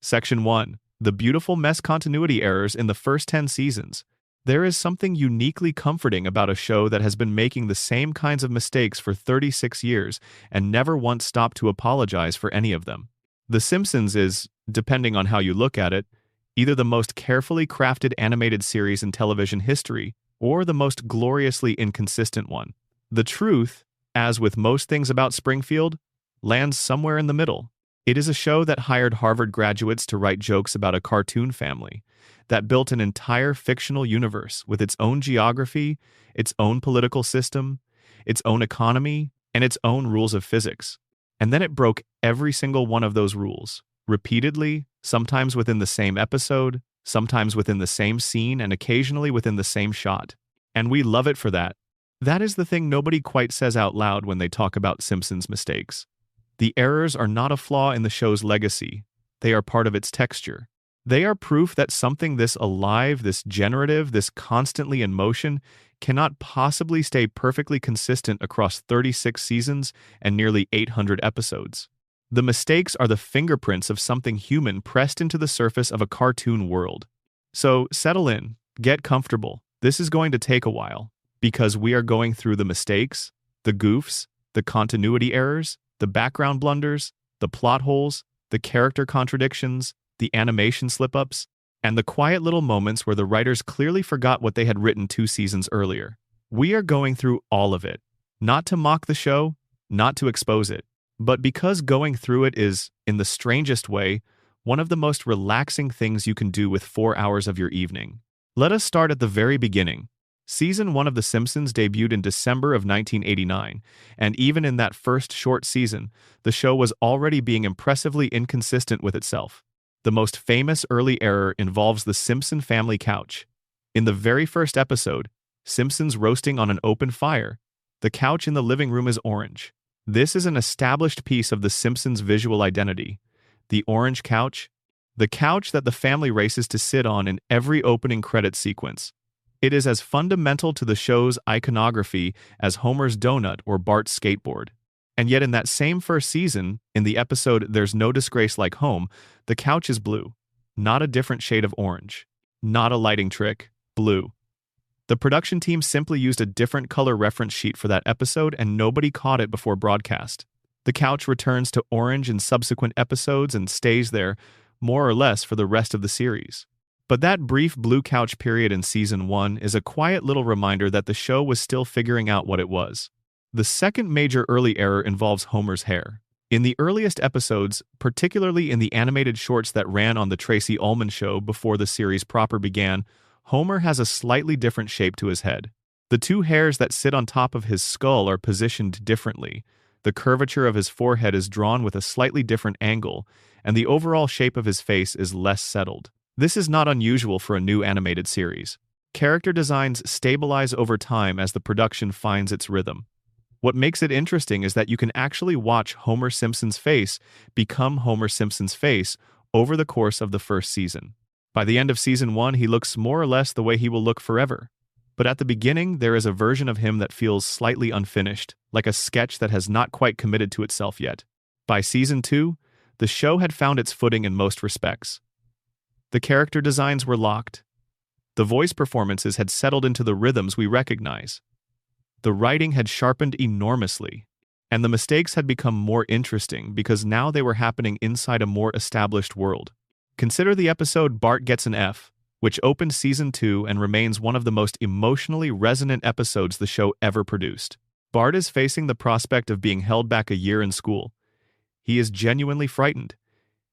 Section 1. The beautiful mess continuity errors in the first 10 seasons. There is something uniquely comforting about a show that has been making the same kinds of mistakes for 36 years and never once stopped to apologize for any of them. The Simpsons is, depending on how you look at it, either the most carefully crafted animated series in television history or the most gloriously inconsistent one. The truth, as with most things about Springfield, lands somewhere in the middle. It is a show that hired Harvard graduates to write jokes about a cartoon family, that built an entire fictional universe with its own geography, its own political system, its own economy, and its own rules of physics. And then it broke every single one of those rules, repeatedly, sometimes within the same episode, sometimes within the same scene, and occasionally within the same shot. And we love it for that. That is the thing nobody quite says out loud when they talk about Simpsons mistakes. The errors are not a flaw in the show's legacy. They are part of its texture. They are proof that something this alive, this generative, this constantly in motion, cannot possibly stay perfectly consistent across 36 seasons and nearly 800 episodes. The mistakes are the fingerprints of something human pressed into the surface of a cartoon world. So settle in, get comfortable. This is going to take a while, because we are going through the mistakes, the goofs, the continuity errors, the background blunders, the plot holes, the character contradictions, the animation slip-ups, and the quiet little moments where the writers clearly forgot what they had written 2 seasons earlier. We are going through all of it, not to mock the show, not to expose it, but because going through it is, in the strangest way, one of the most relaxing things you can do with 4 hours of your evening. Let us start at the very beginning. Season 1 of The Simpsons debuted in December of 1989, and even in that first short season, the show was already being impressively inconsistent with itself. The most famous early error involves the Simpson family couch. In the very first episode, Simpsons roasting on an open fire, the couch in the living room is orange. This is an established piece of the Simpsons' visual identity. The orange couch, the couch that the family races to sit on in every opening credit sequence. It is as fundamental to the show's iconography as Homer's donut or Bart's skateboard. And yet in that same first season, in the episode There's No Disgrace Like Home, the couch is blue, not a different shade of orange. Not a lighting trick, blue. The production team simply used a different color reference sheet for that episode and nobody caught it before broadcast. The couch returns to orange in subsequent episodes and stays there, more or less, for the rest of the series. But that brief blue couch period in Season 1 is a quiet little reminder that the show was still figuring out what it was. The second major early error involves Homer's hair. In the earliest episodes, particularly in the animated shorts that ran on The Tracy Ullman Show before the series proper began, Homer has a slightly different shape to his head. The 2 hairs that sit on top of his skull are positioned differently. The curvature of his forehead is drawn with a slightly different angle, and the overall shape of his face is less settled. This is not unusual for a new animated series. Character designs stabilize over time as the production finds its rhythm. What makes it interesting is that you can actually watch Homer Simpson's face become Homer Simpson's face over the course of the first season. By the end of Season 1, he looks more or less the way he will look forever. But at the beginning, there is a version of him that feels slightly unfinished, like a sketch that has not quite committed to itself yet. By Season 2, the show had found its footing in most respects. The character designs were locked. The voice performances had settled into the rhythms we recognize. The writing had sharpened enormously, and the mistakes had become more interesting because now they were happening inside a more established world. Consider the episode Bart Gets an F, which opened Season 2 and remains one of the most emotionally resonant episodes the show ever produced. Bart is facing the prospect of being held back a year in school. He is genuinely frightened.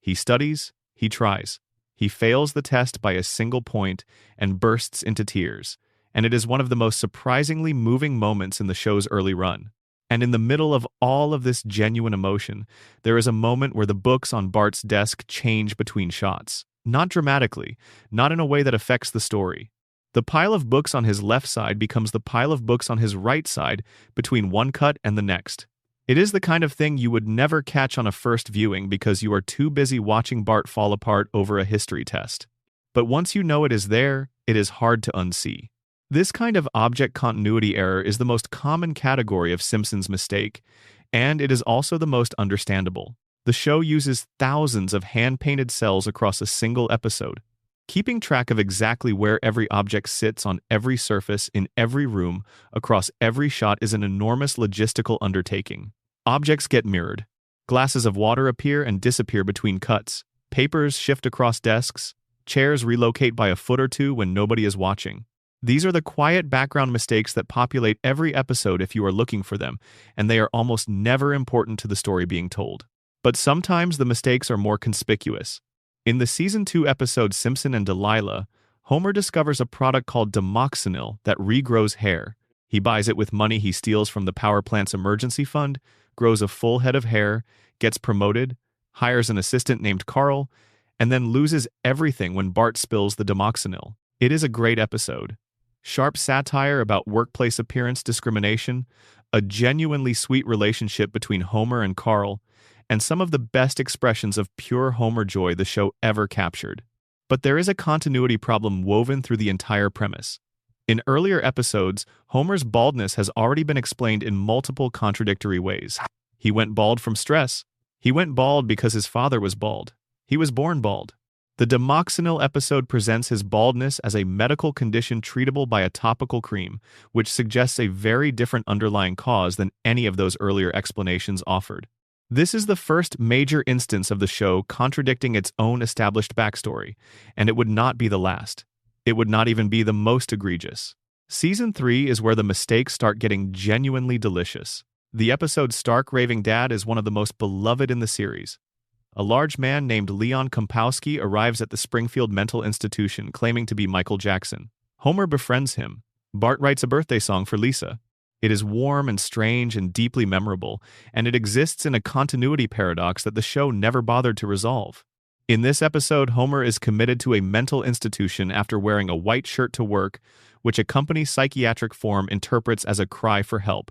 He studies, he tries. He fails the test by a single point and bursts into tears, and it is one of the most surprisingly moving moments in the show's early run. And in the middle of all of this genuine emotion, there is a moment where the books on Bart's desk change between shots. Not dramatically, not in a way that affects the story. The pile of books on his left side becomes the pile of books on his right side between one cut and the next. It is the kind of thing you would never catch on a first viewing because you are too busy watching Bart fall apart over a history test. But once you know it is there, it is hard to unsee. This kind of object continuity error is the most common category of Simpsons mistake, and it is also the most understandable. The show uses thousands of hand-painted cells across a single episode. Keeping track of exactly where every object sits on every surface in every room across every shot is an enormous logistical undertaking. Objects get mirrored. Glasses of water appear and disappear between cuts. Papers shift across desks. Chairs relocate by a foot or two when nobody is watching. These are the quiet background mistakes that populate every episode if you are looking for them, and they are almost never important to the story being told. But sometimes the mistakes are more conspicuous. In the Season 2 episode Simpson and Delilah, Homer discovers a product called Demoxenil that regrows hair. He buys it with money he steals from the power plant's emergency fund, grows a full head of hair, gets promoted, hires an assistant named Carl, and then loses everything when Bart spills the Demoxenil. It is a great episode. Sharp satire about workplace appearance discrimination, a genuinely sweet relationship between Homer and Carl, and some of the best expressions of pure Homer joy the show ever captured. But there is a continuity problem woven through the entire premise. In earlier episodes, Homer's baldness has already been explained in multiple contradictory ways. He went bald from stress. He went bald because his father was bald. He was born bald. The Demoxenil episode presents his baldness as a medical condition treatable by a topical cream, which suggests a very different underlying cause than any of those earlier explanations offered. This is the first major instance of the show contradicting its own established backstory, and it would not be the last. It would not even be the most egregious. Season 3 is where the mistakes start getting genuinely delicious. The episode Stark Raving Dad is one of the most beloved in the series. A large man named Leon Kompowski arrives at the Springfield mental institution claiming to be Michael Jackson. Homer befriends him. Bart writes a birthday song for Lisa. It is warm and strange and deeply memorable, and it exists in a continuity paradox that the show never bothered to resolve. In this episode, Homer is committed to a mental institution after wearing a white shirt to work, which a company's psychiatric form interprets as a cry for help.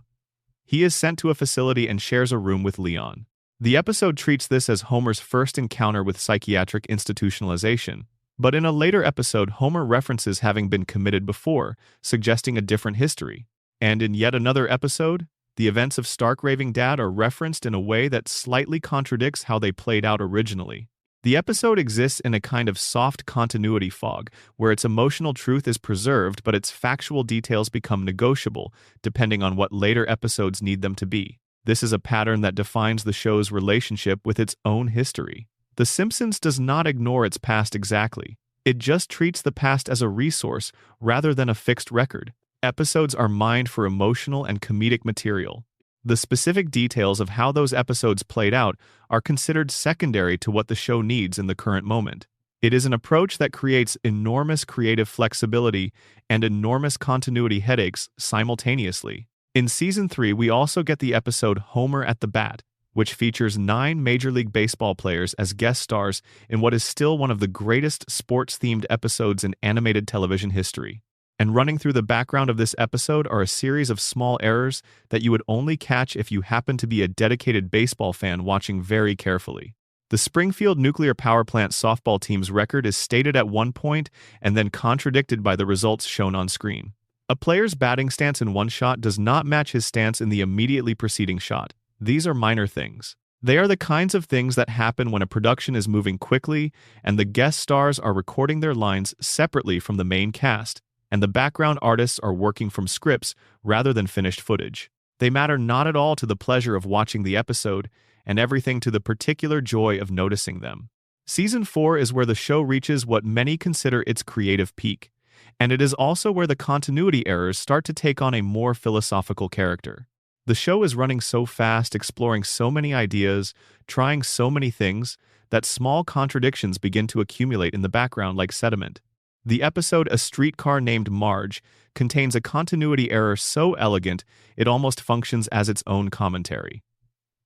He is sent to a facility and shares a room with Leon. The episode treats this as Homer's first encounter with psychiatric institutionalization, but in a later episode, Homer references having been committed before, suggesting a different history. And in yet another episode, the events of Stark Raving Dad are referenced in a way that slightly contradicts how they played out originally. The episode exists in a kind of soft continuity fog, where its emotional truth is preserved but its factual details become negotiable, depending on what later episodes need them to be. This is a pattern that defines the show's relationship with its own history. The Simpsons does not ignore its past exactly. It just treats the past as a resource rather than a fixed record. Episodes are mined for emotional and comedic material. The specific details of how those episodes played out are considered secondary to what the show needs in the current moment. It is an approach that creates enormous creative flexibility and enormous continuity headaches simultaneously. In Season 3, we also get the episode Homer at the Bat, which features 9 Major League Baseball players as guest stars in what is still one of the greatest sports-themed episodes in animated television history. And running through the background of this episode are a series of small errors that you would only catch if you happen to be a dedicated baseball fan watching very carefully. The Springfield nuclear power plant softball team's record is stated at one point and then contradicted by the results shown on screen. A player's batting stance in one shot does not match his stance in the immediately preceding shot. These are minor things. They are the kinds of things that happen when a production is moving quickly and the guest stars are recording their lines separately from the main cast, and the background artists are working from scripts rather than finished footage. They matter not at all to the pleasure of watching the episode, and everything to the particular joy of noticing them. Season 4 is where the show reaches what many consider its creative peak, and it is also where the continuity errors start to take on a more philosophical character. The show is running so fast, exploring so many ideas, trying so many things, that small contradictions begin to accumulate in the background like sediment. The episode A Streetcar Named Marge contains a continuity error so elegant it almost functions as its own commentary.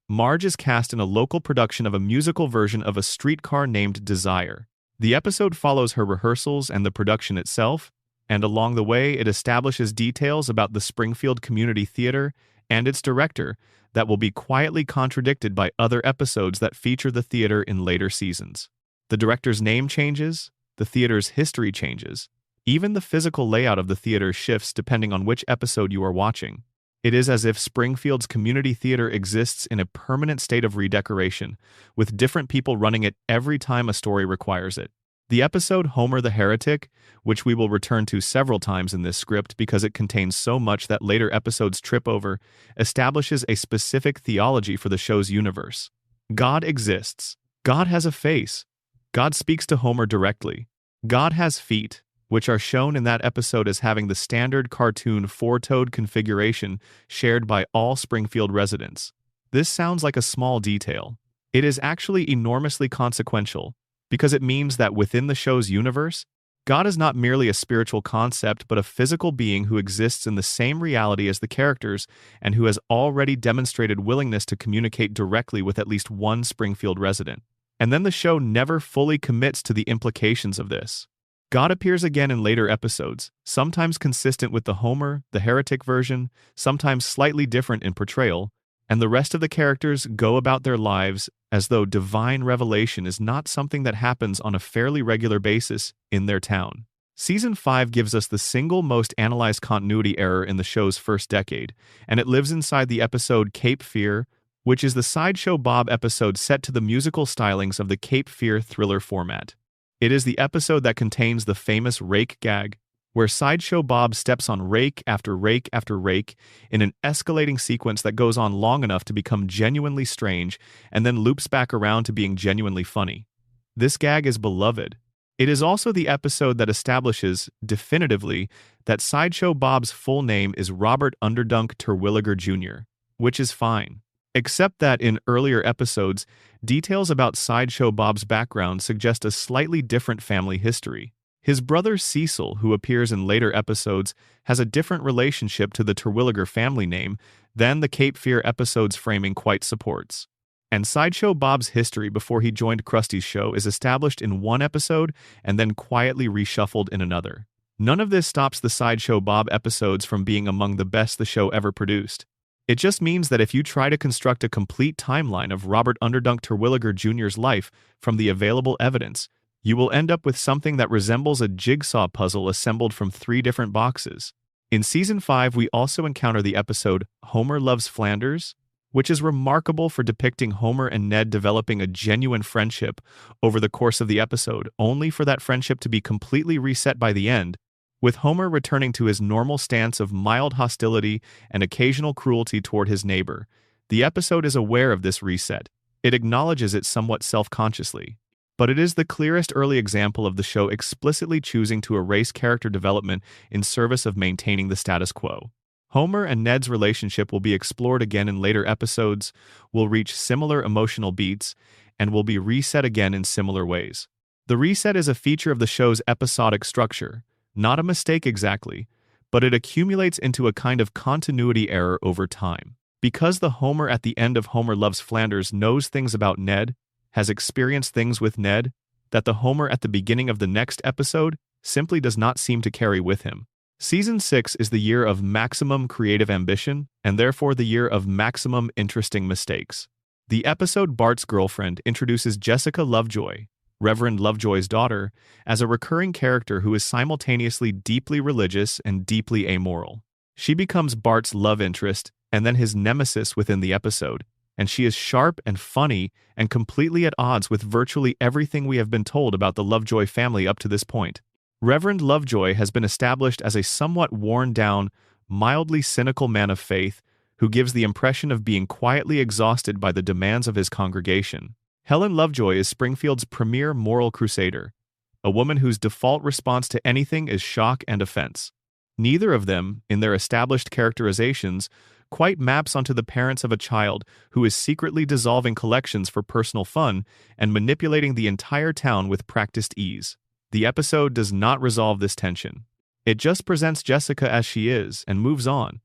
Marge is cast in a local production of a musical version of A Streetcar Named Desire. The episode follows her rehearsals and the production itself, and along the way it establishes details about the Springfield Community Theater and its director that will be quietly contradicted by other episodes that feature the theater in later seasons. The director's name changes, the theater's history changes, even the physical layout of the theater shifts depending on which episode you are watching. It is as if Springfield's community theater exists in a permanent state of redecoration, with different people running it every time a story requires it. The episode Homer the Heretic, which we will return to several times in this script because it contains so much that later episodes trip over, establishes a specific theology for the show's universe. God exists. God has a face. God speaks to Homer directly. God has feet, which are shown in that episode as having the standard cartoon four-toed configuration shared by all Springfield residents. This sounds like a small detail. It is actually enormously consequential, because it means that within the show's universe, God is not merely a spiritual concept but a physical being who exists in the same reality as the characters and who has already demonstrated willingness to communicate directly with at least one Springfield resident. And then the show never fully commits to the implications of this. God appears again in later episodes, sometimes consistent with the Homer, the Heretic version, sometimes slightly different in portrayal, and the rest of the characters go about their lives as though divine revelation is not something that happens on a fairly regular basis in their town. Season 5 gives us the single most analyzed continuity error in the show's first decade, and it lives inside the episode Cape Fear, which is the Sideshow Bob episode set to the musical stylings of the Cape Fear thriller format. It is the episode that contains the famous rake gag, where Sideshow Bob steps on rake after rake after rake in an escalating sequence that goes on long enough to become genuinely strange and then loops back around to being genuinely funny. This gag is beloved. It is also the episode that establishes, definitively, that Sideshow Bob's full name is Robert Underdunk Terwilliger Jr., which is fine. Except that in earlier episodes, details about Sideshow Bob's background suggest a slightly different family history. His brother Cecil, who appears in later episodes, has a different relationship to the Terwilliger family name than the Cape Fear episode's framing quite supports. And Sideshow Bob's history before he joined Krusty's show is established in one episode and then quietly reshuffled in another. None of this stops the Sideshow Bob episodes from being among the best the show ever produced. It just means that if you try to construct a complete timeline of Robert Underdunk Terwilliger Jr.'s life from the available evidence, you will end up with something that resembles a jigsaw puzzle assembled from 3 different boxes. In Season 5, we also encounter the episode Homer Loves Flanders, which is remarkable for depicting Homer and Ned developing a genuine friendship over the course of the episode, only for that friendship to be completely reset by the end, with Homer returning to his normal stance of mild hostility and occasional cruelty toward his neighbor. The episode is aware of this reset. It acknowledges it somewhat self-consciously. But it is the clearest early example of the show explicitly choosing to erase character development in service of maintaining the status quo. Homer and Ned's relationship will be explored again in later episodes, will reach similar emotional beats, and will be reset again in similar ways. The reset is a feature of the show's episodic structure. Not a mistake exactly, but it accumulates into a kind of continuity error over time. Because the Homer at the end of Homer Loves Flanders knows things about Ned, has experienced things with Ned, that the Homer at the beginning of the next episode simply does not seem to carry with him. Season 6 is the year of maximum creative ambition, and therefore the year of maximum interesting mistakes. The episode Bart's Girlfriend introduces Jessica Lovejoy, Reverend Lovejoy's daughter, as a recurring character who is simultaneously deeply religious and deeply amoral. She becomes Bart's love interest and then his nemesis within the episode, and she is sharp and funny and completely at odds with virtually everything we have been told about the Lovejoy family up to this point. Reverend Lovejoy has been established as a somewhat worn-down, mildly cynical man of faith who gives the impression of being quietly exhausted by the demands of his congregation. Helen Lovejoy is Springfield's premier moral crusader, a woman whose default response to anything is shock and offense. Neither of them, in their established characterizations, quite maps onto the parents of a child who is secretly dissolving collections for personal fun and manipulating the entire town with practiced ease. The episode does not resolve this tension. It just presents Jessica as she is and moves on,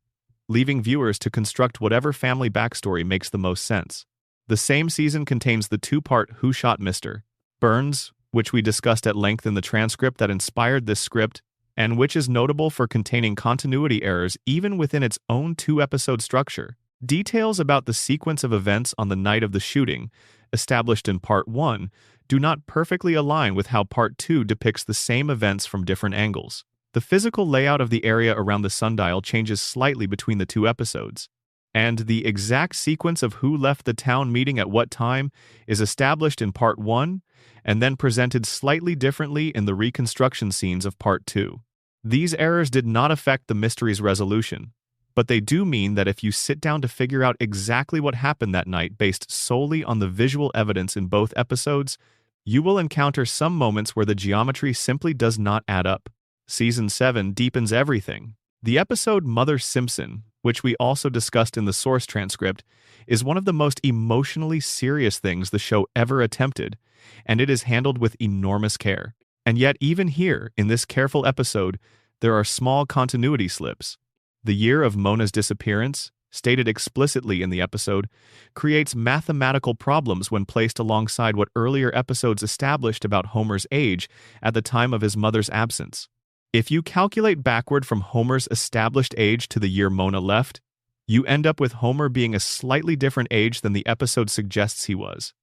leaving viewers to construct whatever family backstory makes the most sense. The same season contains the 2-part Who Shot Mr. Burns, which we discussed at length in the transcript that inspired this script, and which is notable for containing continuity errors even within its own 2-episode structure. Details about the sequence of events on the night of the shooting, established in Part 1, do not perfectly align with how Part 2 depicts the same events from different angles. The physical layout of the area around the sundial changes slightly between the two episodes, and the exact sequence of who left the town meeting at what time is established in Part 1 and then presented slightly differently in the reconstruction scenes of Part 2. These errors did not affect the mystery's resolution, but they do mean that if you sit down to figure out exactly what happened that night based solely on the visual evidence in both episodes, you will encounter some moments where the geometry simply does not add up. Season 7 deepens everything. The episode Mother Simpson, which we also discussed in the source transcript, is one of the most emotionally serious things the show ever attempted, and it is handled with enormous care. And yet, even here, in this careful episode, there are small continuity slips. The year of Mona's disappearance, stated explicitly in the episode, creates mathematical problems when placed alongside what earlier episodes established about Homer's age at the time of his mother's absence. If you calculate backward from Homer's established age to the year Mona left, you end up with Homer being a slightly different age than the episode suggests he was.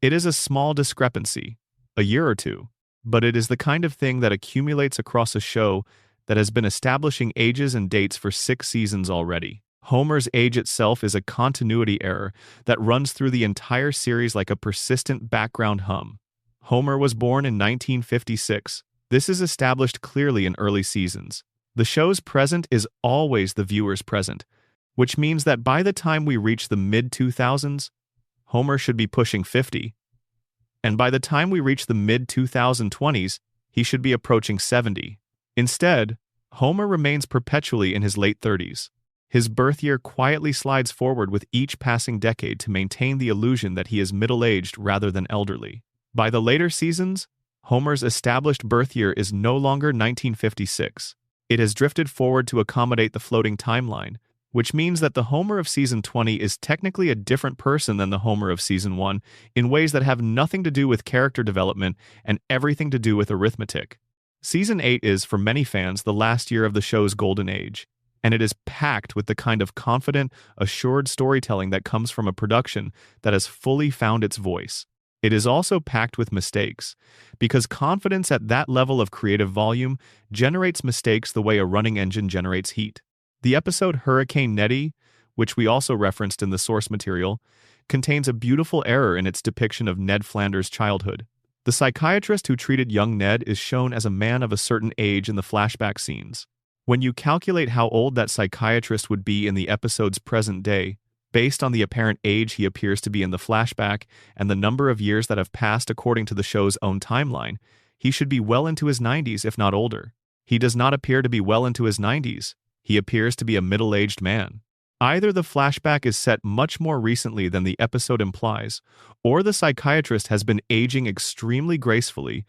It is a small discrepancy, a year or two, but it is the kind of thing that accumulates across a show that has been establishing ages and dates for 6 seasons already. Homer's age itself is a continuity error that runs through the entire series like a persistent background hum. Homer was born in 1956. This is established clearly in early seasons. The show's present is always the viewer's present, which means that by the time we reach the mid-2000s, Homer should be pushing 50. And by the time we reach the mid-2020s, he should be approaching 70. Instead, Homer remains perpetually in his late 30s. His birth year quietly slides forward with each passing decade to maintain the illusion that he is middle-aged rather than elderly. By the later seasons, Homer's established birth year is no longer 1956. It has drifted forward to accommodate the floating timeline, which means that the Homer of Season 20 is technically a different person than the Homer of Season 1 in ways that have nothing to do with character development and everything to do with arithmetic. Season 8 is, for many fans, the last year of the show's golden age, and it is packed with the kind of confident, assured storytelling that comes from a production that has fully found its voice. It is also packed with mistakes, because confidence at that level of creative volume generates mistakes the way a running engine generates heat. The episode Hurricane Nettie, which we also referenced in the source material, contains a beautiful error in its depiction of Ned Flanders' childhood. The psychiatrist who treated young Ned is shown as a man of a certain age in the flashback scenes. When you calculate how old that psychiatrist would be in the episode's present day, based on the apparent age he appears to be in the flashback and the number of years that have passed according to the show's own timeline, he should be well into his 90s if not older. He does not appear to be well into his 90s. He appears to be a middle-aged man. Either the flashback is set much more recently than the episode implies, or the psychiatrist has been aging extremely gracefully,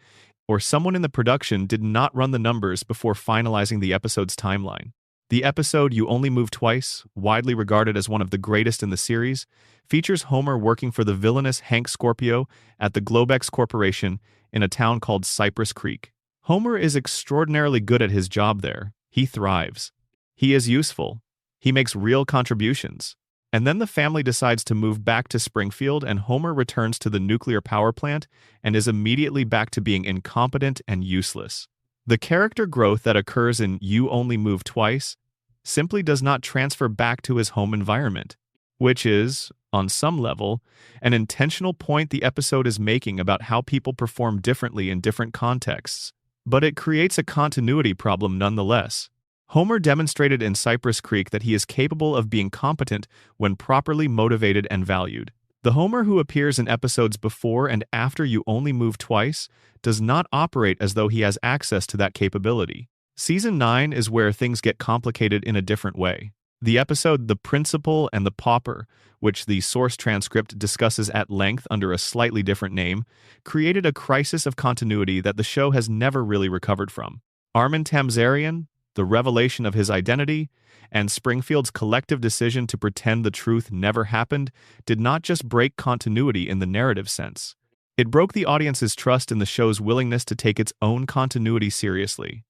or someone in the production did not run the numbers before finalizing the episode's timeline. The episode You Only Move Twice, widely regarded as one of the greatest in the series, features Homer working for the villainous Hank Scorpio at the Globex Corporation in a town called Cypress Creek. Homer is extraordinarily good at his job there. He thrives. He is useful. He makes real contributions. And then the family decides to move back to Springfield, and Homer returns to the nuclear power plant and is immediately back to being incompetent and useless. The character growth that occurs in You Only Move Twice simply does not transfer back to his home environment, which is, on some level, an intentional point the episode is making about how people perform differently in different contexts. But it creates a continuity problem nonetheless. Homer demonstrated in Cypress Creek that he is capable of being competent when properly motivated and valued. The Homer who appears in episodes before and after You Only Move Twice does not operate as though he has access to that capability. Season 9 is where things get complicated in a different way. The episode The Principal and the Pauper, which the source transcript discusses at length under a slightly different name, created a crisis of continuity that the show has never really recovered from. Armin Tamzarian, the revelation of his identity, and Springfield's collective decision to pretend the truth never happened did not just break continuity in the narrative sense. It broke the audience's trust in the show's willingness to take its own continuity seriously.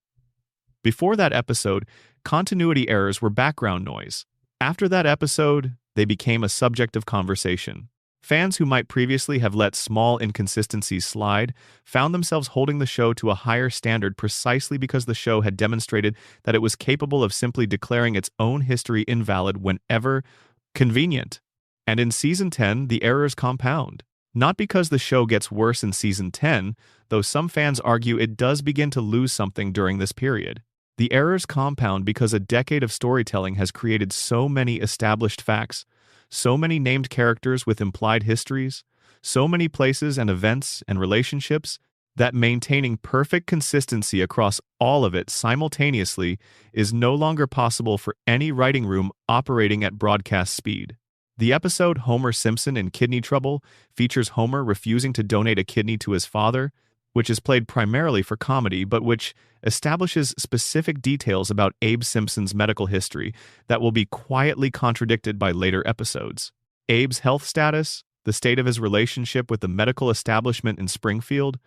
Before that episode, continuity errors were background noise. After that episode, they became a subject of conversation. Fans who might previously have let small inconsistencies slide found themselves holding the show to a higher standard precisely because the show had demonstrated that it was capable of simply declaring its own history invalid whenever convenient. And in Season 10, the errors compound. Not because the show gets worse in Season 10, though some fans argue it does begin to lose something during this period. The errors compound because a decade of storytelling has created so many established facts, so many named characters with implied histories, so many places and events and relationships, that maintaining perfect consistency across all of it simultaneously is no longer possible for any writing room operating at broadcast speed. The episode Homer Simpson in Kidney Trouble features Homer refusing to donate a kidney to his father, which is played primarily for comedy but which establishes specific details about Abe Simpson's medical history that will be quietly contradicted by later episodes. Abe's health status, the state of his relationship with the medical establishment in Springfield,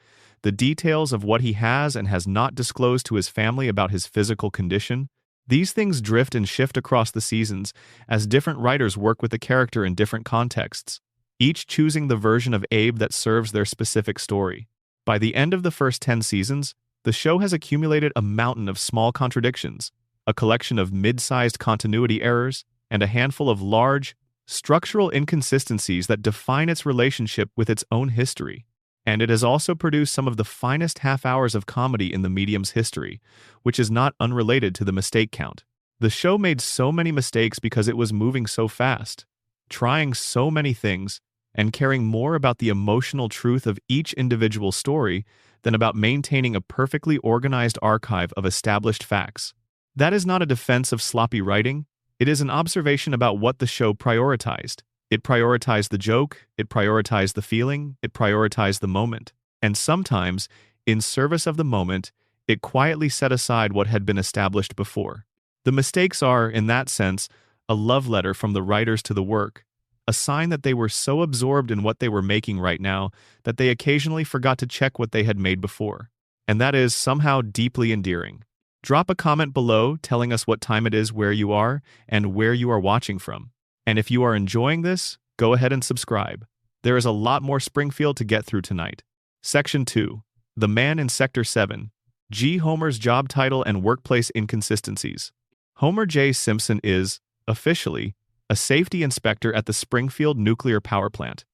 the details of what he has and has not disclosed to his family about his physical condition. These things drift and shift across the seasons as different writers work with the character in different contexts, each choosing the version of Abe that serves their specific story. By the end of the first 10 seasons, the show has accumulated a mountain of small contradictions, a collection of mid-sized continuity errors, and a handful of large, structural inconsistencies that define its relationship with its own history. And it has also produced some of the finest half-hours of comedy in the medium's history, which is not unrelated to the mistake count. The show made so many mistakes because it was moving so fast, trying so many things, and caring more about the emotional truth of each individual story than about maintaining a perfectly organized archive of established facts. That is not a defense of sloppy writing. It is an observation about what the show prioritized. It prioritized the joke, it prioritized the feeling, it prioritized the moment. And sometimes, in service of the moment, it quietly set aside what had been established before. The mistakes are, in that sense, a love letter from the writers to the work, a sign that they were so absorbed in what they were making right now that they occasionally forgot to check what they had made before. And that is somehow deeply endearing. Drop a comment below telling us what time it is where you are and where you are watching from. And if you are enjoying this, go ahead and subscribe. There is a lot more Springfield to get through tonight. Section 2. The Man in Sector 7. G. Homer's Job Title and Workplace Inconsistencies. Homer J. Simpson is, officially, a safety inspector at the Springfield nuclear power plant.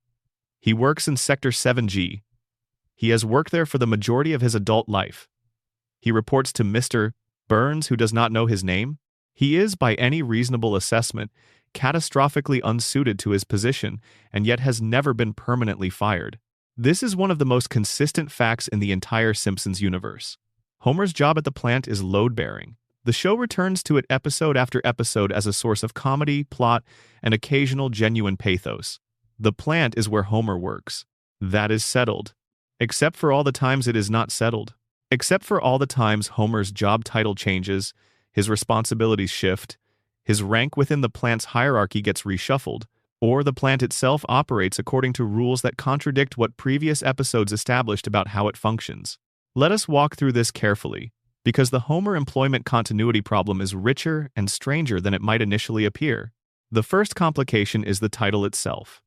He works in Sector 7G. He has worked there for the majority of his adult life. He reports to Mr. Burns, who does not know his name. He is, by any reasonable assessment, catastrophically unsuited to his position and yet has never been permanently fired. This is one of the most consistent facts in the entire Simpsons universe. Homer's job at the plant is load-bearing. The show returns to it episode after episode as a source of comedy, plot, and occasional genuine pathos. The plant is where Homer works. That is settled. Except for all the times it is not settled. Except for all the times Homer's job title changes, his responsibilities shift, his rank within the plant's hierarchy gets reshuffled, or the plant itself operates according to rules that contradict what previous episodes established about how it functions. Let us walk through this carefully, because the Homer employment continuity problem is richer and stranger than it might initially appear. The first complication is the title itself.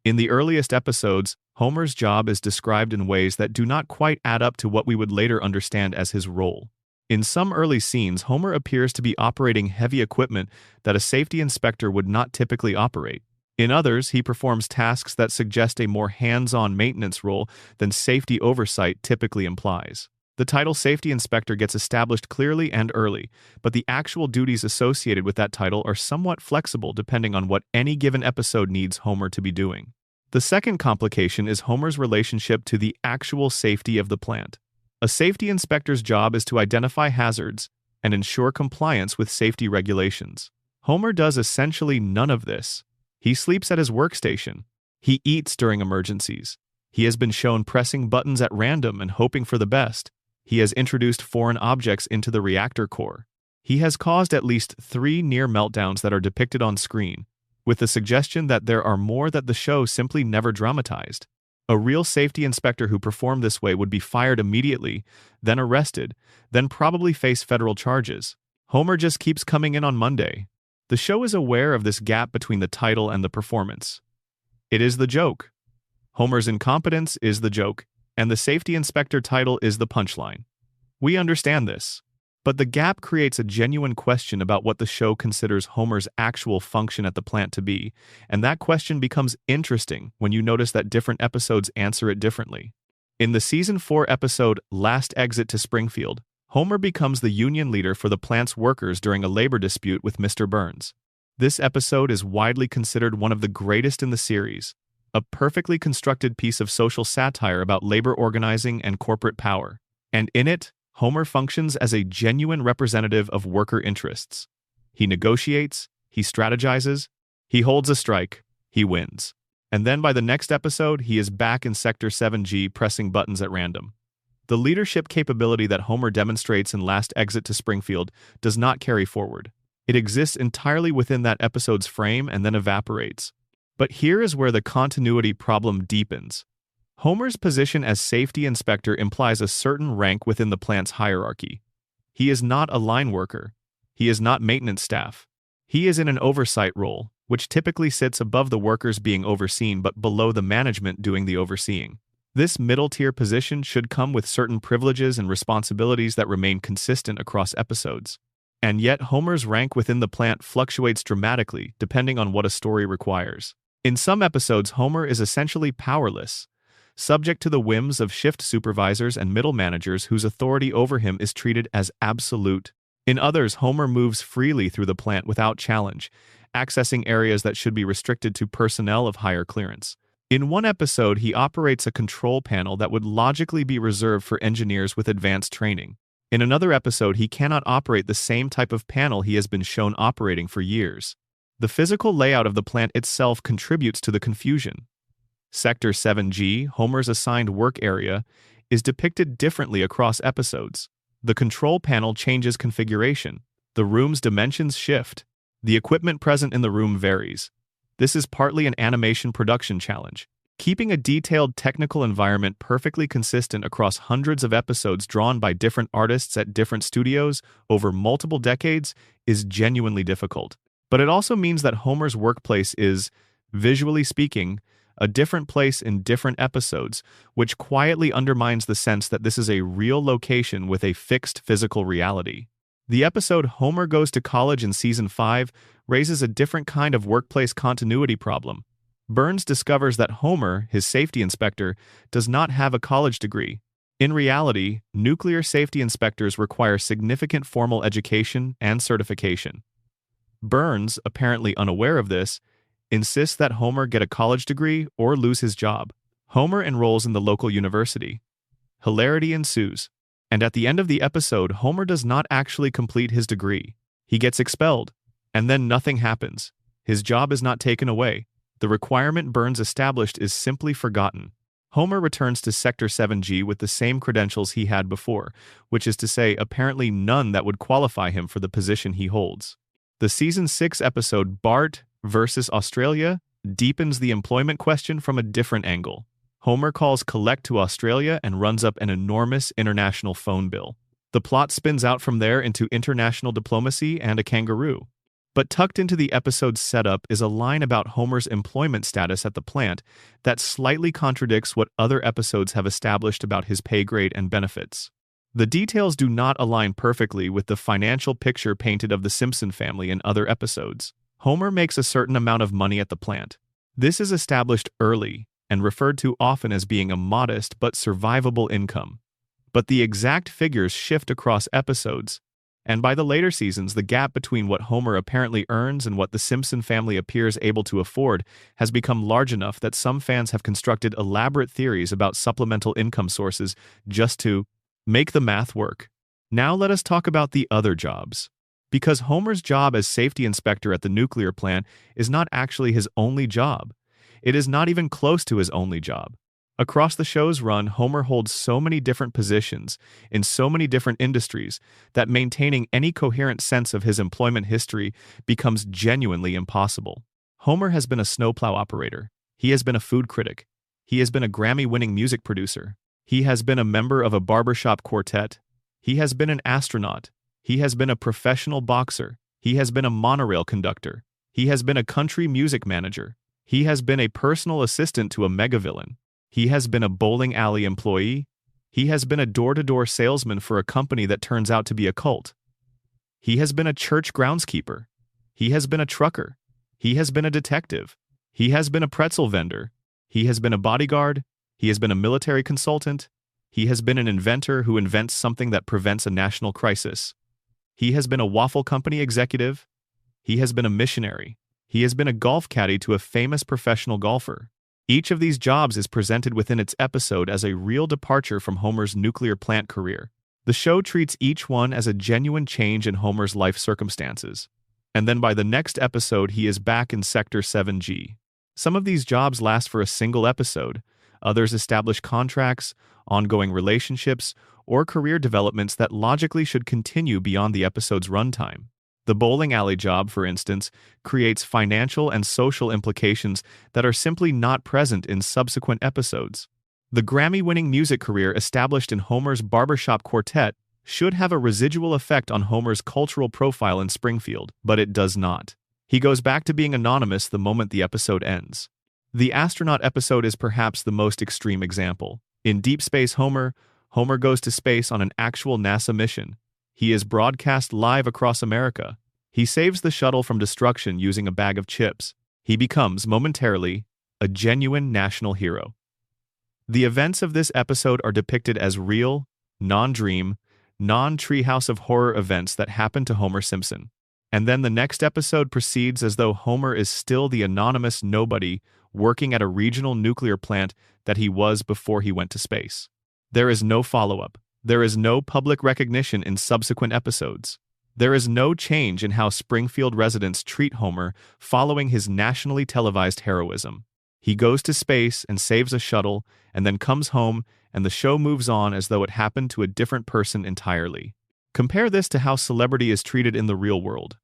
In the earliest episodes, Homer's job is described in ways that do not quite add up to what we would later understand as his role. In some early scenes, Homer appears to be operating heavy equipment that a safety inspector would not typically operate. In others, he performs tasks that suggest a more hands-on maintenance role than safety oversight typically implies. The title safety inspector gets established clearly and early, but the actual duties associated with that title are somewhat flexible depending on what any given episode needs Homer to be doing. The second complication is Homer's relationship to the actual safety of the plant. A safety inspector's job is to identify hazards and ensure compliance with safety regulations. Homer does essentially none of this. He sleeps at his workstation. He eats during emergencies. He has been shown pressing buttons at random and hoping for the best. He has introduced foreign objects into the reactor core. He has caused at least 3 near meltdowns that are depicted on screen, with the suggestion that there are more that the show simply never dramatized. A real safety inspector who performed this way would be fired immediately, then arrested, then probably face federal charges. Homer just keeps coming in on Monday. The show is aware of this gap between the title and the performance. It is the joke. Homer's incompetence is the joke, and the safety inspector title is the punchline. We understand this. But the gap creates a genuine question about what the show considers Homer's actual function at the plant to be, and that question becomes interesting when you notice that different episodes answer it differently. In the Season 4 episode, Last Exit to Springfield, Homer becomes the union leader for the plant's workers during a labor dispute with Mr. Burns. This episode is widely considered one of the greatest in the series, a perfectly constructed piece of social satire about labor organizing and corporate power. And in it, Homer functions as a genuine representative of worker interests. He negotiates, he strategizes, he holds a strike, he wins. And then by the next episode, he is back in Sector 7G pressing buttons at random. The leadership capability that Homer demonstrates in Last Exit to Springfield does not carry forward. It exists entirely within that episode's frame and then evaporates. But here is where the continuity problem deepens. Homer's position as safety inspector implies a certain rank within the plant's hierarchy. He is not a line worker. He is not maintenance staff. He is in an oversight role, which typically sits above the workers being overseen but below the management doing the overseeing. This middle-tier position should come with certain privileges and responsibilities that remain consistent across episodes. And yet Homer's rank within the plant fluctuates dramatically depending on what a story requires. In some episodes, Homer is essentially powerless, subject to the whims of shift supervisors and middle managers whose authority over him is treated as absolute. In others, Homer moves freely through the plant without challenge, accessing areas that should be restricted to personnel of higher clearance. In one episode, he operates a control panel that would logically be reserved for engineers with advanced training. In another episode, he cannot operate the same type of panel he has been shown operating for years. The physical layout of the plant itself contributes to the confusion. Sector 7G, Homer's assigned work area, is depicted differently across episodes. The control panel changes configuration. The room's dimensions shift. The equipment present in the room varies. This is partly an animation production challenge. Keeping a detailed technical environment perfectly consistent across hundreds of episodes drawn by different artists at different studios over multiple decades is genuinely difficult. But it also means that Homer's workplace is, visually speaking, a different place in different episodes, which quietly undermines the sense that this is a real location with a fixed physical reality. The episode Homer Goes to College in Season 5 raises a different kind of workplace continuity problem. Burns discovers that Homer, his safety inspector, does not have a college degree. In reality, nuclear safety inspectors require significant formal education and certification. Burns, apparently unaware of this, insists that Homer get a college degree or lose his job. Homer enrolls in the local university. Hilarity ensues. And at the end of the episode, Homer does not actually complete his degree. He gets expelled. And then nothing happens. His job is not taken away. The requirement Burns established is simply forgotten. Homer returns to Sector 7G with the same credentials he had before, which is to say, apparently none that would qualify him for the position he holds. The Season 6 episode Bart versus Australia deepens the employment question from a different angle. Homer calls collect to Australia and runs up an enormous international phone bill. The plot spins out from there into international diplomacy and a kangaroo. But tucked into the episode's setup is a line about Homer's employment status at the plant that slightly contradicts what other episodes have established about his pay grade and benefits. The details do not align perfectly with the financial picture painted of the Simpson family in other episodes. Homer makes a certain amount of money at the plant. This is established early and referred to often as being a modest but survivable income. But the exact figures shift across episodes, and by the later seasons, the gap between what Homer apparently earns and what the Simpson family appears able to afford has become large enough that some fans have constructed elaborate theories about supplemental income sources just to make the math work. Now let us talk about the other jobs. Because Homer's job as safety inspector at the nuclear plant is not actually his only job. It is not even close to his only job. Across the show's run, Homer holds so many different positions in so many different industries that maintaining any coherent sense of his employment history becomes genuinely impossible. Homer has been a snowplow operator. He has been a food critic. He has been a Grammy-winning music producer. He has been a member of a barbershop quartet. He has been an astronaut. He has been a professional boxer. He has been a monorail conductor. He has been a country music manager. He has been a personal assistant to a megavillain. He has been a bowling alley employee. He has been a door-to-door salesman for a company that turns out to be a cult. He has been a church groundskeeper. He has been a trucker. He has been a detective. He has been a pretzel vendor. He has been a bodyguard. He has been a military consultant. He has been an inventor who invents something that prevents a national crisis. He has been a waffle company executive. He has been a missionary. He has been a golf caddy to a famous professional golfer. Each of these jobs is presented within its episode as a real departure from Homer's nuclear plant career. The show treats each one as a genuine change in Homer's life circumstances. And then by the next episode, he is back in Sector 7G. Some of these jobs last for a single episode. Others establish contracts, ongoing relationships, or career developments that logically should continue beyond the episode's runtime. The bowling alley job, for instance, creates financial and social implications that are simply not present in subsequent episodes. The Grammy-winning music career established in Homer's barbershop quartet should have a residual effect on Homer's cultural profile in Springfield, but it does not. He goes back to being anonymous the moment the episode ends. The astronaut episode is perhaps the most extreme example. In Deep Space Homer goes to space on an actual NASA mission. He is broadcast live across America. He saves the shuttle from destruction using a bag of chips. He becomes, momentarily, a genuine national hero. The events of this episode are depicted as real, non-dream, non-treehouse of horror events that happen to Homer Simpson. And then the next episode proceeds as though Homer is still the anonymous nobody working at a regional nuclear plant that he was before he went to space. There is no follow-up. There is no public recognition in subsequent episodes. There is no change in how Springfield residents treat Homer following his nationally televised heroism. He goes to space and saves a shuttle, and then comes home, and the show moves on as though it happened to a different person entirely. Compare this to how celebrity is treated in the real world.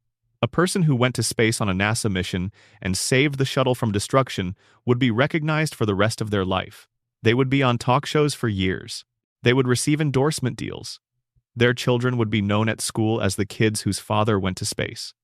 A person who went to space on a NASA mission and saved the shuttle from destruction would be recognized for the rest of their life. They would be on talk shows for years. They would receive endorsement deals. Their children would be known at school as the kids whose father went to space.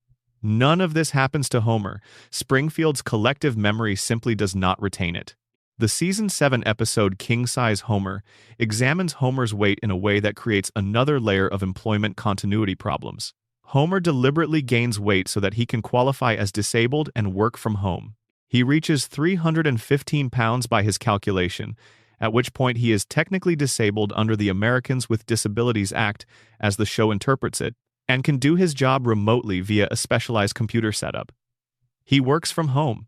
None of this happens to Homer. Springfield's collective memory simply does not retain it. The Season 7 episode King Size Homer examines Homer's weight in a way that creates another layer of employment continuity problems. Homer deliberately gains weight so that he can qualify as disabled and work from home. He reaches 315 pounds by his calculation, at which point he is technically disabled under the Americans with Disabilities Act, as the show interprets it, and can do his job remotely via a specialized computer setup. He works from home.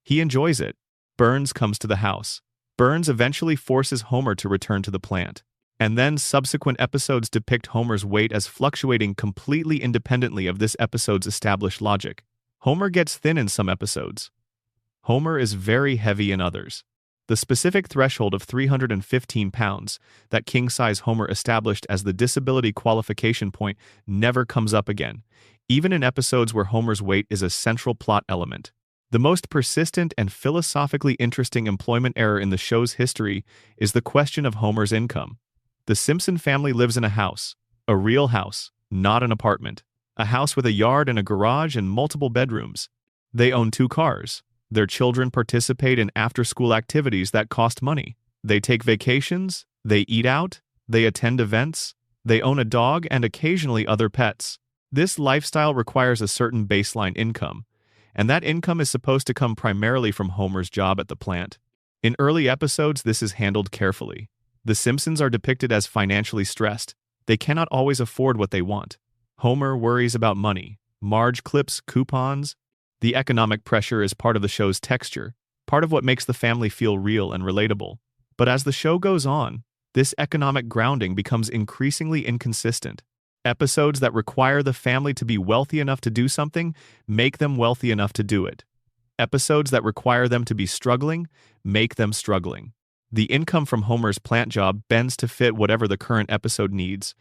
He enjoys it. Burns comes to the house. Burns eventually forces Homer to return to the plant. And then subsequent episodes depict Homer's weight as fluctuating completely independently of this episode's established logic. Homer gets thin in some episodes. Homer is very heavy in others. The specific threshold of 315 pounds that king-size Homer established as the disability qualification point never comes up again, even in episodes where Homer's weight is a central plot element. The most persistent and philosophically interesting employment error in the show's history is the question of Homer's income. The Simpson family lives in a real house, not an apartment, a house with a yard and a garage and multiple bedrooms. They own 2 cars. Their children participate in after-school activities that cost money. They take vacations, they eat out, they attend events, they own a dog and occasionally other pets. This lifestyle requires a certain baseline income, and that income is supposed to come primarily from Homer's job at the plant. In early episodes, this is handled carefully. The Simpsons are depicted as financially stressed. They cannot always afford what they want. Homer worries about money. Marge clips coupons. The economic pressure is part of the show's texture, part of what makes the family feel real and relatable. But as the show goes on, this economic grounding becomes increasingly inconsistent. Episodes that require the family to be wealthy enough to do something make them wealthy enough to do it. Episodes that require them to be struggling make them struggling. The income from Homer's plant job bends to fit whatever the current episode needs,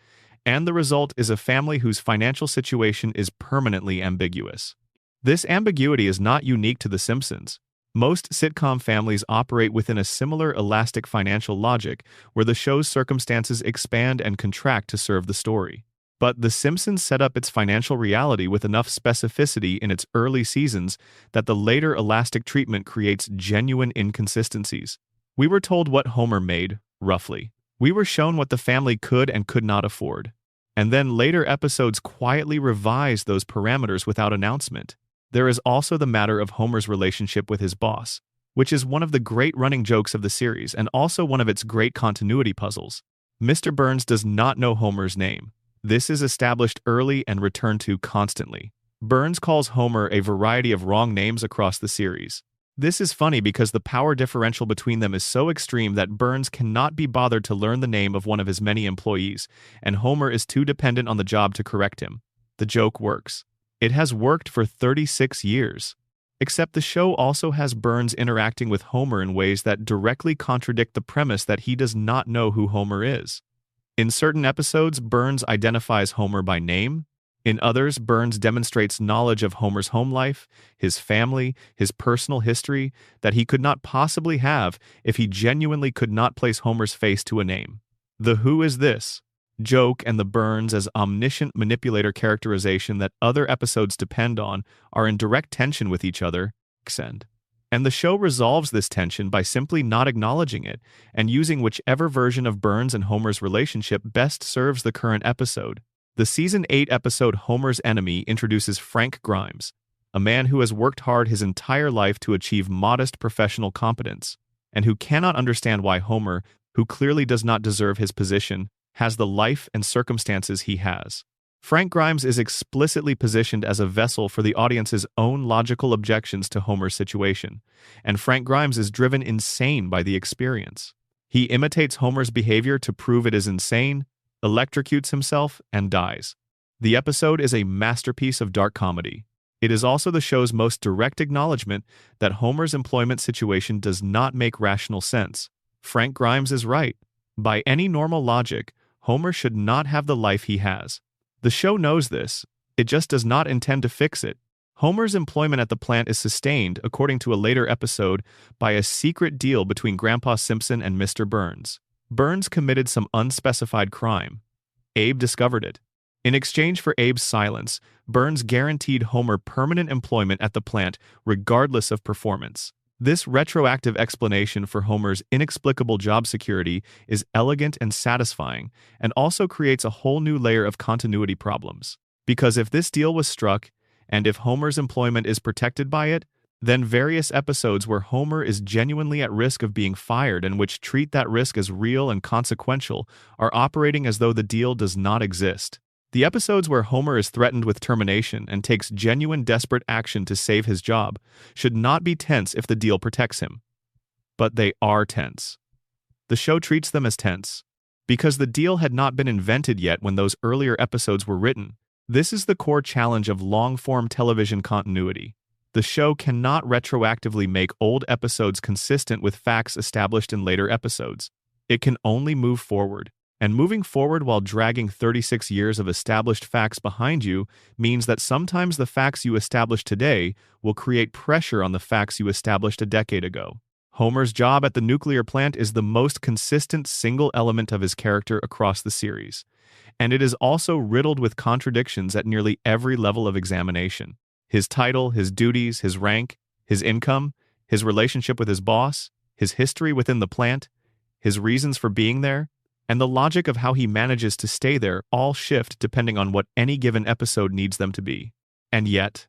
and the result is a family whose financial situation is permanently ambiguous. This ambiguity is not unique to The Simpsons. Most sitcom families operate within a similar elastic financial logic where the show's circumstances expand and contract to serve the story. But The Simpsons set up its financial reality with enough specificity in its early seasons that the later elastic treatment creates genuine inconsistencies. We were told what Homer made, roughly. We were shown what the family could and could not afford. And then later episodes quietly revised those parameters without announcement. There is also the matter of Homer's relationship with his boss, which is one of the great running jokes of the series and also one of its great continuity puzzles. Mr. Burns does not know Homer's name. This is established early and returned to constantly. Burns calls Homer a variety of wrong names across the series. This is funny because the power differential between them is so extreme that Burns cannot be bothered to learn the name of one of his many employees, and Homer is too dependent on the job to correct him. The joke works. It has worked for 36 years. Except the show also has Burns interacting with Homer in ways that directly contradict the premise that he does not know who Homer is. In certain episodes, Burns identifies Homer by name. In others, Burns demonstrates knowledge of Homer's home life, his family, his personal history that he could not possibly have if he genuinely could not place Homer's face to a name. The "who is this?" joke and the Burns as omniscient manipulator characterization that other episodes depend on are in direct tension with each other, and the show resolves this tension by simply not acknowledging it and using whichever version of Burns and Homer's relationship best serves the current episode. The Season 8 episode Homer's Enemy introduces Frank Grimes, a man who has worked hard his entire life to achieve modest professional competence, and who cannot understand why Homer, who clearly does not deserve his position, has the life and circumstances he has. Frank Grimes is explicitly positioned as a vessel for the audience's own logical objections to Homer's situation, and Frank Grimes is driven insane by the experience. He imitates Homer's behavior to prove it is insane, electrocutes himself, and dies. The episode is a masterpiece of dark comedy. It is also the show's most direct acknowledgement that Homer's employment situation does not make rational sense. Frank Grimes is right. By any normal logic, Homer should not have the life he has. The show knows this. It just does not intend to fix it. Homer's employment at the plant is sustained, according to a later episode, by a secret deal between Grandpa Simpson and Mr. Burns. Burns committed some unspecified crime. Abe discovered it. In exchange for Abe's silence, Burns guaranteed Homer permanent employment at the plant regardless of performance. This retroactive explanation for Homer's inexplicable job security is elegant and satisfying, and also creates a whole new layer of continuity problems. Because if this deal was struck, and if Homer's employment is protected by it, then various episodes where Homer is genuinely at risk of being fired and which treat that risk as real and consequential are operating as though the deal does not exist. The episodes where Homer is threatened with termination and takes genuine desperate action to save his job should not be tense if the deal protects him. But they are tense. The show treats them as tense. Because the deal had not been invented yet when those earlier episodes were written, this is the core challenge of long-form television continuity. The show cannot retroactively make old episodes consistent with facts established in later episodes. It can only move forward. And moving forward while dragging 36 years of established facts behind you means that sometimes the facts you establish today will create pressure on the facts you established a decade ago. Homer's job at the nuclear plant is the most consistent single element of his character across the series, and it is also riddled with contradictions at nearly every level of examination. His title, his duties, his rank, his income, his relationship with his boss, his history within the plant, his reasons for being there, and the logic of how he manages to stay there all shift depending on what any given episode needs them to be. And yet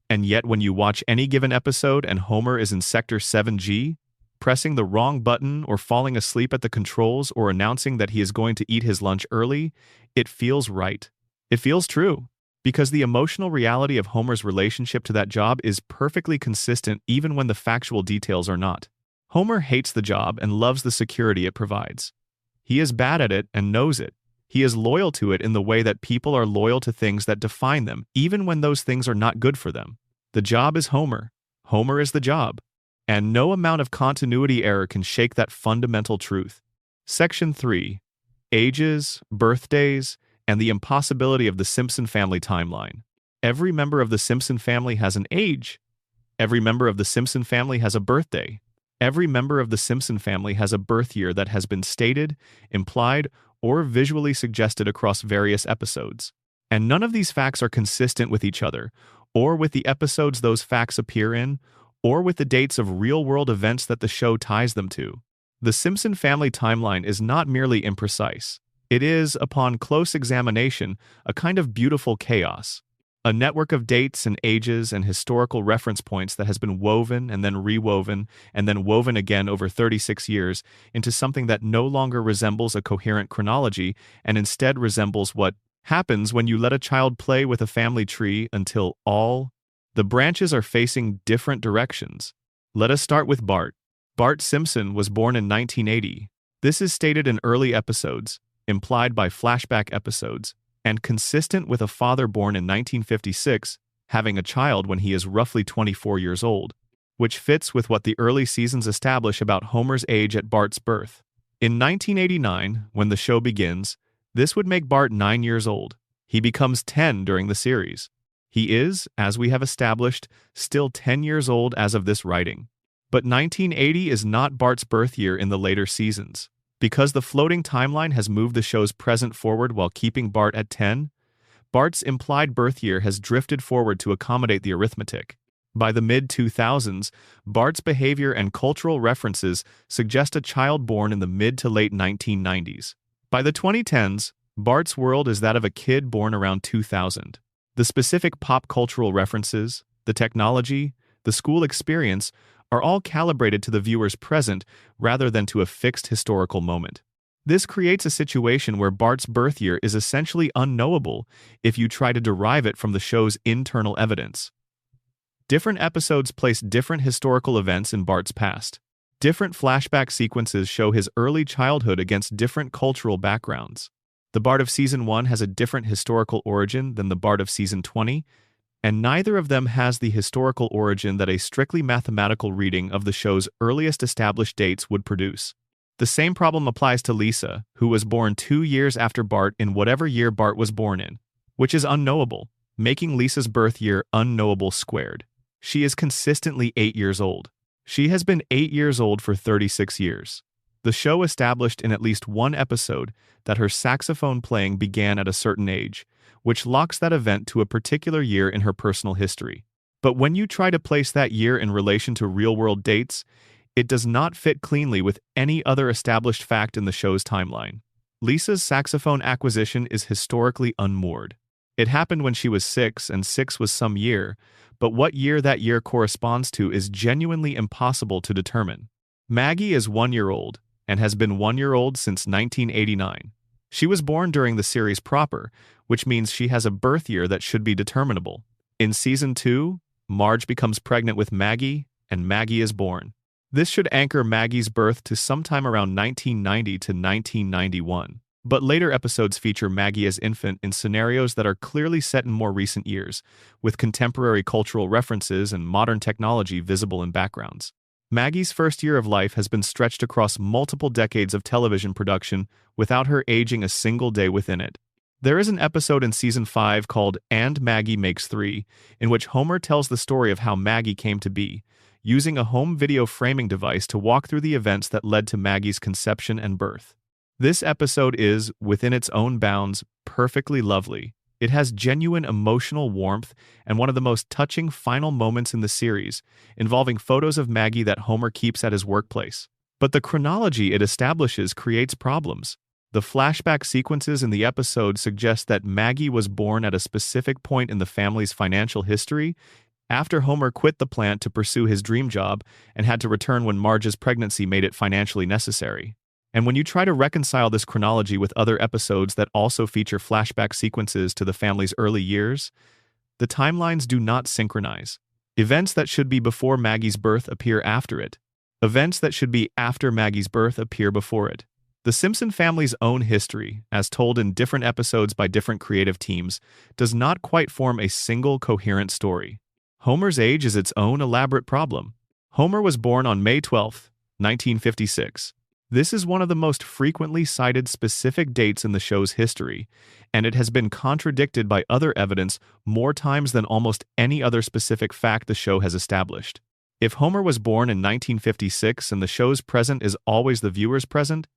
when you watch any given episode and Homer is in Sector 7G, pressing the wrong button or falling asleep at the controls or announcing that he is going to eat his lunch early, it feels right. It feels true. Because the emotional reality of Homer's relationship to that job is perfectly consistent even when the factual details are not. Homer hates the job and loves the security it provides. He is bad at it and knows it. He is loyal to it in the way that people are loyal to things that define them, even when those things are not good for them. The job is Homer. Homer is the job. And no amount of continuity error can shake that fundamental truth. Section 3. Ages, birthdays, and the impossibility of the Simpson family timeline. Every member of the Simpson family has an age. Every member of the Simpson family has a birthday. Every member of the Simpson family has a birth year that has been stated, implied, or visually suggested across various episodes. And none of these facts are consistent with each other, or with the episodes those facts appear in, or with the dates of real-world events that the show ties them to. The Simpson family timeline is not merely imprecise. It is, upon close examination, a kind of beautiful chaos. A network of dates and ages and historical reference points that has been woven and then rewoven and then woven again over 36 years into something that no longer resembles a coherent chronology and instead resembles what happens when you let a child play with a family tree until all the branches are facing different directions. Let us start with Bart. Bart Simpson was born in 1980. This is stated in early episodes, implied by flashback episodes, and consistent with a father born in 1956 having a child when he is roughly 24 years old, which fits with what the early seasons establish about Homer's age at Bart's birth. In 1989, when the show begins, this would make Bart 9 years old. He becomes 10 during the series. He is, as we have established, still 10 years old as of this writing. But 1980 is not Bart's birth year in the later seasons. Because the floating timeline has moved the show's present forward while keeping Bart at 10, Bart's implied birth year has drifted forward to accommodate the arithmetic. By the mid-2000s, Bart's behavior and cultural references suggest a child born in the mid to late 1990s. By the 2010s, Bart's world is that of a kid born around 2000. The specific pop cultural references, the technology, the school experience are all calibrated to the viewer's present rather than to a fixed historical moment. This creates a situation where Bart's birth year is essentially unknowable if you try to derive it from the show's internal evidence. Different episodes place different historical events in Bart's past. Different flashback sequences show his early childhood against different cultural backgrounds. The Bart of Season 1 has a different historical origin than the Bart of Season 20, and neither of them has the historical origin that a strictly mathematical reading of the show's earliest established dates would produce. The same problem applies to Lisa, who was born 2 years after Bart in whatever year Bart was born in, which is unknowable, making Lisa's birth year unknowable squared. She is consistently 8 years old. She has been 8 years old for 36 years. The show established in at least one episode that her saxophone playing began at a certain age, which locks that event to a particular year in her personal history. But when you try to place that year in relation to real-world dates, it does not fit cleanly with any other established fact in the show's timeline. Lisa's saxophone acquisition is historically unmoored. It happened when she was 6, and 6 was some year, but what year that year corresponds to is genuinely impossible to determine. Maggie is 1 year old, and has been 1 year old since 1989. She was born during the series proper, which means she has a birth year that should be determinable. In Season 2, Marge becomes pregnant with Maggie, and Maggie is born. This should anchor Maggie's birth to sometime around 1990 to 1991. But later episodes feature Maggie as infant in scenarios that are clearly set in more recent years, with contemporary cultural references and modern technology visible in backgrounds. Maggie's first year of life has been stretched across multiple decades of television production without her aging a single day within it. There is an episode in Season 5 called And Maggie Makes 3, in which Homer tells the story of how Maggie came to be, using a home video framing device to walk through the events that led to Maggie's conception and birth. This episode is, within its own bounds, perfectly lovely. It has genuine emotional warmth and one of the most touching final moments in the series, involving photos of Maggie that Homer keeps at his workplace. But the chronology it establishes creates problems. The flashback sequences in the episode suggest that Maggie was born at a specific point in the family's financial history, after Homer quit the plant to pursue his dream job and had to return when Marge's pregnancy made it financially necessary. And when you try to reconcile this chronology with other episodes that also feature flashback sequences to the family's early years, the timelines do not synchronize. Events that should be before Maggie's birth appear after it. Events that should be after Maggie's birth appear before it. The Simpson family's own history, as told in different episodes by different creative teams, does not quite form a single coherent story. Homer's age is its own elaborate problem. Homer was born on May 12, 1956. This is one of the most frequently cited specific dates in the show's history, and it has been contradicted by other evidence more times than almost any other specific fact the show has established. If Homer was born in 1956 and the show's present is always the viewer's present,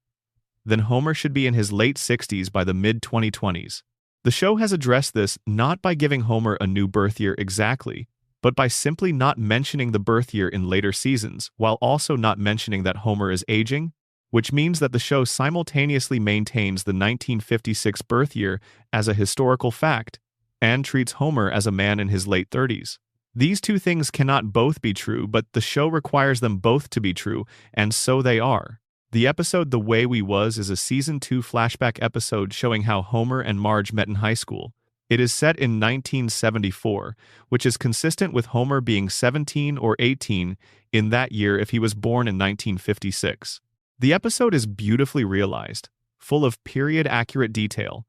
then Homer should be in his late 60s by the mid-2020s. The show has addressed this not by giving Homer a new birth year exactly, but by simply not mentioning the birth year in later seasons, while also not mentioning that Homer is aging, which means that the show simultaneously maintains the 1956 birth year as a historical fact and treats Homer as a man in his late 30s. These two things cannot both be true, but the show requires them both to be true, and so they are. The episode The Way We Was is a Season 2 flashback episode showing how Homer and Marge met in high school. It is set in 1974, which is consistent with Homer being 17 or 18 in that year if he was born in 1956. The episode is beautifully realized, full of period-accurate detail,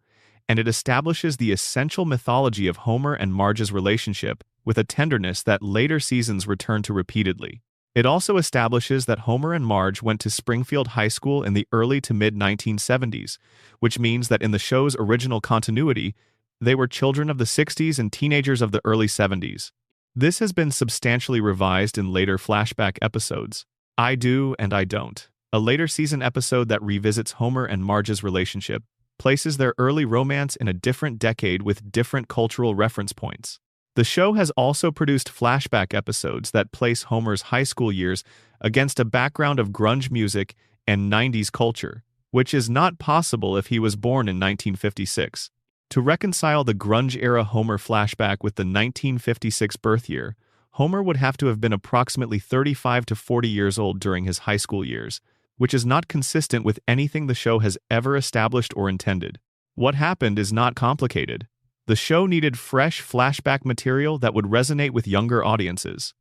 and it establishes the essential mythology of Homer and Marge's relationship with a tenderness that later seasons return to repeatedly. It also establishes that Homer and Marge went to Springfield High School in the early to mid-1970s, which means that in the show's original continuity, they were children of the 60s and teenagers of the early 70s. This has been substantially revised in later flashback episodes. I Do and I Don't, a later season episode that revisits Homer and Marge's relationship, places their early romance in a different decade with different cultural reference points. The show has also produced flashback episodes that place Homer's high school years against a background of grunge music and 90s culture, which is not possible if he was born in 1956. To reconcile the grunge-era Homer flashback with the 1956 birth year, Homer would have to have been approximately 35 to 40 years old during his high school years, which is not consistent with anything the show has ever established or intended. What happened is not complicated. The show needed fresh flashback material that would resonate with younger audiences.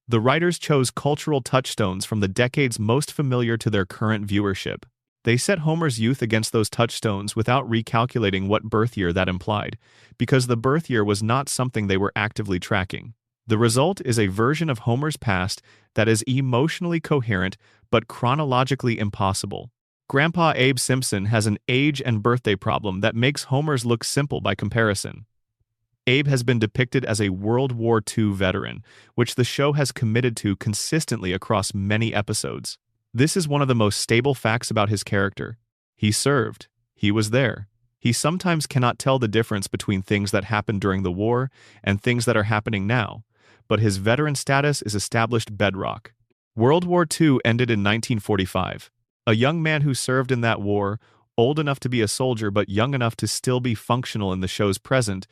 The writers chose cultural touchstones from the decades most familiar to their current viewership. They set Homer's youth against those touchstones without recalculating what birth year that implied, because the birth year was not something they were actively tracking. The result is a version of Homer's past that is emotionally coherent but chronologically impossible. Grandpa Abe Simpson has an age and birthday problem that makes Homer's look simple by comparison. Abe has been depicted as a World War II veteran, which the show has committed to consistently across many episodes. This is one of the most stable facts about his character. He served. He was there. He sometimes cannot tell the difference between things that happened during the war and things that are happening now, but his veteran status is established bedrock. World War II ended in 1945. A young man who served in that war, old enough to be a soldier but young enough to still be functional in the show's present,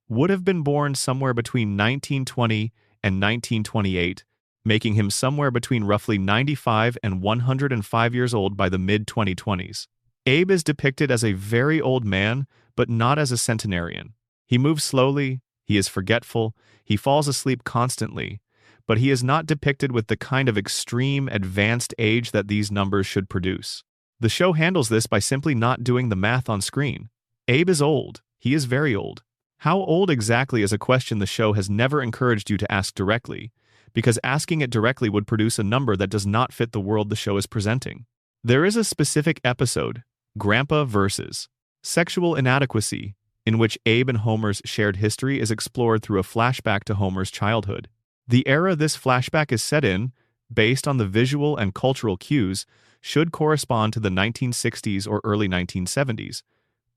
would have been born somewhere between 1920 and 1928, making him somewhere between roughly 95 and 105 years old by the mid-2020s. Abe is depicted as a very old man, but not as a centenarian. He moves slowly, he is forgetful, he falls asleep constantly, but he is not depicted with the kind of extreme, advanced age that these numbers should produce. The show handles this by simply not doing the math on screen. Abe is old. He is very old. How old exactly is a question the show has never encouraged you to ask directly, because asking it directly would produce a number that does not fit the world the show is presenting. There is a specific episode, Grandpa vs. Sexual Inadequacy, in which Abe and Homer's shared history is explored through a flashback to Homer's childhood. The era this flashback is set in, based on the visual and cultural cues, should correspond to the 1960s or early 1970s,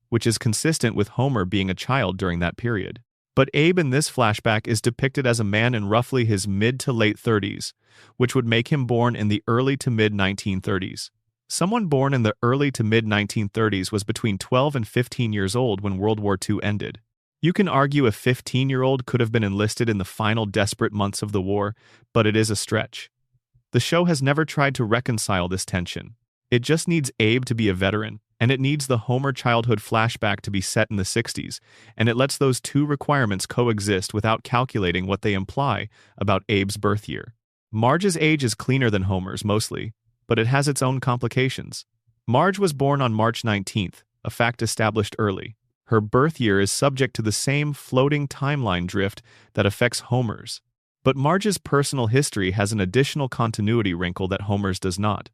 which is consistent with Homer being a child during that period. But Abe in this flashback is depicted as a man in roughly his mid to late 30s, which would make him born in the early to mid-1930s. Someone born in the early to mid-1930s was between 12 and 15 years old when World War II ended. You can argue a 15-year-old could have been enlisted in the final desperate months of the war, but it is a stretch. The show has never tried to reconcile this tension. It just needs Abe to be a veteran, and it needs the Homer childhood flashback to be set in the 60s, and it lets those two requirements coexist without calculating what they imply about Abe's birth year. Marge's age is cleaner than Homer's, mostly, but it has its own complications. Marge was born on March 19th, a fact established early. Her birth year is subject to the same floating timeline drift that affects Homer's. But Marge's personal history has an additional continuity wrinkle that Homer's does not.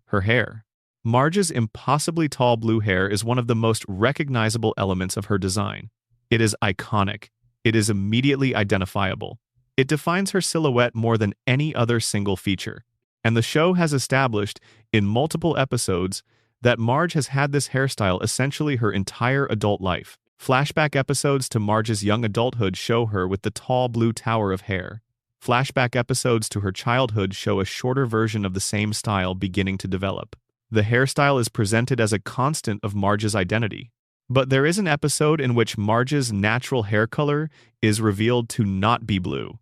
Her hair. Marge's impossibly tall blue hair is one of the most recognizable elements of her design. It is iconic. It is immediately identifiable. It defines her silhouette more than any other single feature. And the show has established, in multiple episodes, that Marge has had this hairstyle essentially her entire adult life. Flashback episodes to Marge's young adulthood show her with the tall blue tower of hair. Flashback episodes to her childhood show a shorter version of the same style beginning to develop. The hairstyle is presented as a constant of Marge's identity. But there is an episode in which Marge's natural hair color is revealed to not be blue.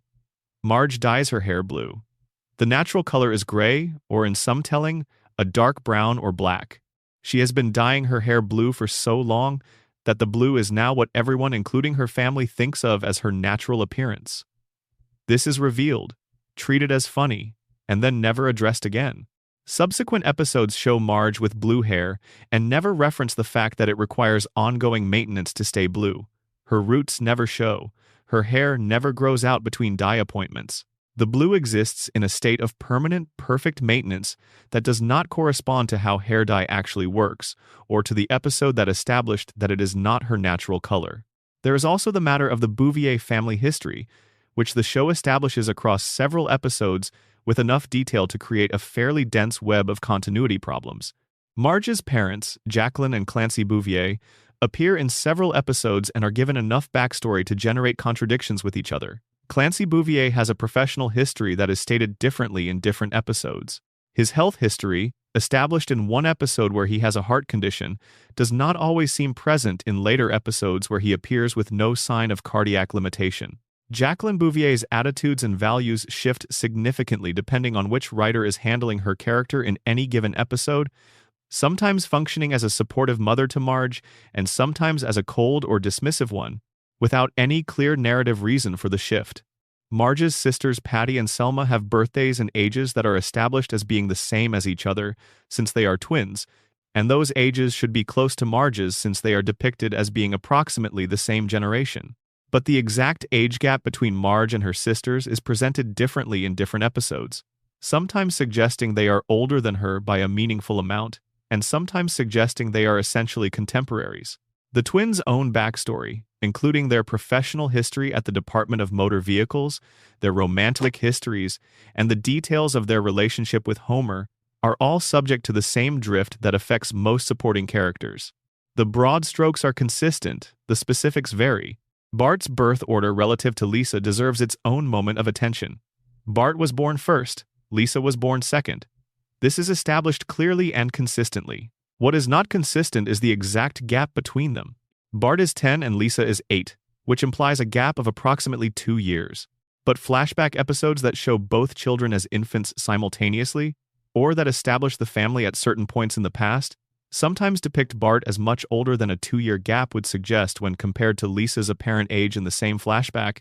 Marge dyes her hair blue. The natural color is gray, or in some telling, a dark brown or black. She has been dyeing her hair blue for so long that the blue is now what everyone, including her family, thinks of as her natural appearance. This is revealed, treated as funny, and then never addressed again. Subsequent episodes show Marge with blue hair and never reference the fact that it requires ongoing maintenance to stay blue. Her roots never show. Her hair never grows out between dye appointments. The blue exists in a state of permanent, perfect maintenance that does not correspond to how hair dye actually works, or to the episode that established that it is not her natural color. There is also the matter of the Bouvier family history, which the show establishes across several episodes with enough detail to create a fairly dense web of continuity problems. Marge's parents, Jacqueline and Clancy Bouvier, appear in several episodes and are given enough backstory to generate contradictions with each other. Clancy Bouvier has a professional history that is stated differently in different episodes. His health history, established in one episode where he has a heart condition, does not always seem present in later episodes where he appears with no sign of cardiac limitation. Jacqueline Bouvier's attitudes and values shift significantly depending on which writer is handling her character in any given episode, sometimes functioning as a supportive mother to Marge and sometimes as a cold or dismissive one, without any clear narrative reason for the shift. Marge's sisters Patty and Selma have birthdays and ages that are established as being the same as each other since they are twins, and those ages should be close to Marge's since they are depicted as being approximately the same generation. But the exact age gap between Marge and her sisters is presented differently in different episodes, sometimes suggesting they are older than her by a meaningful amount, and sometimes suggesting they are essentially contemporaries. The twins' own backstory, including their professional history at the Department of Motor Vehicles, their romantic histories, and the details of their relationship with Homer, are all subject to the same drift that affects most supporting characters. The broad strokes are consistent, the specifics vary. Bart's birth order relative to Lisa deserves its own moment of attention. Bart was born first, Lisa was born second. This is established clearly and consistently. What is not consistent is the exact gap between them. Bart is 10 and Lisa is 8, which implies a gap of approximately 2 years. But flashback episodes that show both children as infants simultaneously, or that establish the family at certain points in the past, sometimes depict Bart as much older than a 2-year gap would suggest when compared to Lisa's apparent age in the same flashback,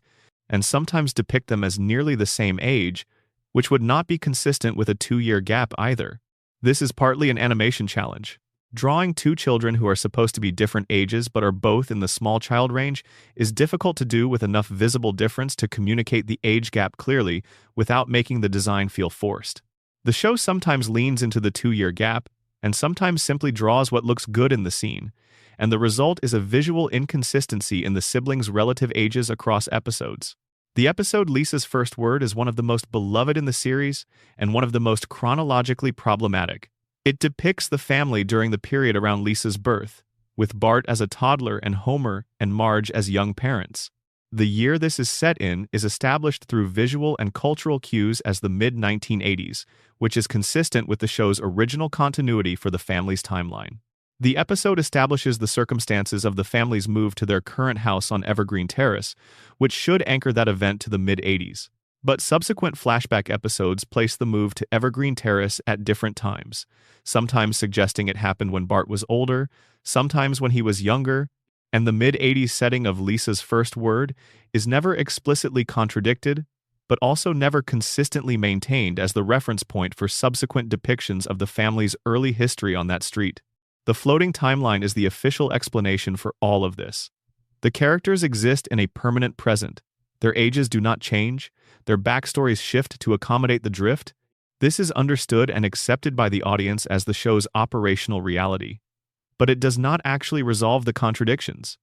and sometimes depict them as nearly the same age, which would not be consistent with a 2-year gap either. This is partly an animation challenge. Drawing two children who are supposed to be different ages but are both in the small child range is difficult to do with enough visible difference to communicate the age gap clearly without making the design feel forced. The show sometimes leans into the 2-year gap, and sometimes simply draws what looks good in the scene, and the result is a visual inconsistency in the siblings' relative ages across episodes. The episode Lisa's First Word is one of the most beloved in the series and one of the most chronologically problematic. It depicts the family during the period around Lisa's birth, with Bart as a toddler and Homer and Marge as young parents. The year this is set in is established through visual and cultural cues as the mid-1980s, which is consistent with the show's original continuity for the family's timeline. The episode establishes the circumstances of the family's move to their current house on Evergreen Terrace, which should anchor that event to the mid-80s. But subsequent flashback episodes place the move to Evergreen Terrace at different times, sometimes suggesting it happened when Bart was older, sometimes when he was younger, and the mid-80s setting of Lisa's First Word is never explicitly contradicted, but also never consistently maintained as the reference point for subsequent depictions of the family's early history on that street. The floating timeline is the official explanation for all of this. The characters exist in a permanent present. Their ages do not change. Their backstories shift to accommodate the drift. This is understood and accepted by the audience as the show's operational reality. But it does not actually resolve the contradictions.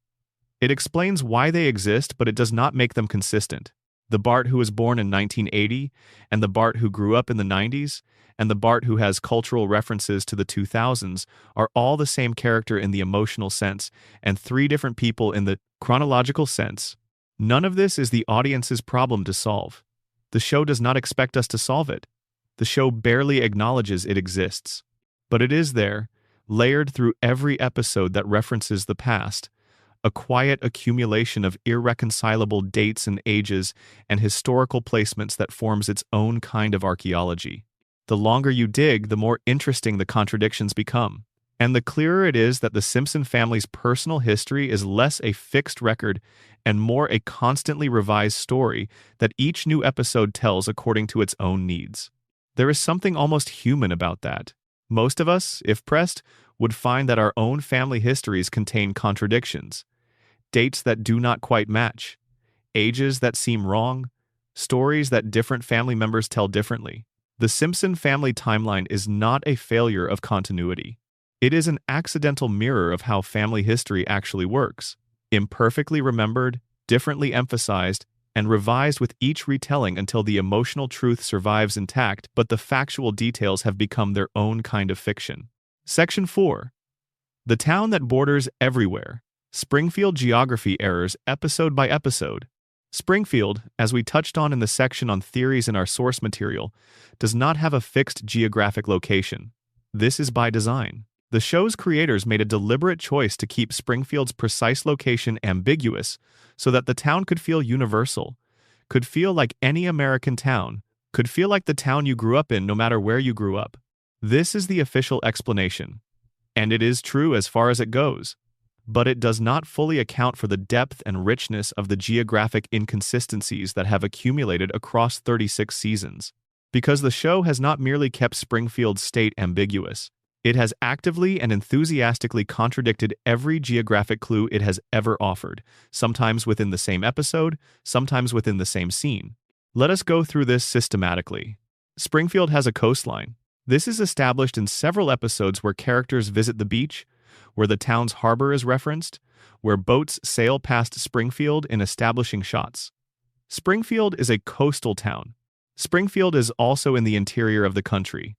It explains why they exist, but it does not make them consistent. The Bart who was born in 1980 and the Bart who grew up in the 90s and the Bart who has cultural references to the 2000s are all the same character in the emotional sense and three different people in the chronological sense. None of this is the audience's problem to solve. The show does not expect us to solve it. The show barely acknowledges it exists. But it is there, layered through every episode that references the past, a quiet accumulation of irreconcilable dates and ages and historical placements that forms its own kind of archaeology. The longer you dig, the more interesting the contradictions become. And the clearer it is that the Simpson family's personal history is less a fixed record and more a constantly revised story that each new episode tells according to its own needs. There is something almost human about that. Most of us, if pressed, would find that our own family histories contain contradictions, dates that do not quite match, ages that seem wrong, stories that different family members tell differently. The Simpson family timeline is not a failure of continuity. It is an accidental mirror of how family history actually works, imperfectly remembered, differently emphasized, and revised with each retelling until the emotional truth survives intact, but the factual details have become their own kind of fiction. Section 4. The town that borders everywhere. Springfield geography errors episode by episode. Springfield, as we touched on in the section on theories in our source material, does not have a fixed geographic location. This is by design. The show's creators made a deliberate choice to keep Springfield's precise location ambiguous so that the town could feel universal, could feel like any American town, could feel like the town you grew up in no matter where you grew up. This is the official explanation, and it is true as far as it goes, but it does not fully account for the depth and richness of the geographic inconsistencies that have accumulated across 36 seasons. Because the show has not merely kept Springfield's state ambiguous, it has actively and enthusiastically contradicted every geographic clue it has ever offered, sometimes within the same episode, sometimes within the same scene. Let us go through this systematically. Springfield has a coastline. This is established in several episodes where characters visit the beach, where the town's harbor is referenced, where boats sail past Springfield in establishing shots. Springfield is a coastal town. Springfield is also in the interior of the country.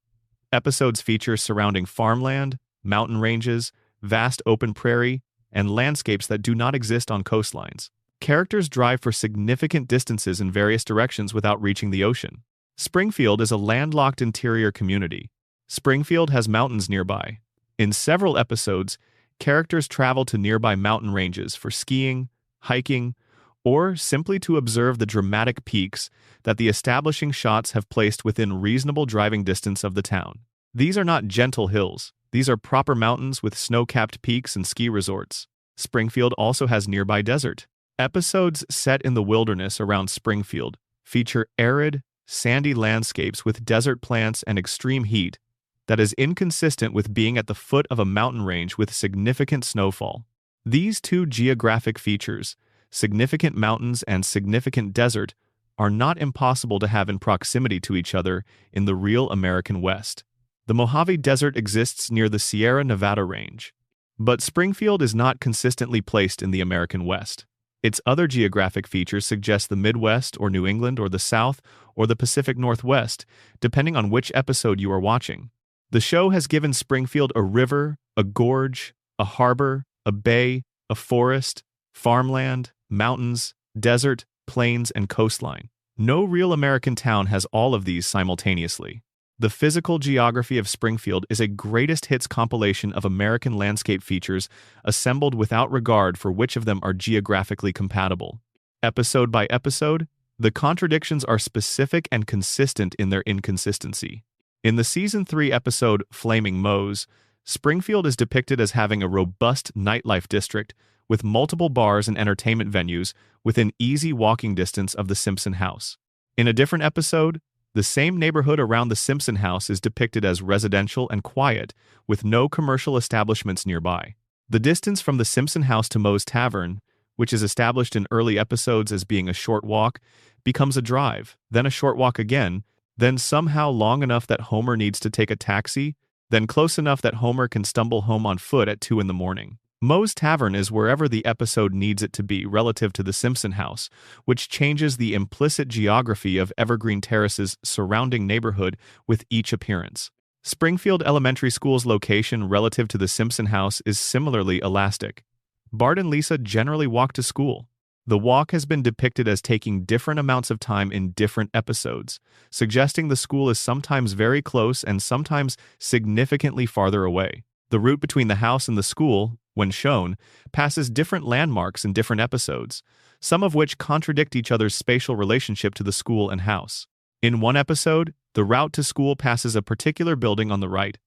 Episodes feature surrounding farmland, mountain ranges, vast open prairie, and landscapes that do not exist on coastlines. Characters drive for significant distances in various directions without reaching the ocean. Springfield is a landlocked interior community. Springfield has mountains nearby. In several episodes, characters travel to nearby mountain ranges for skiing, hiking, or simply to observe the dramatic peaks that the establishing shots have placed within reasonable driving distance of the town. These are not gentle hills. These are proper mountains with snow-capped peaks and ski resorts. Springfield also has nearby desert. Episodes set in the wilderness around Springfield feature arid, sandy landscapes with desert plants and extreme heat that is inconsistent with being at the foot of a mountain range with significant snowfall. These two geographic features, significant mountains and significant desert, are not impossible to have in proximity to each other in the real American West. The Mojave Desert exists near the Sierra Nevada range, but Springfield is not consistently placed in the American West. Its other geographic features suggest the Midwest or New England or the South or the Pacific Northwest, depending on which episode you are watching. The show has given Springfield a river, a gorge, a harbor, a bay, a forest, farmland, mountains, desert, plains, and coastline. No real American town has all of these simultaneously. The physical geography of Springfield is a greatest hits compilation of American landscape features assembled without regard for which of them are geographically compatible. Episode by episode, the contradictions are specific and consistent in their inconsistency. In the Season 3 episode Flaming Moe's, Springfield is depicted as having a robust nightlife district with multiple bars and entertainment venues within easy walking distance of the Simpson house. In a different episode, the same neighborhood around the Simpson house is depicted as residential and quiet, with no commercial establishments nearby. The distance from the Simpson house to Moe's Tavern, which is established in early episodes as being a short walk, becomes a drive, then a short walk again, then somehow long enough that Homer needs to take a taxi, then close enough that Homer can stumble home on foot at 2 in the morning. Moe's Tavern is wherever the episode needs it to be relative to the Simpson house, which changes the implicit geography of Evergreen Terrace's surrounding neighborhood with each appearance. Springfield Elementary School's location relative to the Simpson house is similarly elastic. Bart and Lisa generally walk to school. The walk has been depicted as taking different amounts of time in different episodes, suggesting the school is sometimes very close and sometimes significantly farther away. The route between the house and the school, when shown, passes different landmarks in different episodes, some of which contradict each other's spatial relationship to the school and house. In one episode, the route to school passes a particular building on the right.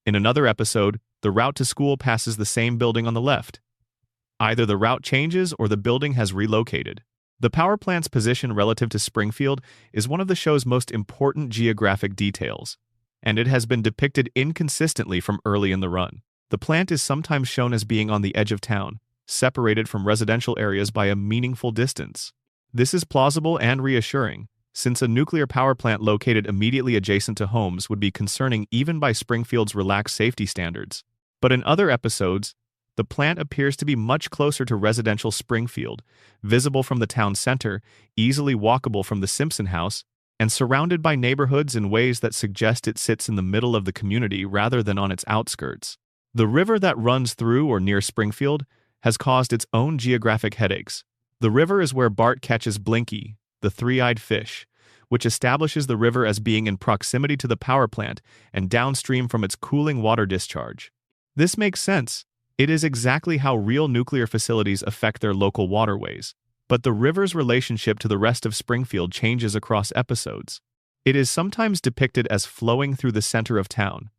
In another episode, the route to school passes the same building on the left. Either the route changes or the building has relocated. The power plant's position relative to Springfield is one of the show's most important geographic details, and it has been depicted inconsistently from early in the run. The plant is sometimes shown as being on the edge of town, separated from residential areas by a meaningful distance. This is plausible and reassuring, since a nuclear power plant located immediately adjacent to homes would be concerning even by Springfield's relaxed safety standards. But in other episodes, the plant appears to be much closer to residential Springfield, visible from the town center, easily walkable from the Simpson house, and surrounded by neighborhoods in ways that suggest it sits in the middle of the community rather than on its outskirts. The river that runs through or near Springfield has caused its own geographic headaches. The river is where Bart catches Blinky, the three-eyed fish, which establishes the river as being in proximity to the power plant and downstream from its cooling water discharge. This makes sense. It is exactly how real nuclear facilities affect their local waterways. But the river's relationship to the rest of Springfield changes across episodes. It is sometimes depicted as flowing through the center of town,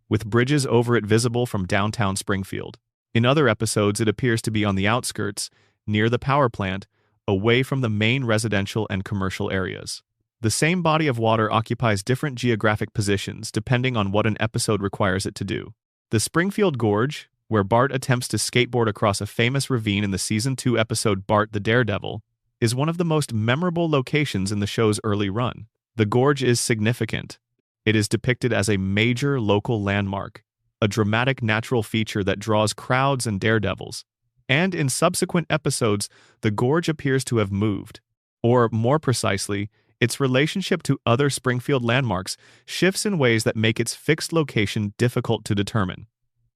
with bridges over it visible from downtown Springfield. In other episodes, it appears to be on the outskirts, near the power plant, away from the main residential and commercial areas. The same body of water occupies different geographic positions depending on what an episode requires it to do. The Springfield Gorge, where Bart attempts to skateboard across a famous ravine in the Season 2 episode Bart the Daredevil, is one of the most memorable locations in the show's early run. The gorge is significant. It is depicted as a major local landmark, a dramatic natural feature that draws crowds and daredevils. And in subsequent episodes, the gorge appears to have moved. Or, more precisely, its relationship to other Springfield landmarks shifts in ways that make its fixed location difficult to determine.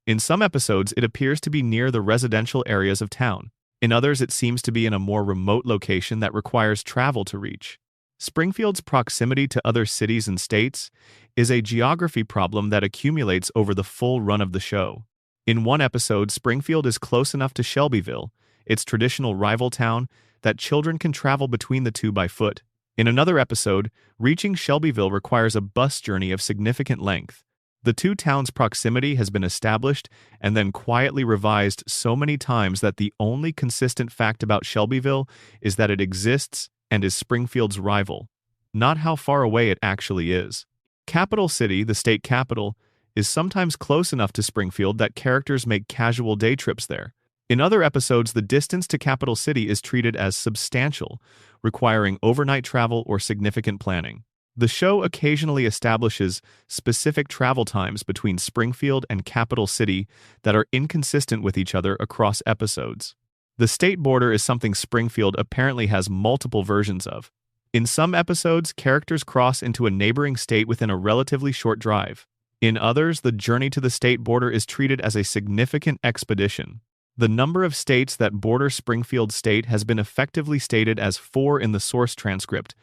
In some episodes, it appears to be near the residential areas of town. In others, it seems to be in a more remote location that requires travel to reach. Springfield's proximity to other cities and states is a geography problem that accumulates over the full run of the show. In one episode, Springfield is close enough to Shelbyville, its traditional rival town, that children can travel between the two by foot. In another episode, reaching Shelbyville requires a bus journey of significant length. The two towns' proximity has been established and then quietly revised so many times that the only consistent fact about Shelbyville is that it exists and is Springfield's rival, not how far away it actually is. Capital City, the state capital, is sometimes close enough to Springfield that characters make casual day trips there. In other episodes, the distance to Capital City is treated as substantial, requiring overnight travel or significant planning. The show occasionally establishes specific travel times between Springfield and Capital City that are inconsistent with each other across episodes. The state border is something Springfield apparently has multiple versions of. In some episodes, characters cross into a neighboring state within a relatively short drive. In others, the journey to the state border is treated as a significant expedition. The number of states that border Springfield State has been effectively stated as 4 in the source transcript,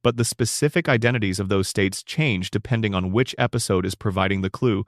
but the specific identities of those states change depending on which episode is providing the clue,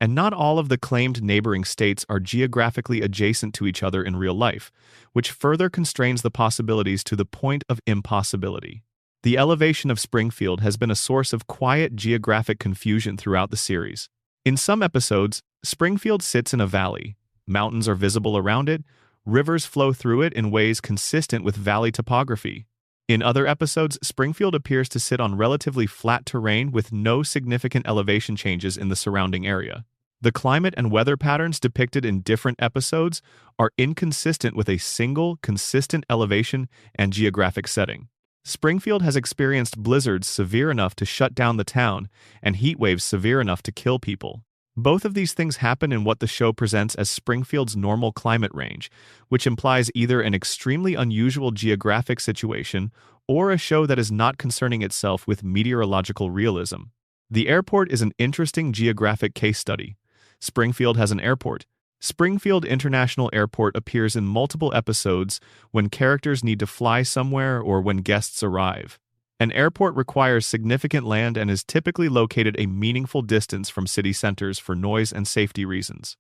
and not all of the claimed neighboring states are geographically adjacent to each other in real life, which further constrains the possibilities to the point of impossibility. The elevation of Springfield has been a source of quiet geographic confusion throughout the series. In some episodes, Springfield sits in a valley. Mountains are visible around it, rivers flow through it in ways consistent with valley topography. In other episodes, Springfield appears to sit on relatively flat terrain with no significant elevation changes in the surrounding area. The climate and weather patterns depicted in different episodes are inconsistent with a single, consistent elevation and geographic setting. Springfield has experienced blizzards severe enough to shut down the town and heat waves severe enough to kill people. Both of these things happen in what the show presents as Springfield's normal climate range, which implies either an extremely unusual geographic situation or a show that is not concerning itself with meteorological realism. The airport is an interesting geographic case study. Springfield has an airport. Springfield International Airport appears in multiple episodes when characters need to fly somewhere or when guests arrive. An airport requires significant land and is typically located a meaningful distance from city centers for noise and safety reasons.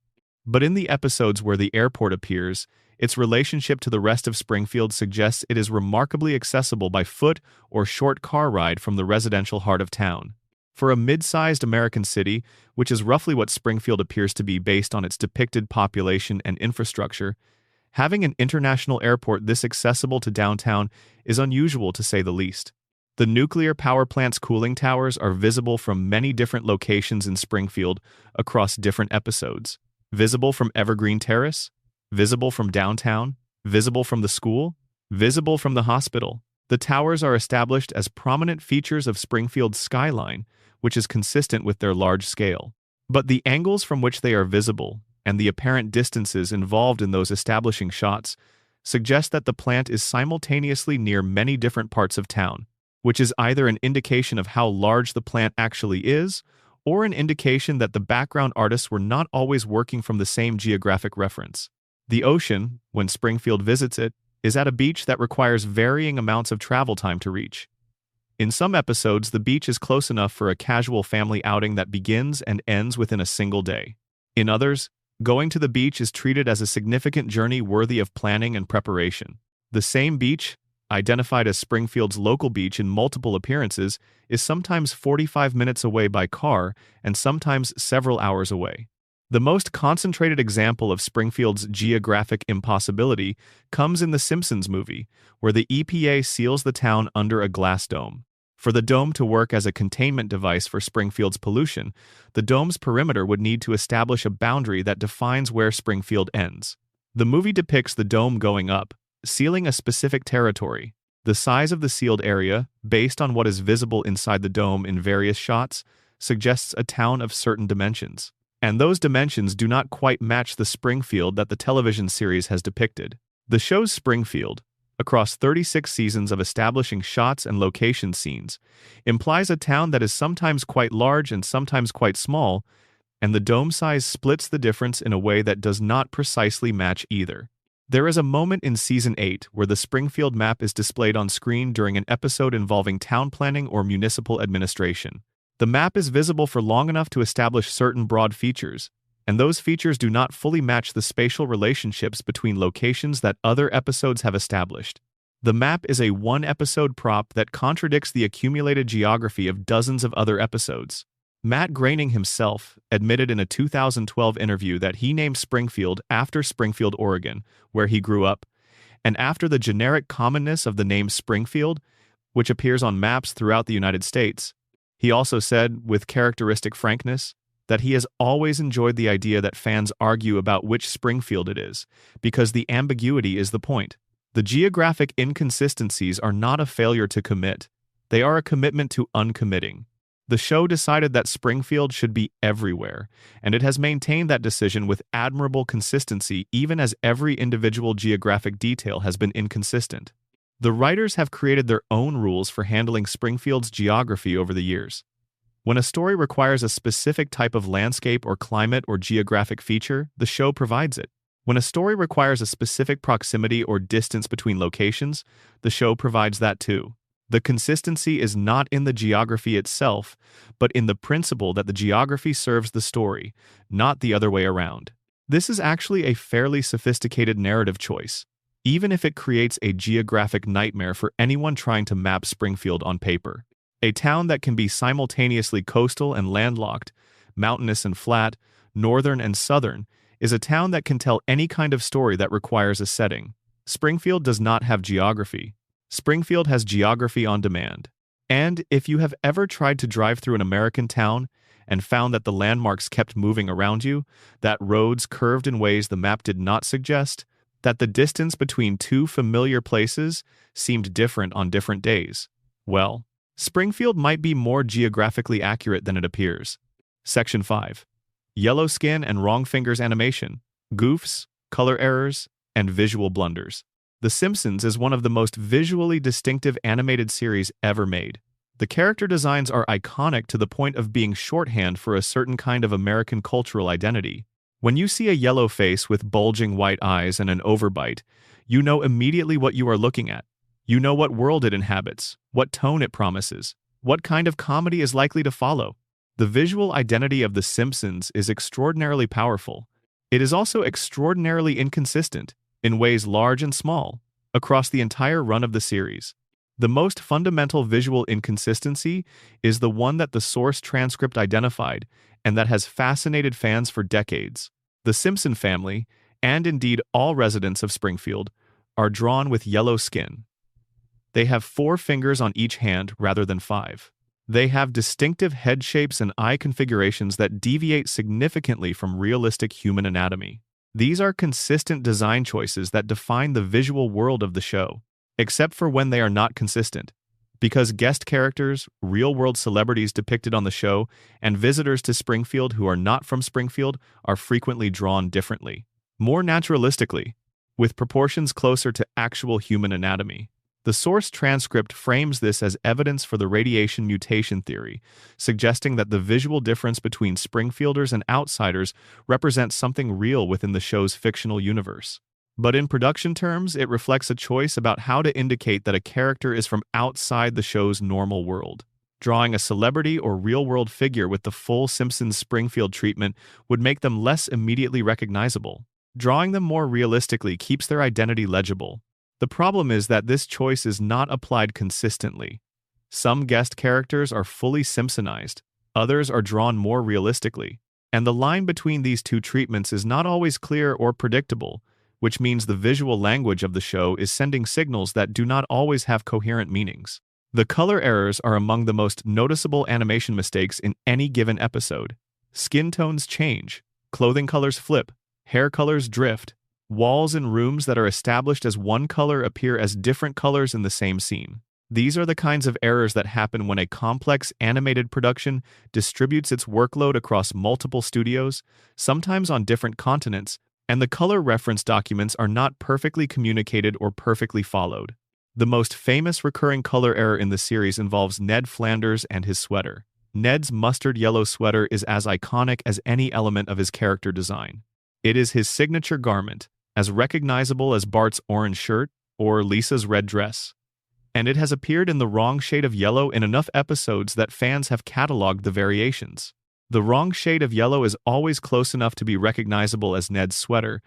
But in the episodes where the airport appears, its relationship to the rest of Springfield suggests it is remarkably accessible by foot or short car ride from the residential heart of town. For a mid-sized American city, which is roughly what Springfield appears to be based on its depicted population and infrastructure, having an international airport this accessible to downtown is unusual to say the least. The nuclear power plant's cooling towers are visible from many different locations in Springfield across different episodes. Visible from Evergreen Terrace, visible from downtown, visible from the school, visible from the hospital. The towers are established as prominent features of Springfield's skyline, which is consistent with their large scale. But the angles from which they are visible and the apparent distances involved in those establishing shots suggest that the plant is simultaneously near many different parts of town, which is either an indication of how large the plant actually is, or an indication that the background artists were not always working from the same geographic reference. The ocean, when Springfield visits it, is at a beach that requires varying amounts of travel time to reach. In some episodes, the beach is close enough for a casual family outing that begins and ends within a single day. In others, going to the beach is treated as a significant journey worthy of planning and preparation. The same beach, identified as Springfield's local beach in multiple appearances, is sometimes 45 minutes away by car and sometimes several hours away. The most concentrated example of Springfield's geographic impossibility comes in the Simpsons movie, where the EPA seals the town under a glass dome. For the dome to work as a containment device for Springfield's pollution, the dome's perimeter would need to establish a boundary that defines where Springfield ends. The movie depicts the dome going up, sealing a specific territory. The size of the sealed area, based on what is visible inside the dome in various shots, suggests a town of certain dimensions. And those dimensions do not quite match the Springfield that the television series has depicted. The show's Springfield, across 36 seasons of establishing shots and location scenes, implies a town that is sometimes quite large and sometimes quite small, and the dome size splits the difference in a way that does not precisely match either. There is a moment in Season 8 where the Springfield map is displayed on screen during an episode involving town planning or municipal administration. The map is visible for long enough to establish certain broad features, and those features do not fully match the spatial relationships between locations that other episodes have established. The map is a one-episode prop that contradicts the accumulated geography of dozens of other episodes. Matt Groening himself admitted in a 2012 interview that he named Springfield after Springfield, Oregon, where he grew up, and after the generic commonness of the name Springfield, which appears on maps throughout the United States. He also said, with characteristic frankness, that he has always enjoyed the idea that fans argue about which Springfield it is, because the ambiguity is the point. The geographic inconsistencies are not a failure to commit. They are a commitment to uncommitting. The show decided that Springfield should be everywhere, and it has maintained that decision with admirable consistency even as every individual geographic detail has been inconsistent. The writers have created their own rules for handling Springfield's geography over the years. When a story requires a specific type of landscape or climate or geographic feature, the show provides it. When a story requires a specific proximity or distance between locations, the show provides that too. The consistency is not in the geography itself, but in the principle that the geography serves the story, not the other way around. This is actually a fairly sophisticated narrative choice, even if it creates a geographic nightmare for anyone trying to map Springfield on paper. A town that can be simultaneously coastal and landlocked, mountainous and flat, northern and southern, is a town that can tell any kind of story that requires a setting. Springfield does not have geography. Springfield has geography on demand. And if you have ever tried to drive through an American town and found that the landmarks kept moving around you, that roads curved in ways the map did not suggest, that the distance between two familiar places seemed different on different days, well, Springfield might be more geographically accurate than it appears. Section 5. yellow skin and wrong fingers animation, goofs, color errors, and visual blunders. The Simpsons is one of the most visually distinctive animated series ever made. The character designs are iconic to the point of being shorthand for a certain kind of American cultural identity. When you see a yellow face with bulging white eyes and an overbite, you know immediately what you are looking at. You know what world it inhabits, what tone it promises, what kind of comedy is likely to follow. The visual identity of The Simpsons is extraordinarily powerful. It is also extraordinarily inconsistent, in ways large and small, across the entire run of the series. The most fundamental visual inconsistency is the one that the source transcript identified and that has fascinated fans for decades. The Simpson family, and indeed all residents of Springfield, are drawn with yellow skin. They have 4 fingers on each hand rather than 5. They have distinctive head shapes and eye configurations that deviate significantly from realistic human anatomy. These are consistent design choices that define the visual world of the show, except for when they are not consistent, because guest characters, real-world celebrities depicted on the show, and visitors to Springfield who are not from Springfield are frequently drawn differently, more naturalistically, with proportions closer to actual human anatomy. The source transcript frames this as evidence for the radiation mutation theory, suggesting that the visual difference between Springfielders and outsiders represents something real within the show's fictional universe. But in production terms, it reflects a choice about how to indicate that a character is from outside the show's normal world. Drawing a celebrity or real-world figure with the full Simpsons Springfield treatment would make them less immediately recognizable. Drawing them more realistically keeps their identity legible. The problem is that this choice is not applied consistently. Some guest characters are fully Simpsonized, others are drawn more realistically, and the line between these two treatments is not always clear or predictable, which means the visual language of the show is sending signals that do not always have coherent meanings. The color errors are among the most noticeable animation mistakes in any given episode. Skin tones change, clothing colors flip, hair colors drift. Walls in rooms that are established as one color appear as different colors in the same scene. These are the kinds of errors that happen when a complex animated production distributes its workload across multiple studios, sometimes on different continents, and the color reference documents are not perfectly communicated or perfectly followed. The most famous recurring color error in the series involves Ned Flanders and his sweater. Ned's mustard yellow sweater is as iconic as any element of his character design. It is his signature garment, as recognizable as Bart's orange shirt or Lisa's red dress. And it has appeared in the wrong shade of yellow in enough episodes that fans have cataloged the variations. The wrong shade of yellow is always close enough to be recognizable as Ned's sweater,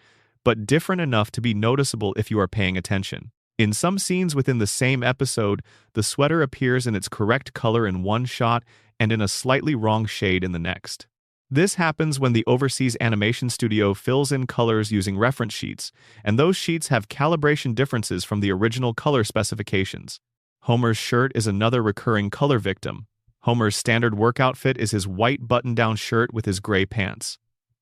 but different enough to be noticeable if you are paying attention. In some scenes within the same episode, the sweater appears in its correct color in one shot and in a slightly wrong shade in the next. This happens when the overseas animation studio fills in colors using reference sheets, and those sheets have calibration differences from the original color specifications. Homer's shirt is another recurring color victim. Homer's standard work outfit is his white button-down shirt with his gray pants.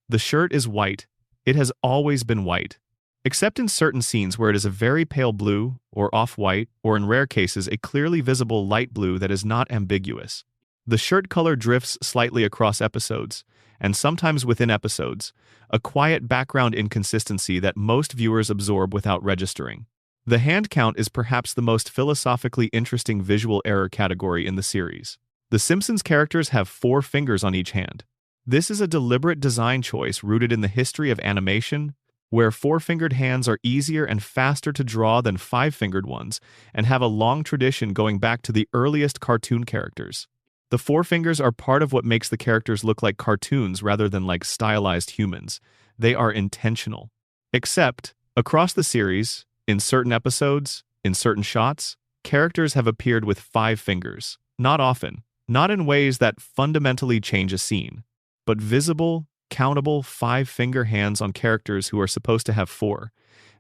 The shirt is white. It has always been white, except in certain scenes where it is a very pale blue, or off-white, or in rare cases a clearly visible light blue that is not ambiguous. The shirt color drifts slightly across episodes, and sometimes within episodes, a quiet background inconsistency that most viewers absorb without registering. The hand count is perhaps the most philosophically interesting visual error category in the series. The Simpsons characters have 4 fingers on each hand. This is a deliberate design choice rooted in the history of animation, where 4-fingered hands are easier and faster to draw than 5-fingered ones, and have a long tradition going back to the earliest cartoon characters. The 4 fingers are part of what makes the characters look like cartoons rather than like stylized humans. They are intentional. Except, across the series, in certain episodes, in certain shots, characters have appeared with 5 fingers. Not often, not in ways that fundamentally change a scene, but visible, countable 5-finger hands on characters who are supposed to have 4.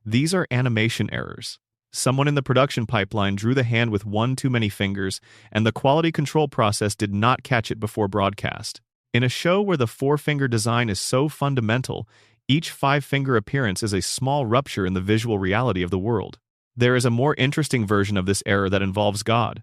These are animation errors. Someone in the production pipeline drew the hand with 1 too many fingers, and the quality control process did not catch it before broadcast. In a show where the 4-finger design is so fundamental, each 5-finger appearance is a small rupture in the visual reality of the world. There is a more interesting version of this error that involves God.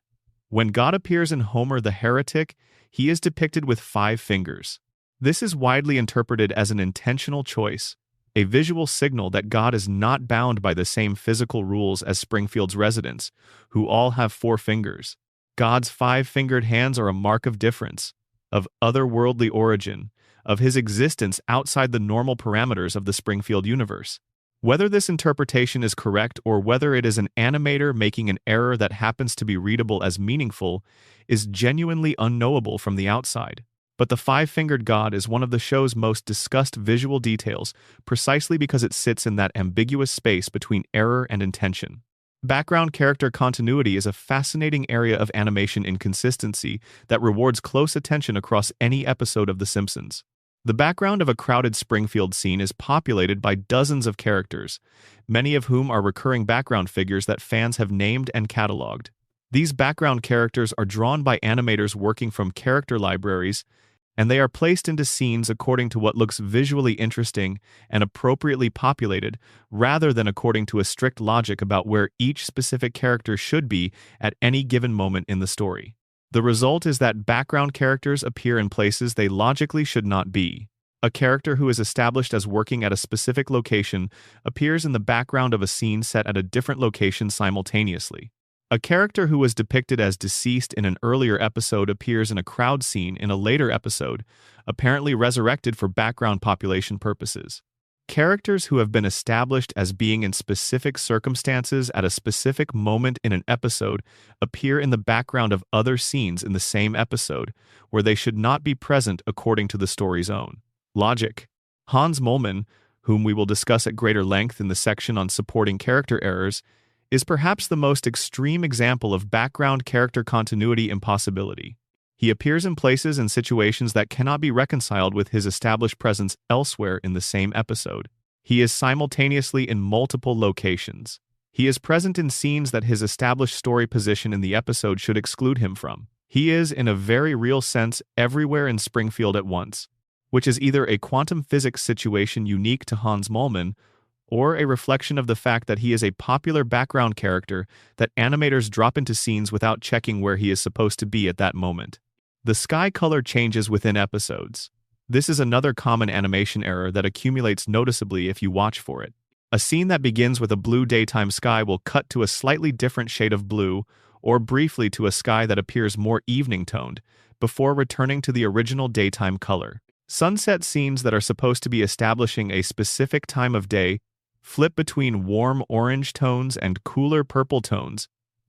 When God appears in Homer the Heretic, he is depicted with 5 fingers. This is widely interpreted as an intentional choice, a visual signal that God is not bound by the same physical rules as Springfield's residents, who all have 4 fingers. God's 5-fingered hands are a mark of difference, of otherworldly origin, of his existence outside the normal parameters of the Springfield universe. Whether this interpretation is correct or whether it is an animator making an error that happens to be readable as meaningful is genuinely unknowable from the outside. But the 5-fingered god is one of the show's most discussed visual details precisely because it sits in that ambiguous space between error and intention. Background character continuity is a fascinating area of animation inconsistency that rewards close attention across any episode of The Simpsons. The background of a crowded Springfield scene is populated by dozens of characters, many of whom are recurring background figures that fans have named and cataloged. These background characters are drawn by animators working from character libraries, and they are placed into scenes according to what looks visually interesting and appropriately populated, rather than according to a strict logic about where each specific character should be at any given moment in the story. The result is that background characters appear in places they logically should not be. A character who is established as working at a specific location appears in the background of a scene set at a different location simultaneously. A character who was depicted as deceased in an earlier episode appears in a crowd scene in a later episode, apparently resurrected for background population purposes. Characters who have been established as being in specific circumstances at a specific moment in an episode appear in the background of other scenes in the same episode, where they should not be present according to the story's own logic. Hans Moleman, whom we will discuss at greater length in the section on supporting character errors, is perhaps the most extreme example of background character continuity impossibility. He appears in places and situations that cannot be reconciled with his established presence elsewhere in the same episode. He is simultaneously in multiple locations. He is present in scenes that his established story position in the episode should exclude him from. He is, in a very real sense, everywhere in Springfield at once, which is either a quantum physics situation unique to Hans Moleman or a reflection of the fact that he is a popular background character that animators drop into scenes without checking where he is supposed to be at that moment. The sky color changes within episodes. This is another common animation error that accumulates noticeably if you watch for it. A scene that begins with a blue daytime sky will cut to a slightly different shade of blue, or briefly to a sky that appears more evening-toned, before returning to the original daytime color. Sunset scenes that are supposed to be establishing a specific time of day flip between warm orange tones and cooler purple tones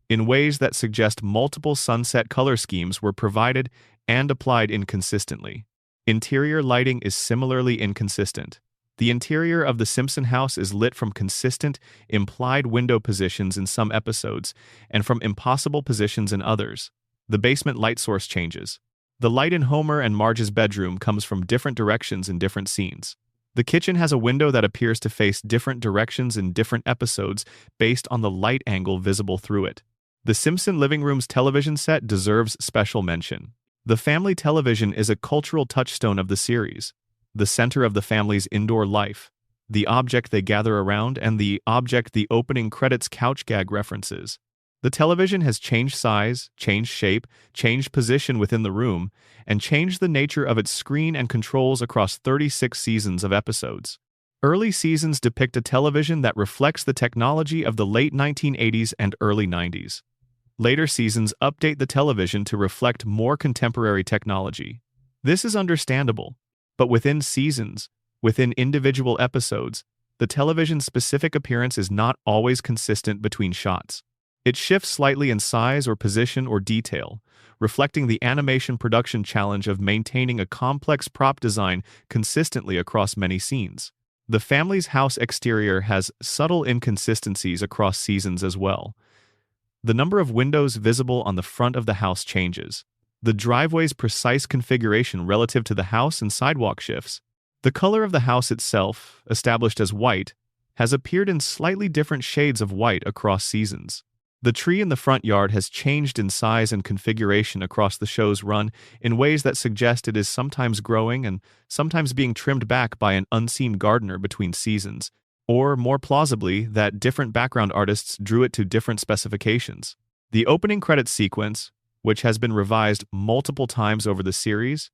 in ways that suggest multiple sunset color schemes were provided and applied inconsistently. Interior lighting is similarly inconsistent. The interior of the Simpson house is lit from consistent, implied window positions in some episodes and from impossible positions in others. The basement light source changes. The light in Homer and Marge's bedroom comes from different directions in different scenes. The kitchen has a window that appears to face different directions in different episodes based on the light angle visible through it. The Simpson living room's television set deserves special mention. The family television is a cultural touchstone of the series, the center of the family's indoor life, the object they gather around, and the object the opening credits couch gag references. The television has changed size, changed shape, changed position within the room, and changed the nature of its screen and controls across 36 seasons of episodes. Early seasons depict a television that reflects the technology of the late 1980s and early 90s. Later seasons update the television to reflect more contemporary technology. This is understandable, but within seasons, within individual episodes, the television's specific appearance is not always consistent between shots. It shifts slightly in size or position or detail, reflecting the animation production challenge of maintaining a complex prop design consistently across many scenes. The family's house exterior has subtle inconsistencies across seasons as well. The number of windows visible on the front of the house changes. The driveway's precise configuration relative to the house and sidewalk shifts. The color of the house itself, established as white, has appeared in slightly different shades of white across seasons. The tree in the front yard has changed in size and configuration across the show's run in ways that suggest it is sometimes growing and sometimes being trimmed back by an unseen gardener between seasons, or more plausibly, that different background artists drew it to different specifications. The opening credits sequence, which has been revised multiple times over the series,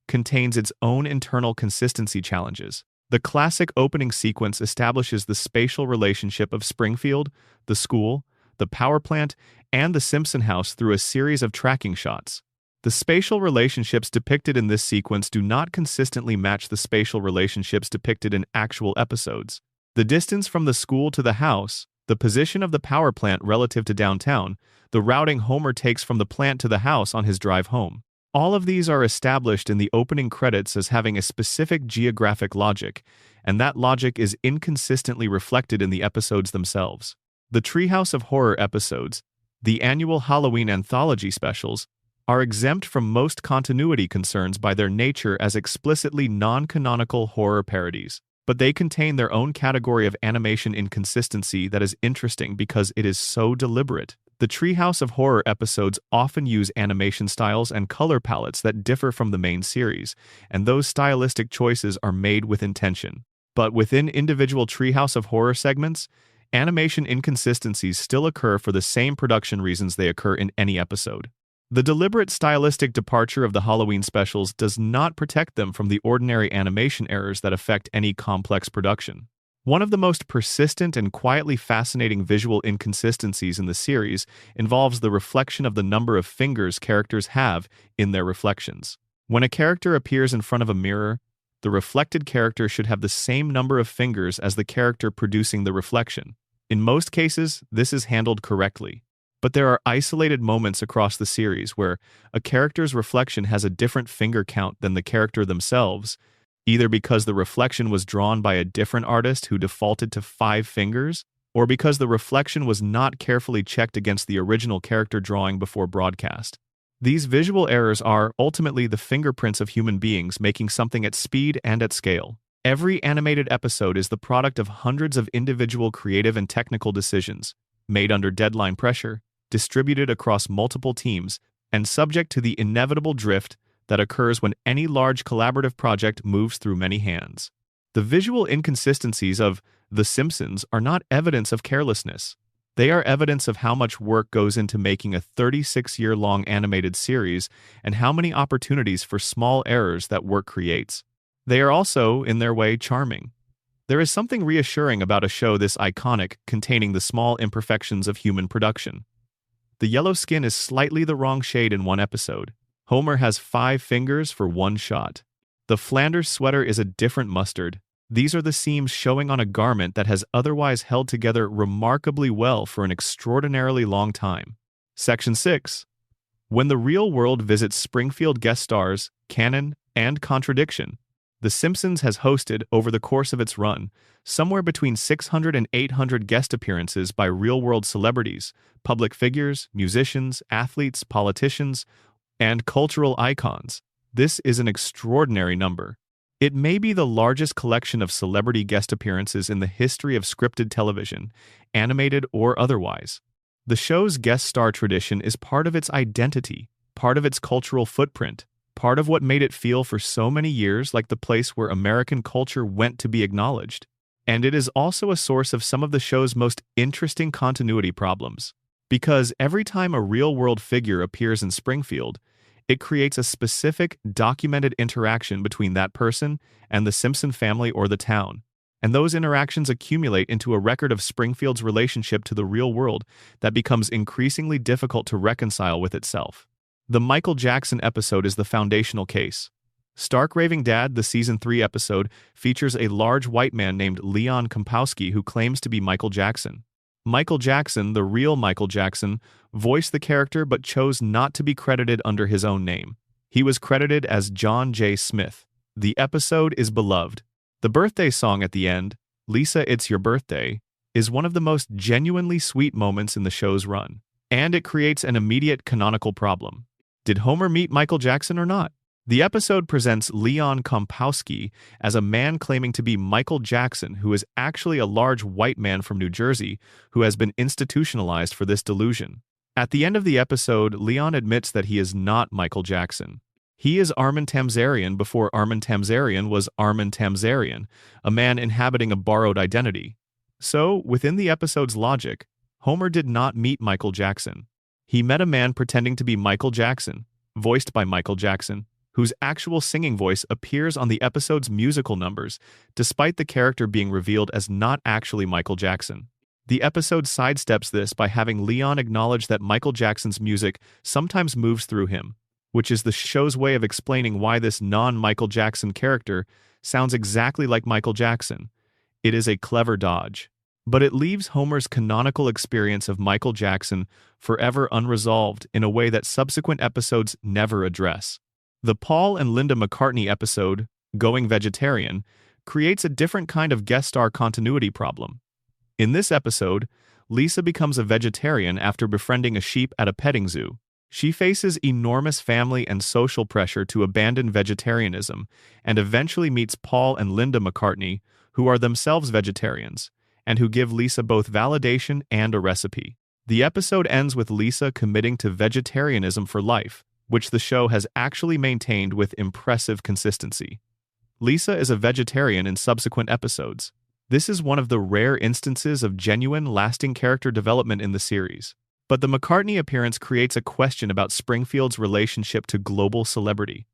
contains its own internal consistency challenges. The classic opening sequence establishes the spatial relationship of Springfield, the school, the power plant, and the Simpson house through a series of tracking shots. The spatial relationships depicted in this sequence do not consistently match the spatial relationships depicted in actual episodes. The distance from the school to the house, the position of the power plant relative to downtown, the routing Homer takes from the plant to the house on his drive home. All of these are established in the opening credits as having a specific geographic logic, and that logic is inconsistently reflected in the episodes themselves. The Treehouse of Horror episodes, the annual Halloween anthology specials, are exempt from most continuity concerns by their nature as explicitly non-canonical horror parodies. But they contain their own category of animation inconsistency that is interesting because it is so deliberate. The Treehouse of Horror episodes often use animation styles and color palettes that differ from the main series, and those stylistic choices are made with intention. But within individual Treehouse of Horror segments, animation inconsistencies still occur for the same production reasons they occur in any episode. The deliberate stylistic departure of the Halloween specials does not protect them from the ordinary animation errors that affect any complex production. One of the most persistent and quietly fascinating visual inconsistencies in the series involves the reflection of the number of fingers characters have in their reflections. When a character appears in front of a mirror, the reflected character should have the same number of fingers as the character producing the reflection. In most cases, this is handled correctly. But there are isolated moments across the series where a character's reflection has a different finger count than the character themselves, either because the reflection was drawn by a different artist who defaulted to 5 fingers, or because the reflection was not carefully checked against the original character drawing before broadcast. These visual errors are, ultimately, the fingerprints of human beings making something at speed and at scale. Every animated episode is the product of hundreds of individual creative and technical decisions, made under deadline pressure, distributed across multiple teams, and subject to the inevitable drift that occurs when any large collaborative project moves through many hands. The visual inconsistencies of The Simpsons are not evidence of carelessness. They are evidence of how much work goes into making a 36-year-long animated series and how many opportunities for small errors that work creates. They are also, in their way, charming. There is something reassuring about a show this iconic, containing the small imperfections of human production. The yellow skin is slightly the wrong shade in one episode. Homer has 5 fingers for one shot. The Flanders sweater is a different mustard. These are the seams showing on a garment that has otherwise held together remarkably well for an extraordinarily long time. Section 6. When the real world visits Springfield guest stars, canon, and contradiction. The Simpsons has hosted, over the course of its run, somewhere between 600 and 800 guest appearances by real-world celebrities, public figures, musicians, athletes, politicians, and cultural icons. This is an extraordinary number. It may be the largest collection of celebrity guest appearances in the history of scripted television, animated or otherwise. The show's guest star tradition is part of its identity, part of its cultural footprint, part of what made it feel for so many years like the place where American culture went to be acknowledged. And it is also a source of some of the show's most interesting continuity problems. Because every time a real-world figure appears in Springfield, it creates a specific, documented interaction between that person and the Simpson family or the town. And those interactions accumulate into a record of Springfield's relationship to the real world that becomes increasingly difficult to reconcile with itself. The Michael Jackson episode is the foundational case. Stark Raving Dad, the Season 3 episode, features a large white man named Leon Kompowski who claims to be Michael Jackson. Michael Jackson, the real Michael Jackson, voiced the character but chose not to be credited under his own name. He was credited as John J. Smith. The episode is beloved. The birthday song at the end, Lisa, It's Your Birthday, is one of the most genuinely sweet moments in the show's run. And it creates an immediate canonical problem. Did Homer meet Michael Jackson or not? The episode presents Leon Kompowski as a man claiming to be Michael Jackson who is actually a large white man from New Jersey who has been institutionalized for this delusion. At the end of the episode, Leon admits that he is not Michael Jackson. He is Armin Tamzarian before Armin Tamzarian was Armin Tamzarian, a man inhabiting a borrowed identity. So, within the episode's logic, Homer did not meet Michael Jackson. He met a man pretending to be Michael Jackson, voiced by Michael Jackson, whose actual singing voice appears on the episode's musical numbers, despite the character being revealed as not actually Michael Jackson. The episode sidesteps this by having Leon acknowledge that Michael Jackson's music sometimes moves through him, which is the show's way of explaining why this non-Michael Jackson character sounds exactly like Michael Jackson. It is a clever dodge. But it leaves Homer's canonical experience of Michael Jackson forever unresolved in a way that subsequent episodes never address. The Paul and Linda McCartney episode, Going Vegetarian, creates a different kind of guest star continuity problem. In this episode, Lisa becomes a vegetarian after befriending a sheep at a petting zoo. She faces enormous family and social pressure to abandon vegetarianism and eventually meets Paul and Linda McCartney, who are themselves vegetarians, and who give Lisa both validation and a recipe. The episode ends with Lisa committing to vegetarianism for life, which the show has actually maintained with impressive consistency. Lisa is a vegetarian in subsequent episodes. This is one of the rare instances of genuine, lasting character development in the series. But the McCartney appearance creates a question about Springfield's relationship to global celebrity.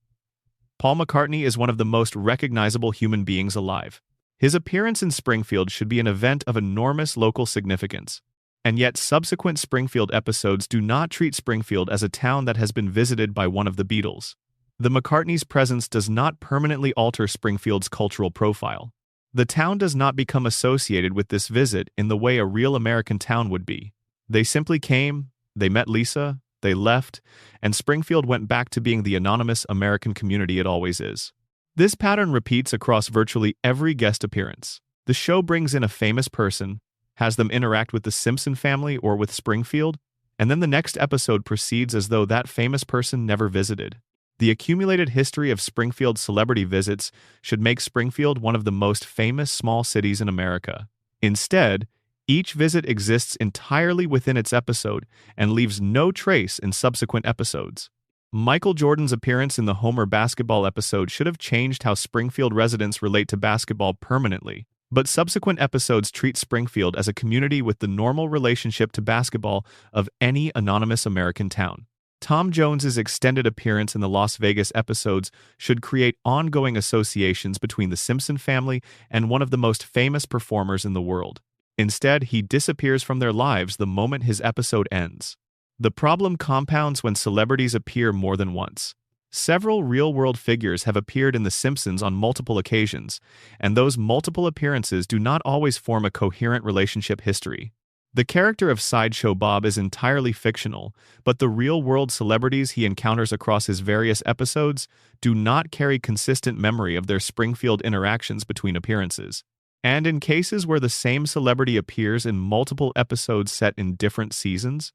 Paul McCartney is one of the most recognizable human beings alive. His appearance in Springfield should be an event of enormous local significance. And yet subsequent Springfield episodes do not treat Springfield as a town that has been visited by one of the Beatles. The McCartney's presence does not permanently alter Springfield's cultural profile. The town does not become associated with this visit in the way a real American town would be. They simply came, they met Lisa, they left, and Springfield went back to being the anonymous American community it always is. This pattern repeats across virtually every guest appearance. The show brings in a famous person, has them interact with the Simpson family or with Springfield, and then the next episode proceeds as though that famous person never visited. The accumulated history of Springfield celebrity visits should make Springfield one of the most famous small cities in America. Instead, each visit exists entirely within its episode and leaves no trace in subsequent episodes. Michael Jordan's appearance in the Homer basketball episode should have changed how Springfield residents relate to basketball permanently, but subsequent episodes treat Springfield as a community with the normal relationship to basketball of any anonymous American town. Tom Jones's extended appearance in the Las Vegas episodes should create ongoing associations between the Simpson family and one of the most famous performers in the world. Instead, he disappears from their lives the moment his episode ends. The problem compounds when celebrities appear more than once. Several real-world figures have appeared in The Simpsons on multiple occasions, and those multiple appearances do not always form a coherent relationship history. The character of Sideshow Bob is entirely fictional, but the real-world celebrities he encounters across his various episodes do not carry consistent memory of their Springfield interactions between appearances. And in cases where the same celebrity appears in multiple episodes set in different seasons,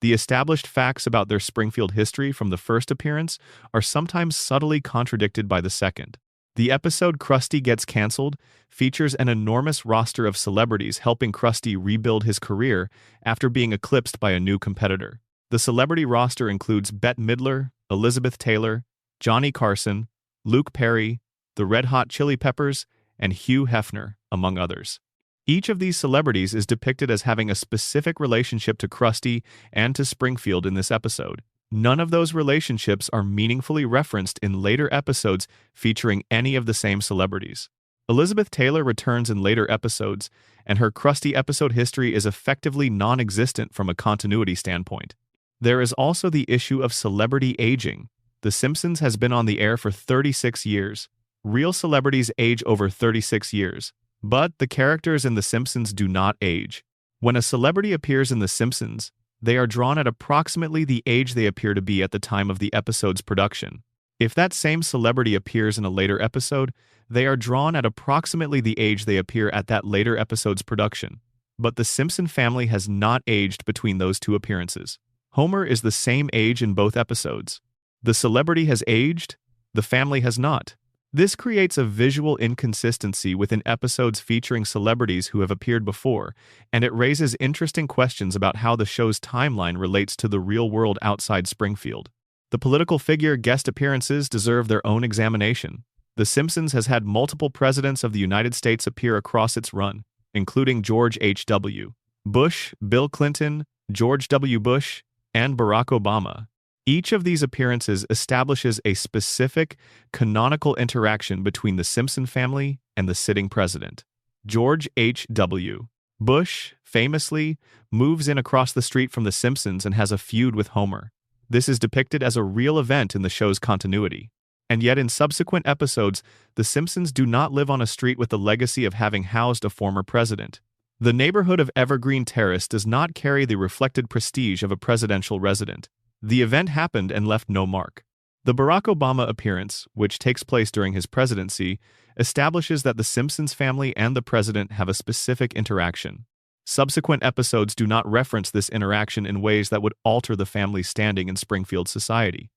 the established facts about their Springfield history from the first appearance are sometimes subtly contradicted by the second. The episode Krusty Gets Cancelled features an enormous roster of celebrities helping Krusty rebuild his career after being eclipsed by a new competitor. The celebrity roster includes Bette Midler, Elizabeth Taylor, Johnny Carson, Luke Perry, the Red Hot Chili Peppers, and Hugh Hefner, among others. Each of these celebrities is depicted as having a specific relationship to Krusty and to Springfield in this episode. None of those relationships are meaningfully referenced in later episodes featuring any of the same celebrities. Elizabeth Taylor returns in later episodes, and her Krusty episode history is effectively non-existent from a continuity standpoint. There is also the issue of celebrity aging. The Simpsons has been on the air for 36 years. Real celebrities age over 36 years, but the characters in The Simpsons do not age. When a celebrity appears in The Simpsons, they are drawn at approximately the age they appear to be at the time of the episode's production. If that same celebrity appears in a later episode, they are drawn at approximately the age they appear at that later episode's production. But the Simpson family has not aged between those two appearances. Homer is the same age in both episodes. The celebrity has aged, the family has not. This creates a visual inconsistency within episodes featuring celebrities who have appeared before, and it raises interesting questions about how the show's timeline relates to the real world outside Springfield. The political figure guest appearances deserve their own examination. The Simpsons has had multiple presidents of the United States appear across its run, including George H.W. Bush, Bill Clinton, George W. Bush, and Barack Obama. Each of these appearances establishes a specific, canonical interaction between the Simpson family and the sitting president. George H.W. Bush, famously, moves in across the street from The Simpsons and has a feud with Homer. This is depicted as a real event in the show's continuity. And yet in subsequent episodes, The Simpsons do not live on a street with the legacy of having housed a former president. The neighborhood of Evergreen Terrace does not carry the reflected prestige of a presidential resident. The event happened and left no mark. The Barack Obama appearance, which takes place during his presidency, establishes that the Simpsons family and the president have a specific interaction. Subsequent episodes do not reference this interaction in ways that would alter the family's standing in Springfield society.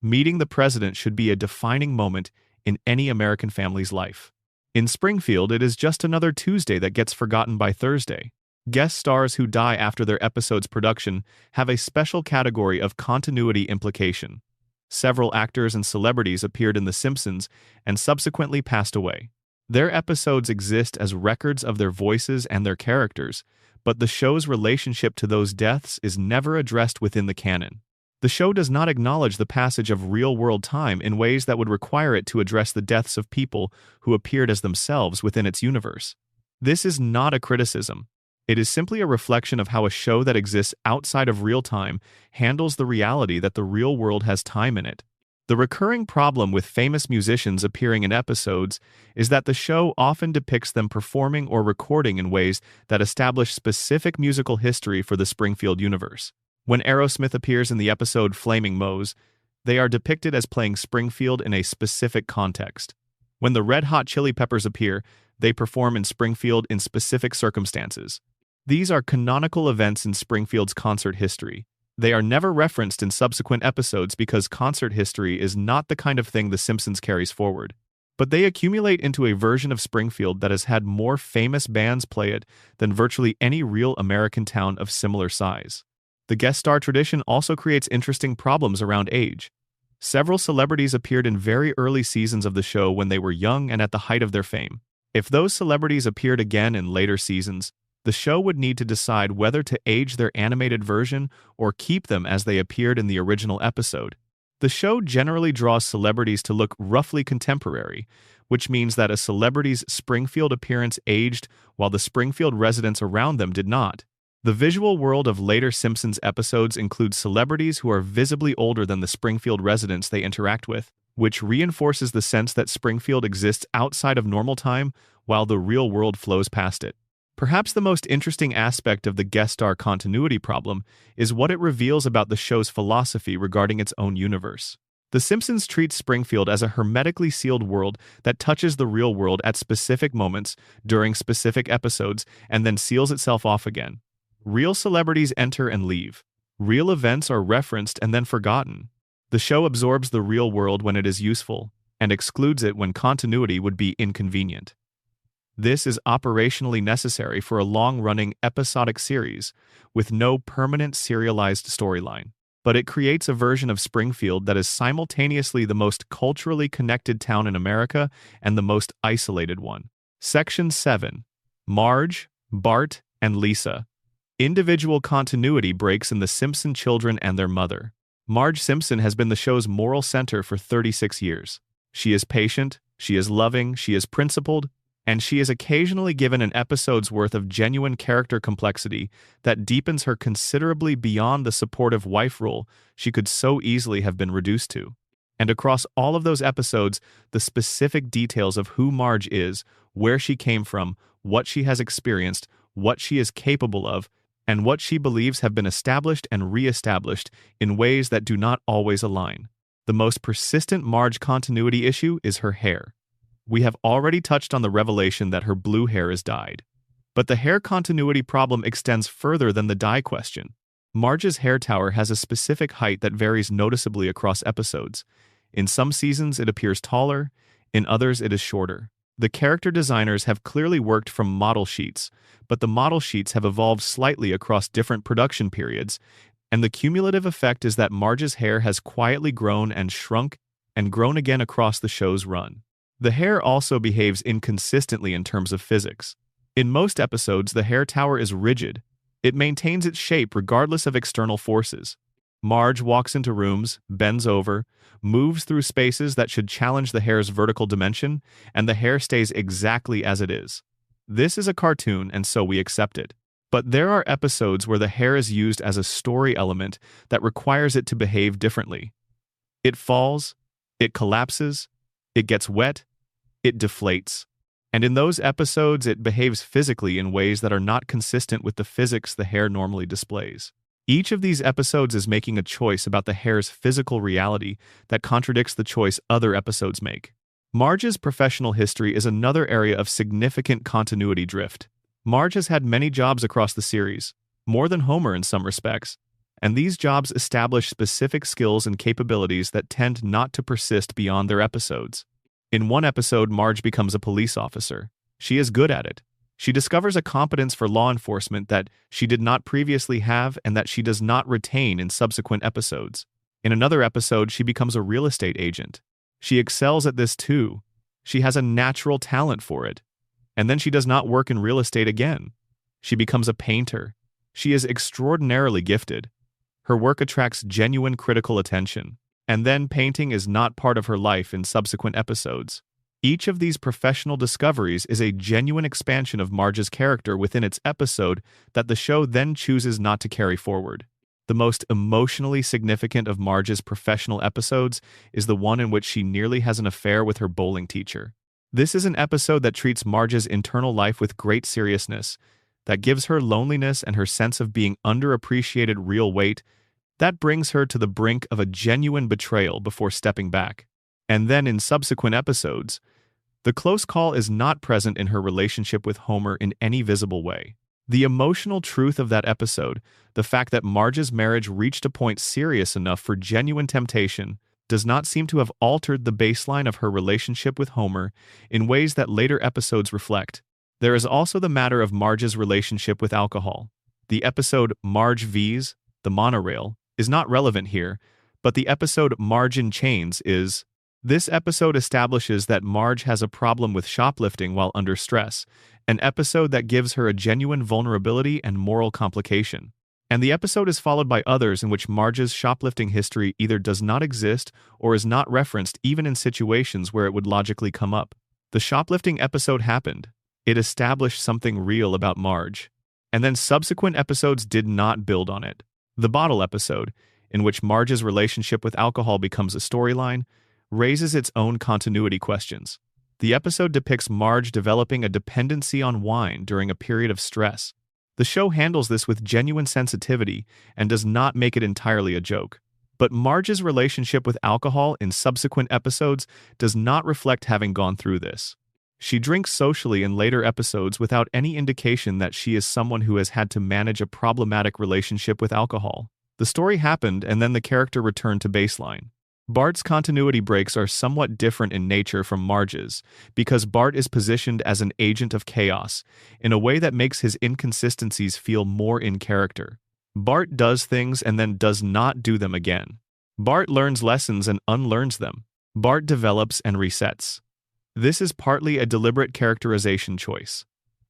Meeting the president should be a defining moment in any American family's life. In Springfield, it is just another Tuesday that gets forgotten by Thursday. Guest stars who die after their episode's production have a special category of continuity implication. Several actors and celebrities appeared in The Simpsons and subsequently passed away. Their episodes exist as records of their voices and their characters, but the show's relationship to those deaths is never addressed within the canon. The show does not acknowledge the passage of real-world time in ways that would require it to address the deaths of people who appeared as themselves within its universe. This is not a criticism. It is simply a reflection of how a show that exists outside of real time handles the reality that the real world has time in it. The recurring problem with famous musicians appearing in episodes is that the show often depicts them performing or recording in ways that establish specific musical history for the Springfield universe. When Aerosmith appears in the episode Flaming Moe's, they are depicted as playing Springfield in a specific context. When the Red Hot Chili Peppers appear, they perform in Springfield in specific circumstances. These are canonical events in Springfield's concert history. They are never referenced in subsequent episodes because concert history is not the kind of thing The Simpsons carries forward. But they accumulate into a version of Springfield that has had more famous bands play it than virtually any real American town of similar size. The guest star tradition also creates interesting problems around age. Several celebrities appeared in very early seasons of the show when they were young and at the height of their fame. If those celebrities appeared again in later seasons, the show would need to decide whether to age their animated version or keep them as they appeared in the original episode. The show generally draws celebrities to look roughly contemporary, which means that a celebrity's Springfield appearance aged while the Springfield residents around them did not. The visual world of later Simpsons episodes includes celebrities who are visibly older than the Springfield residents they interact with, which reinforces the sense that Springfield exists outside of normal time while the real world flows past it. Perhaps the most interesting aspect of the guest star continuity problem is what it reveals about the show's philosophy regarding its own universe. The Simpsons treats Springfield as a hermetically sealed world that touches the real world at specific moments during specific episodes and then seals itself off again. Real celebrities enter and leave. Real events are referenced and then forgotten. The show absorbs the real world when it is useful and excludes it when continuity would be inconvenient. This is operationally necessary for a long-running episodic series with no permanent serialized storyline. But it creates a version of Springfield that is simultaneously the most culturally connected town in America and the most isolated one. Section 7. Marge, Bart, and Lisa. Individual continuity breaks in the Simpson children and their mother. Marge Simpson has been the show's moral center for 36 years. She is patient, she is loving, she is principled, and she is occasionally given an episode's worth of genuine character complexity that deepens her considerably beyond the supportive wife role she could so easily have been reduced to. And across all of those episodes, the specific details of who Marge is, where she came from, what she has experienced, what she is capable of, and what she believes have been established and re-established in ways that do not always align. The most persistent Marge continuity issue is her hair. We have already touched on the revelation that her blue hair is dyed. But the hair continuity problem extends further than the dye question. Marge's hair tower has a specific height that varies noticeably across episodes. In some seasons it appears taller, in others it is shorter. The character designers have clearly worked from model sheets, but the model sheets have evolved slightly across different production periods, and the cumulative effect is that Marge's hair has quietly grown and shrunk and grown again across the show's run. The hair also behaves inconsistently in terms of physics. In most episodes, the hair tower is rigid. It maintains its shape regardless of external forces. Marge walks into rooms, bends over, moves through spaces that should challenge the hair's vertical dimension, and the hair stays exactly as it is. This is a cartoon, and so we accept it. But there are episodes where the hair is used as a story element that requires it to behave differently. It falls, it collapses, it gets wet, it deflates. And in those episodes, it behaves physically in ways that are not consistent with the physics the hair normally displays. Each of these episodes is making a choice about the hair's physical reality that contradicts the choice other episodes make. Marge's professional history is another area of significant continuity drift. Marge has had many jobs across the series, more than Homer in some respects, and these jobs establish specific skills and capabilities that tend not to persist beyond their episodes. In one episode, Marge becomes a police officer. She is good at it. She discovers a competence for law enforcement that she did not previously have and that she does not retain in subsequent episodes. In another episode, she becomes a real estate agent. She excels at this too. She has a natural talent for it. And then she does not work in real estate again. She becomes a painter. She is extraordinarily gifted. Her work attracts genuine critical attention. And then painting is not part of her life in subsequent episodes. Each of these professional discoveries is a genuine expansion of Marge's character within its episode that the show then chooses not to carry forward. The most emotionally significant of Marge's professional episodes is the one in which she nearly has an affair with her bowling teacher. This is an episode that treats Marge's internal life with great seriousness, that gives her loneliness and her sense of being underappreciated real weight, that brings her to the brink of a genuine betrayal before stepping back. And then in subsequent episodes, the close call is not present in her relationship with Homer in any visible way. The emotional truth of that episode, the fact that Marge's marriage reached a point serious enough for genuine temptation, does not seem to have altered the baseline of her relationship with Homer in ways that later episodes reflect. There is also the matter of Marge's relationship with alcohol. The episode Marge V's, the monorail, is not relevant here, but the episode Marge in Chains is. This episode establishes that Marge has a problem with shoplifting while under stress, an episode that gives her a genuine vulnerability and moral complication. And the episode is followed by others in which Marge's shoplifting history either does not exist or is not referenced even in situations where it would logically come up. The shoplifting episode happened. It established something real about Marge. And then subsequent episodes did not build on it. The bottle episode, in which Marge's relationship with alcohol becomes a storyline, raises its own continuity questions. The episode depicts Marge developing a dependency on wine during a period of stress. The show handles this with genuine sensitivity and does not make it entirely a joke. But Marge's relationship with alcohol in subsequent episodes does not reflect having gone through this. She drinks socially in later episodes without any indication that she is someone who has had to manage a problematic relationship with alcohol. The story happened and then the character returned to baseline. Bart's continuity breaks are somewhat different in nature from Marge's, because Bart is positioned as an agent of chaos, in a way that makes his inconsistencies feel more in character. Bart does things and then does not do them again. Bart learns lessons and unlearns them. Bart develops and resets. This is partly a deliberate characterization choice.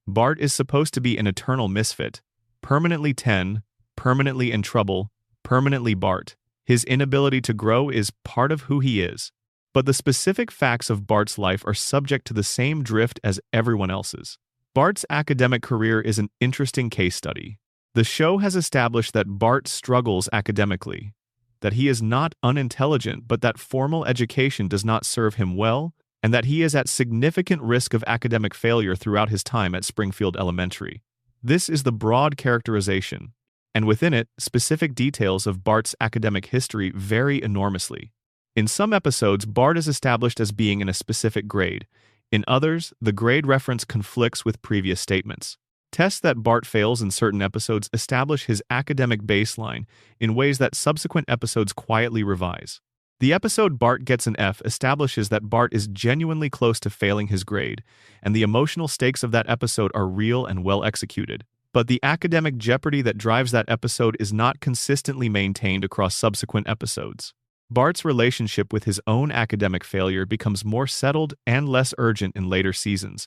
Bart is supposed to be an eternal misfit, permanently 10, permanently in trouble, permanently Bart. His inability to grow is part of who he is. But the specific facts of Bart's life are subject to the same drift as everyone else's. Bart's academic career is an interesting case study. The show has established that Bart struggles academically, that he is not unintelligent but that formal education does not serve him well, and that he is at significant risk of academic failure throughout his time at Springfield Elementary. This is the broad characterization, and within it, specific details of Bart's academic history vary enormously. In some episodes, Bart is established as being in a specific grade. In others, the grade reference conflicts with previous statements. Tests that Bart fails in certain episodes establish his academic baseline in ways that subsequent episodes quietly revise. The episode Bart Gets an F establishes that Bart is genuinely close to failing his grade, and the emotional stakes of that episode are real and well executed. But the academic jeopardy that drives that episode is not consistently maintained across subsequent episodes. Bart's relationship with his own academic failure becomes more settled and less urgent in later seasons,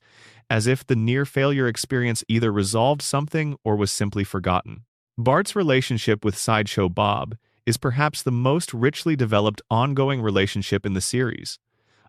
as if the near-failure experience either resolved something or was simply forgotten. Bart's relationship with Sideshow Bob, is perhaps the most richly developed ongoing relationship in the series.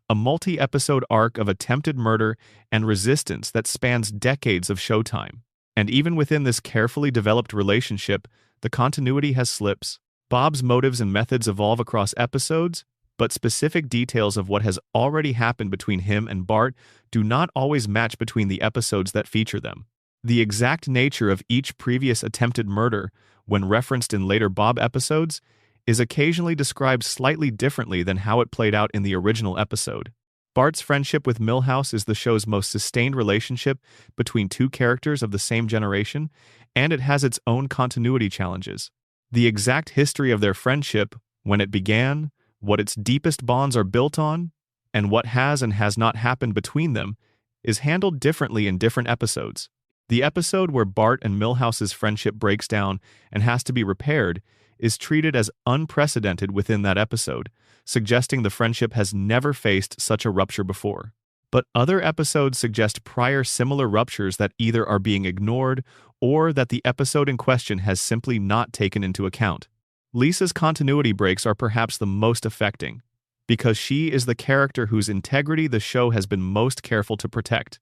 A multi-episode arc of attempted murder and resistance that spans decades of showtime. And even within this carefully developed relationship, the continuity has slips. Bob's motives and methods evolve across episodes, but specific details of what has already happened between him and Bart do not always match between the episodes that feature them. The exact nature of each previous attempted murder, when referenced in later Bob episodes, is occasionally described slightly differently than how it played out in the original episode. Bart's friendship with Milhouse is the show's most sustained relationship between two characters of the same generation, and it has its own continuity challenges. The exact history of their friendship, when it began, what its deepest bonds are built on, and what has and has not happened between them, is handled differently in different episodes. The episode where Bart and Milhouse's friendship breaks down and has to be repaired is treated as unprecedented within that episode, suggesting the friendship has never faced such a rupture before. But other episodes suggest prior similar ruptures that either are being ignored or that the episode in question has simply not taken into account. Lisa's continuity breaks are perhaps the most affecting, because she is the character whose integrity the show has been most careful to protect.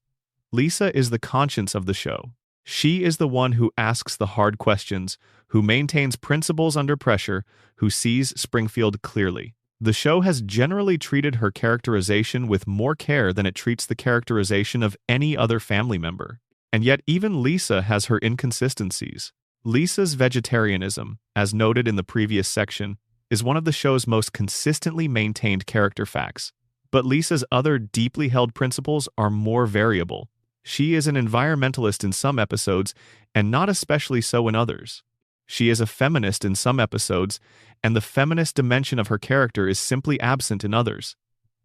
Lisa is the conscience of the show. She is the one who asks the hard questions, who maintains principles under pressure, who sees Springfield clearly. The show has generally treated her characterization with more care than it treats the characterization of any other family member. And yet even Lisa has her inconsistencies. Lisa's vegetarianism, as noted in the previous section, is one of the show's most consistently maintained character facts. But Lisa's other deeply held principles are more variable. She is an environmentalist in some episodes, and not especially so in others. She is a feminist in some episodes, and the feminist dimension of her character is simply absent in others.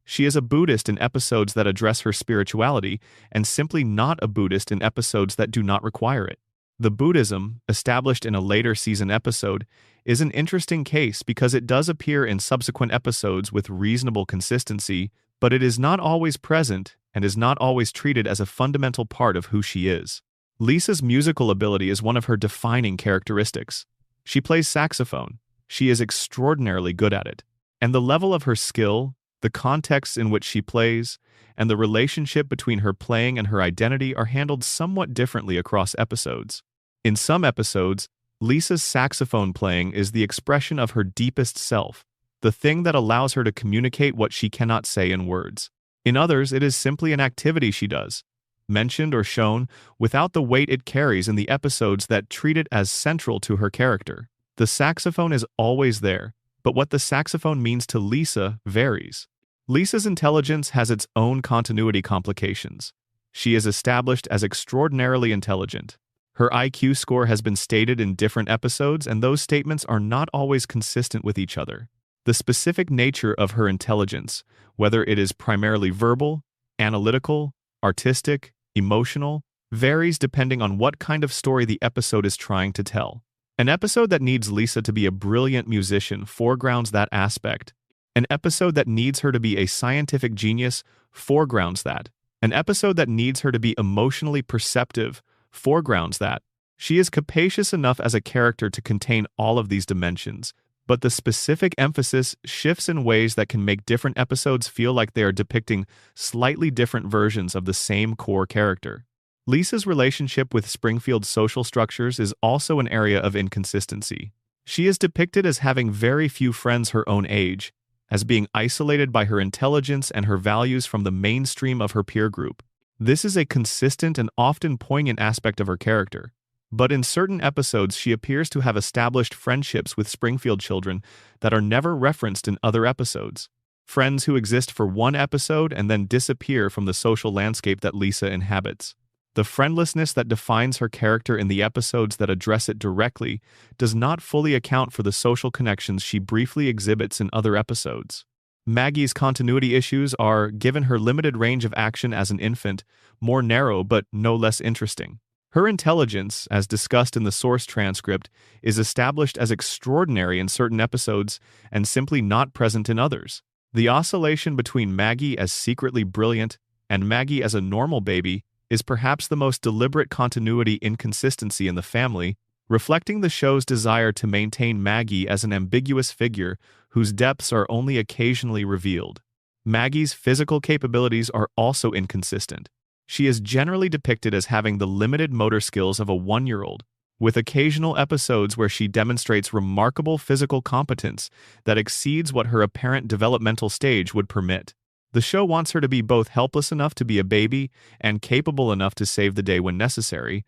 She is a Buddhist in episodes that address her spirituality, and simply not a Buddhist in episodes that do not require it. The Buddhism, established in a later season episode, is an interesting case because it does appear in subsequent episodes with reasonable consistency, but it is not always present and is not always treated as a fundamental part of who she is. Lisa's musical ability is one of her defining characteristics. She plays saxophone. She is extraordinarily good at it. And the level of her skill, the contexts in which she plays, and the relationship between her playing and her identity are handled somewhat differently across episodes. In some episodes, Lisa's saxophone playing is the expression of her deepest self, the thing that allows her to communicate what she cannot say in words. In others, it is simply an activity she does, mentioned or shown without the weight it carries in the episodes that treat it as central to her character. The saxophone is always there, but what the saxophone means to Lisa varies. Lisa's intelligence has its own continuity complications. She is established as extraordinarily intelligent. Her IQ score has been stated in different episodes, and those statements are not always consistent with each other. The specific nature of her intelligence, whether it is primarily verbal, analytical, artistic, emotional, varies depending on what kind of story the episode is trying to tell. An episode that needs Lisa to be a brilliant musician foregrounds that aspect. An episode that needs her to be a scientific genius foregrounds that. An episode that needs her to be emotionally perceptive foregrounds that. She is capacious enough as a character to contain all of these dimensions, but the specific emphasis shifts in ways that can make different episodes feel like they are depicting slightly different versions of the same core character. Lisa's relationship with Springfield's social structures is also an area of inconsistency. She is depicted as having very few friends her own age, as being isolated by her intelligence and her values from the mainstream of her peer group. This is a consistent and often poignant aspect of her character. But in certain episodes, she appears to have established friendships with Springfield children that are never referenced in other episodes. Friends who exist for one episode and then disappear from the social landscape that Lisa inhabits. The friendlessness that defines her character in the episodes that address it directly does not fully account for the social connections she briefly exhibits in other episodes. Maggie's continuity issues are, given her limited range of action as an infant, more narrow but no less interesting. Her intelligence, as discussed in the source transcript, is established as extraordinary in certain episodes and simply not present in others. The oscillation between Maggie as secretly brilliant and Maggie as a normal baby is perhaps the most deliberate continuity inconsistency in the family, reflecting the show's desire to maintain Maggie as an ambiguous figure whose depths are only occasionally revealed. Maggie's physical capabilities are also inconsistent. She is generally depicted as having the limited motor skills of a 1-year-old, with occasional episodes where she demonstrates remarkable physical competence that exceeds what her apparent developmental stage would permit. The show wants her to be both helpless enough to be a baby and capable enough to save the day when necessary,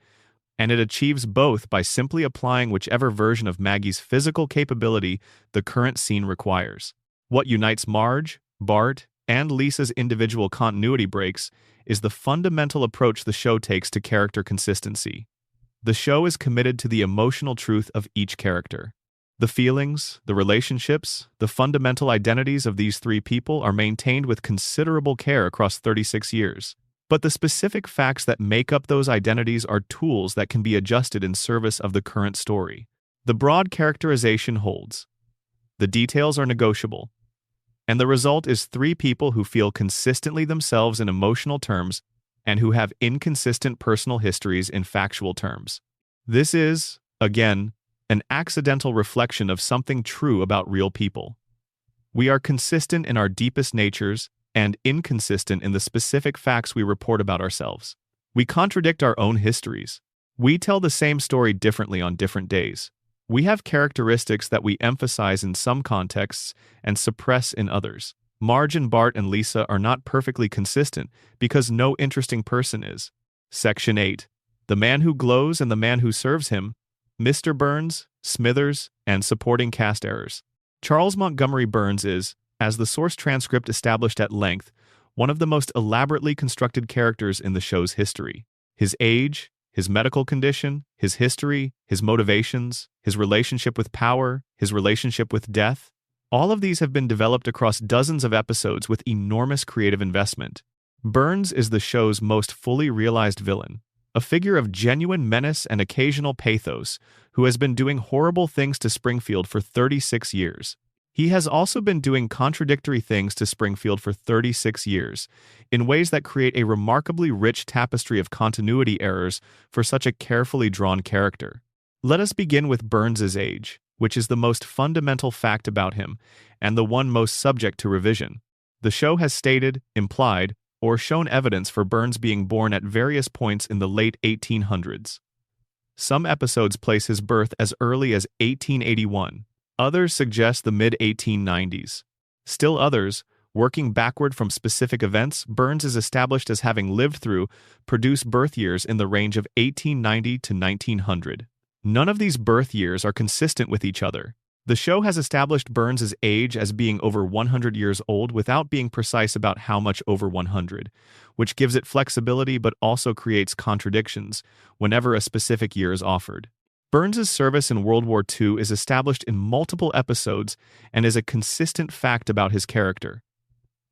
and it achieves both by simply applying whichever version of Maggie's physical capability the current scene requires. What unites Marge, Bart, and Lisa's individual continuity breaks is the fundamental approach the show takes to character consistency. The show is committed to the emotional truth of each character. The feelings, the relationships, the fundamental identities of these three people are maintained with considerable care across 36 years. But the specific facts that make up those identities are tools that can be adjusted in service of the current story. The broad characterization holds. The details are negotiable. And the result is three people who feel consistently themselves in emotional terms and who have inconsistent personal histories in factual terms. This is, again, an accidental reflection of something true about real people. We are consistent in our deepest natures and inconsistent in the specific facts we report about ourselves. We contradict our own histories. We tell the same story differently on different days. We have characteristics that we emphasize in some contexts and suppress in others. Marge and Bart and Lisa are not perfectly consistent because no interesting person is. Section 8. The Man Who Glows and the Man Who Serves Him, Mr. Burns, Smithers, and Supporting Cast Errors. Charles Montgomery Burns is, as the source transcript established at length, one of the most elaborately constructed characters in the show's history. His age, his medical condition, his history, his motivations, his relationship with power, his relationship with death, all of these have been developed across dozens of episodes with enormous creative investment. Burns is the show's most fully realized villain, a figure of genuine menace and occasional pathos who has been doing horrible things to Springfield for 36 years. He has also been doing contradictory things to Springfield for 36 years, in ways that create a remarkably rich tapestry of continuity errors for such a carefully drawn character. Let us begin with Burns's age, which is the most fundamental fact about him, and the one most subject to revision. The show has stated, implied, or shown evidence for Burns being born at various points in the late 1800s. Some episodes place his birth as early as 1881. Others suggest the mid-1890s. Still others, working backward from specific events, Burns is established as having lived through, produce birth years in the range of 1890 to 1900. None of these birth years are consistent with each other. The show has established Burns's age as being over 100 years old without being precise about how much over 100, which gives it flexibility but also creates contradictions whenever a specific year is offered. Burns's service in World War II is established in multiple episodes and is a consistent fact about his character.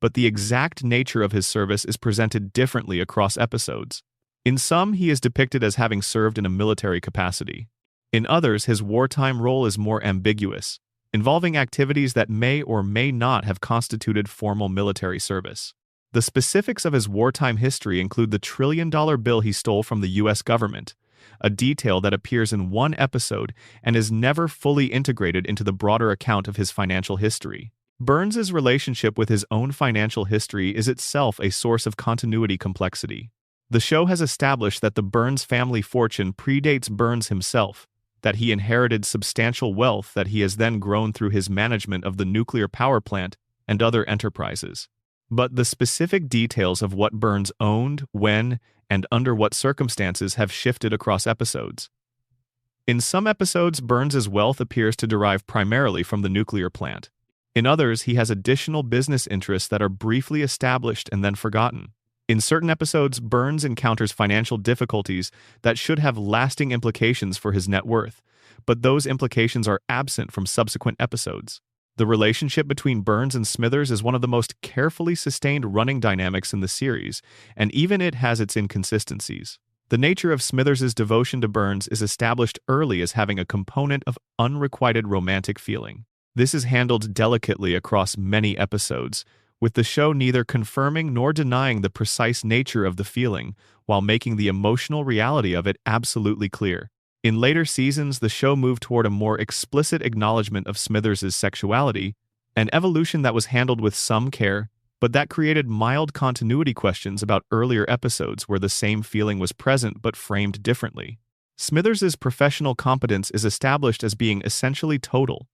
But the exact nature of his service is presented differently across episodes. In some, he is depicted as having served in a military capacity. In others, his wartime role is more ambiguous, involving activities that may or may not have constituted formal military service. The specifics of his wartime history include the trillion-dollar bill he stole from the U.S. government, a detail that appears in one episode and is never fully integrated into the broader account of his financial history. Burns's relationship with his own financial history is itself a source of continuity complexity. The show has established that the Burns family fortune predates Burns himself, that he inherited substantial wealth that he has then grown through his management of the nuclear power plant and other enterprises. But the specific details of what Burns owned, when, and under what circumstances have shifted across episodes. In some episodes, Burns's wealth appears to derive primarily from the nuclear plant. In others, he has additional business interests that are briefly established and then forgotten. In certain episodes, Burns encounters financial difficulties that should have lasting implications for his net worth, but those implications are absent from subsequent episodes. The relationship between Burns and Smithers is one of the most carefully sustained running dynamics in the series, and even it has its inconsistencies. The nature of Smithers's devotion to Burns is established early as having a component of unrequited romantic feeling. This is handled delicately across many episodes, with the show neither confirming nor denying the precise nature of the feeling, while making the emotional reality of it absolutely clear. In later seasons, the show moved toward a more explicit acknowledgement of Smithers' sexuality, an evolution that was handled with some care, but that created mild continuity questions about earlier episodes where the same feeling was present but framed differently. Smithers' professional competence is established as being essentially total.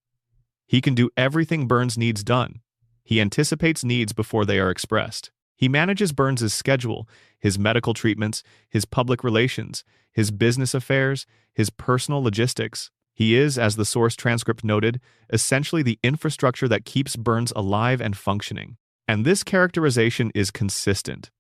He can do everything Burns needs done. He anticipates needs before they are expressed. He manages Burns' schedule, his medical treatments, his public relations, his business affairs, his personal logistics. He is, as the source transcript noted, essentially the infrastructure that keeps Burns alive and functioning. And this characterization is consistent.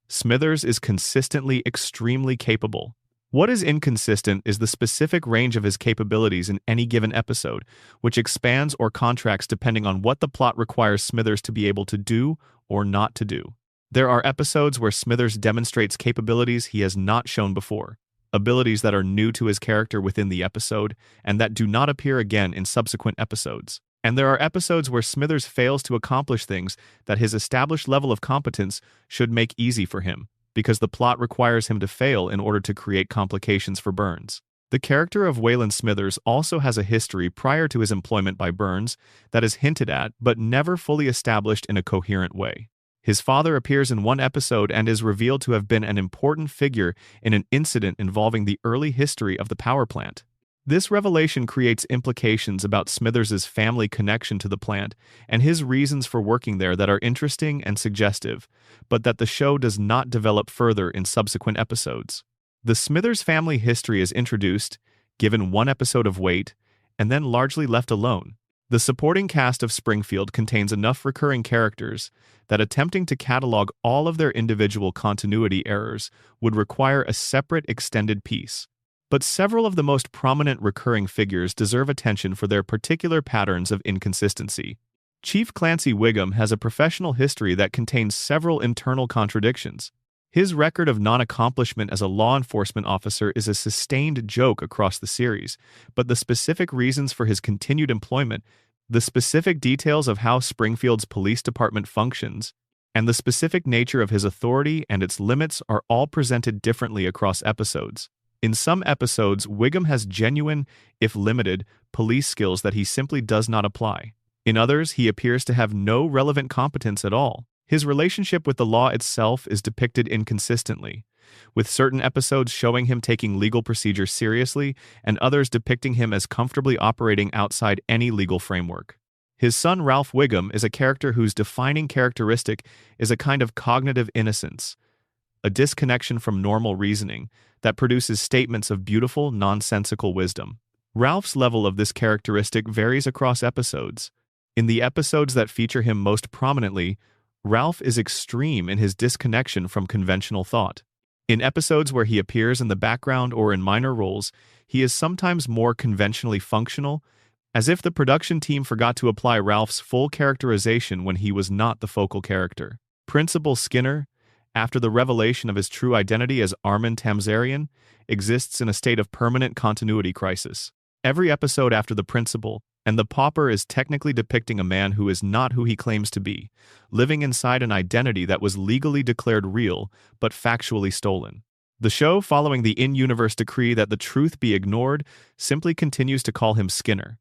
Smithers is consistently extremely capable. What is inconsistent is the specific range of his capabilities in any given episode, which expands or contracts depending on what the plot requires Smithers to be able to do or not to do. There are episodes where Smithers demonstrates capabilities he has not shown before, abilities that are new to his character within the episode and that do not appear again in subsequent episodes. And there are episodes where Smithers fails to accomplish things that his established level of competence should make easy for him, because the plot requires him to fail in order to create complications for Burns. The character of Wayland Smithers also has a history prior to his employment by Burns that is hinted at but never fully established in a coherent way. His father appears in one episode and is revealed to have been an important figure in an incident involving the early history of the power plant. This revelation creates implications about Smithers' family connection to the plant and his reasons for working there that are interesting and suggestive, but that the show does not develop further in subsequent episodes. The Smithers family history is introduced, given one episode of weight, and then largely left alone. The supporting cast of Springfield contains enough recurring characters that attempting to catalog all of their individual continuity errors would require a separate extended piece. But several of the most prominent recurring figures deserve attention for their particular patterns of inconsistency. Chief Clancy Wiggum has a professional history that contains several internal contradictions. His record of non-accomplishment as a law enforcement officer is a sustained joke across the series, but the specific reasons for his continued employment, the specific details of how Springfield's police department functions, and the specific nature of his authority and its limits are all presented differently across episodes. In some episodes, Wiggum has genuine, if limited, police skills that he simply does not apply. In others, he appears to have no relevant competence at all. His relationship with the law itself is depicted inconsistently, with certain episodes showing him taking legal procedure seriously and others depicting him as comfortably operating outside any legal framework. His son Ralph Wiggum is a character whose defining characteristic is a kind of cognitive innocence, a disconnection from normal reasoning that produces statements of beautiful, nonsensical wisdom. Ralph's level of this characteristic varies across episodes. In the episodes that feature him most prominently, Ralph is extreme in his disconnection from conventional thought. In episodes where he appears in the background or in minor roles, he is sometimes more conventionally functional, as if the production team forgot to apply Ralph's full characterization when he was not the focal character. Principal Skinner, after the revelation of his true identity as Armin Tamzarian, exists in a state of permanent continuity crisis. Every episode after the principal, and the pauper is technically depicting a man who is not who he claims to be, living inside an identity that was legally declared real, but factually stolen. The show, following the in-universe decree that the truth be ignored, simply continues to call him Skinner.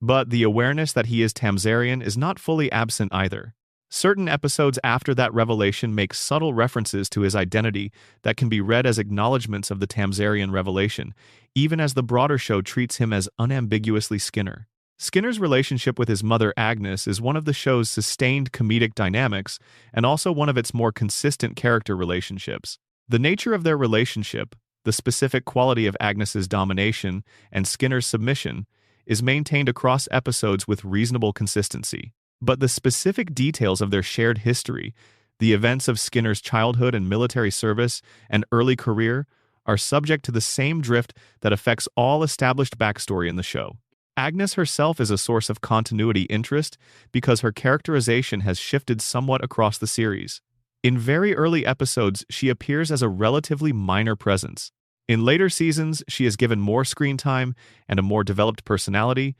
But the awareness that he is Tamzarian is not fully absent either. Certain episodes after that revelation make subtle references to his identity that can be read as acknowledgments of the Tamzarian revelation, even as the broader show treats him as unambiguously Skinner. Skinner's relationship with his mother Agnes is one of the show's sustained comedic dynamics and also one of its more consistent character relationships. The nature of their relationship, the specific quality of Agnes's domination and Skinner's submission, is maintained across episodes with reasonable consistency. But the specific details of their shared history, the events of Skinner's childhood and military service and early career, are subject to the same drift that affects all established backstory in the show. Agnes herself is a source of continuity interest because her characterization has shifted somewhat across the series. In very early episodes, she appears as a relatively minor presence. In later seasons, she is given more screen time and a more developed personality,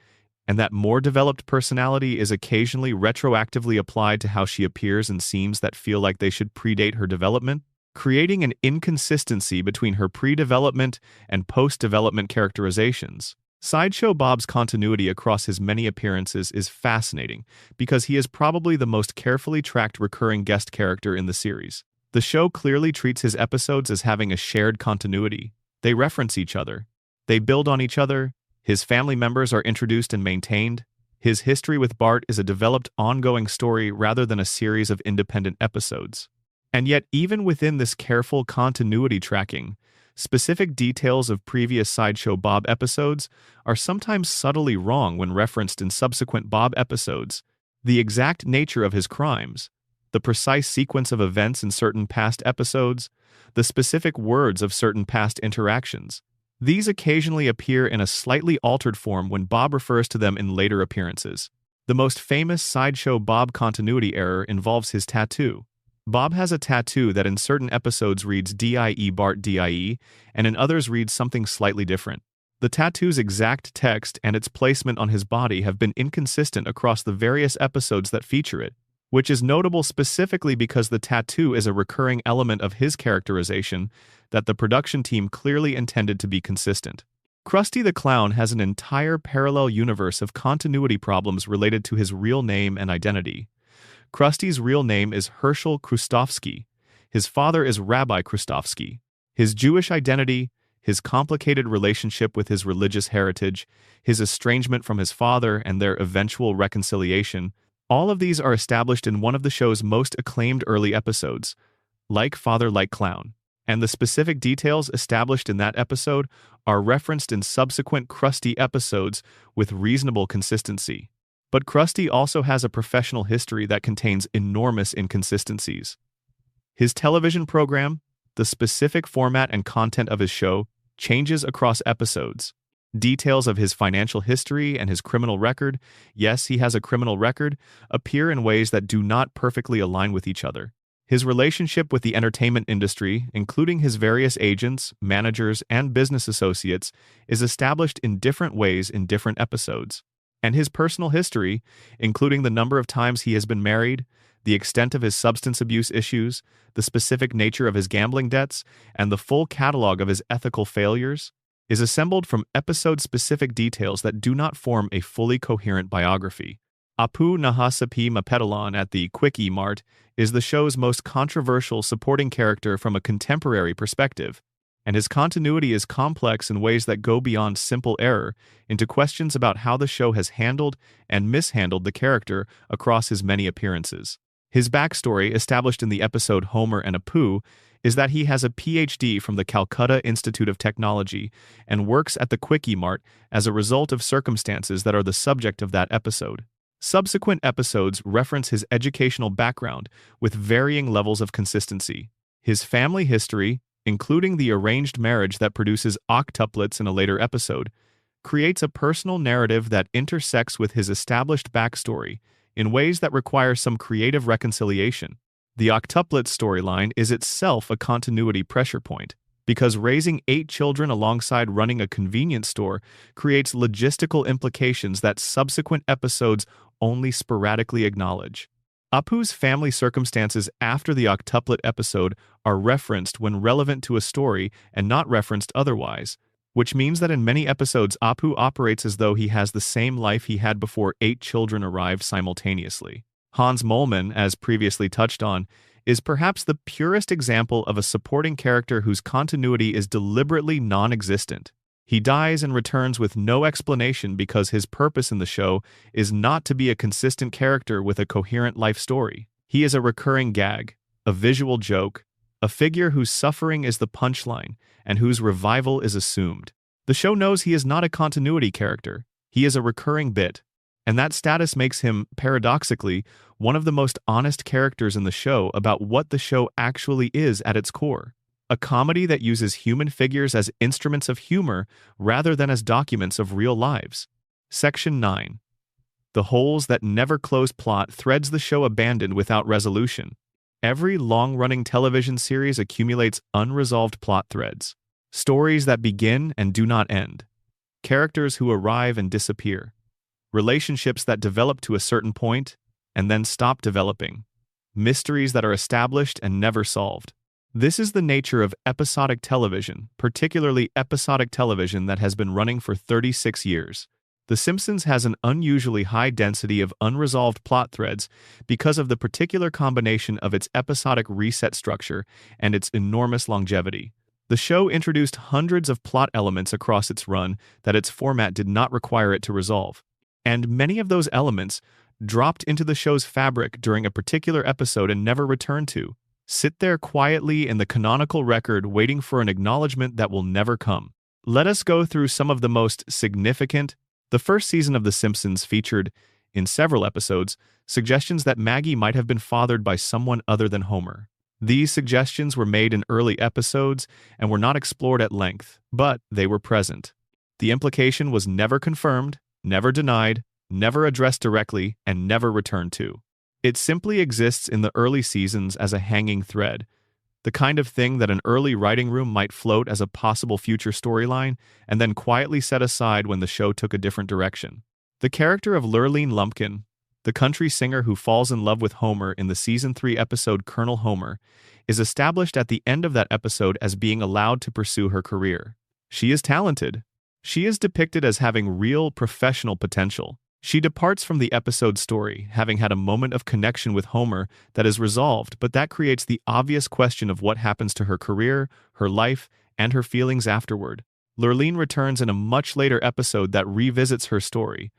and that more developed personality is occasionally retroactively applied to how she appears in scenes that feel like they should predate her development. creating an inconsistency between her pre-development and post-development characterizations. Sideshow Bob's continuity across his many appearances is fascinating because he is probably the most carefully tracked recurring guest character in the series. The show clearly treats his episodes as having a shared continuity. They reference each other. They build on each other. His family members are introduced and maintained. His history with Bart is a developed, ongoing story rather than a series of independent episodes. And yet, even within this careful continuity tracking, specific details of previous Sideshow Bob episodes are sometimes subtly wrong when referenced in subsequent Bob episodes. The exact nature of his crimes, the precise sequence of events in certain past episodes, the specific words of certain past interactions. These occasionally appear in a slightly altered form when Bob refers to them in later appearances. The most famous Sideshow Bob continuity error involves his tattoo. Bob has a tattoo that in certain episodes reads DIE Bart DIE, and in others reads something slightly different. The tattoo's exact text and its placement on his body have been inconsistent across the various episodes that feature it, which is notable specifically because the tattoo is a recurring element of his characterization that the production team clearly intended to be consistent. Krusty the Clown has an entire parallel universe of continuity problems related to his real name and identity. Krusty's real name is Herschel Krustofsky. His father is Rabbi Krustofsky. His Jewish identity, his complicated relationship with his religious heritage, his estrangement from his father and their eventual reconciliation, all of these are established in one of the show's most acclaimed early episodes, Like Father Like Clown, and the specific details established in that episode are referenced in subsequent Krusty episodes with reasonable consistency. But Krusty also has a professional history that contains enormous inconsistencies. His television program, the specific format and content of his show, changes across episodes. Details of his financial history and his criminal record, yes, he has a criminal record, appear in ways that do not perfectly align with each other. His relationship with the entertainment industry, including his various agents, managers, and business associates, is established in different ways in different episodes. And his personal history, including the number of times he has been married, the extent of his substance abuse issues, the specific nature of his gambling debts, and the full catalog of his ethical failures, is assembled from episode-specific details that do not form a fully coherent biography. Apu Nahasapi Mapetalon at the Quickie Mart is the show's most controversial supporting character from a contemporary perspective, and his continuity is complex in ways that go beyond simple error into questions about how the show has handled and mishandled the character across his many appearances. His backstory, established in the episode Homer and Apu, is that he has a PhD from the Calcutta Institute of Technology and works at the Quickie Mart as a result of circumstances that are the subject of that episode. Subsequent episodes reference his educational background with varying levels of consistency. His family history, including the arranged marriage that produces octuplets in a later episode, creates a personal narrative that intersects with his established backstory in ways that require some creative reconciliation. The octuplets storyline is itself a continuity pressure point, because raising 8 children alongside running a convenience store creates logistical implications that subsequent episodes only sporadically acknowledge. Apu's family circumstances after the octuplet episode are referenced when relevant to a story and not referenced otherwise, which means that in many episodes Apu operates as though he has the same life he had before 8 children arrived simultaneously. Hans Moleman, as previously touched on, is perhaps the purest example of a supporting character whose continuity is deliberately non-existent. He dies and returns with no explanation because his purpose in the show is not to be a consistent character with a coherent life story. He is a recurring gag, a visual joke, a figure whose suffering is the punchline and whose revival is assumed. The show knows he is not a continuity character. He is a recurring bit, and that status makes him, paradoxically, one of the most honest characters in the show about what the show actually is at its core. A comedy that uses human figures as instruments of humor rather than as documents of real lives. Section 9. The holes that never close plot threads the show abandoned without resolution. Every long-running television series accumulates unresolved plot threads. Stories that begin and do not end. Characters who arrive and disappear. Relationships that develop to a certain point and then stop developing. Mysteries that are established and never solved. This is the nature of episodic television, particularly episodic television that has been running for 36 years. The Simpsons has an unusually high density of unresolved plot threads because of the particular combination of its episodic reset structure and its enormous longevity. The show introduced hundreds of plot elements across its run that its format did not require it to resolve. And many of those elements dropped into the show's fabric during a particular episode and never returned to. Sit there quietly in the canonical record waiting for an acknowledgement that will never come. Let us go through some of the most significant. The first season of The Simpsons featured, in several episodes, suggestions that Maggie might have been fathered by someone other than Homer. These suggestions were made in early episodes and were not explored at length, but they were present. The implication was never confirmed, never denied, never addressed directly, and never returned to. It simply exists in the early seasons as a hanging thread, the kind of thing that an early writing room might float as a possible future storyline and then quietly set aside when the show took a different direction. The character of Lurleen Lumpkin, the country singer who falls in love with Homer in the Season 3 episode Colonel Homer, is established at the end of that episode as being allowed to pursue her career. She is talented. She is depicted as having real professional potential. She departs from the episode story, having had a moment of connection with Homer that is resolved, but that creates the obvious question of what happens to her career, her life, and her feelings afterward. Lurleen returns in a much later episode that revisits her story,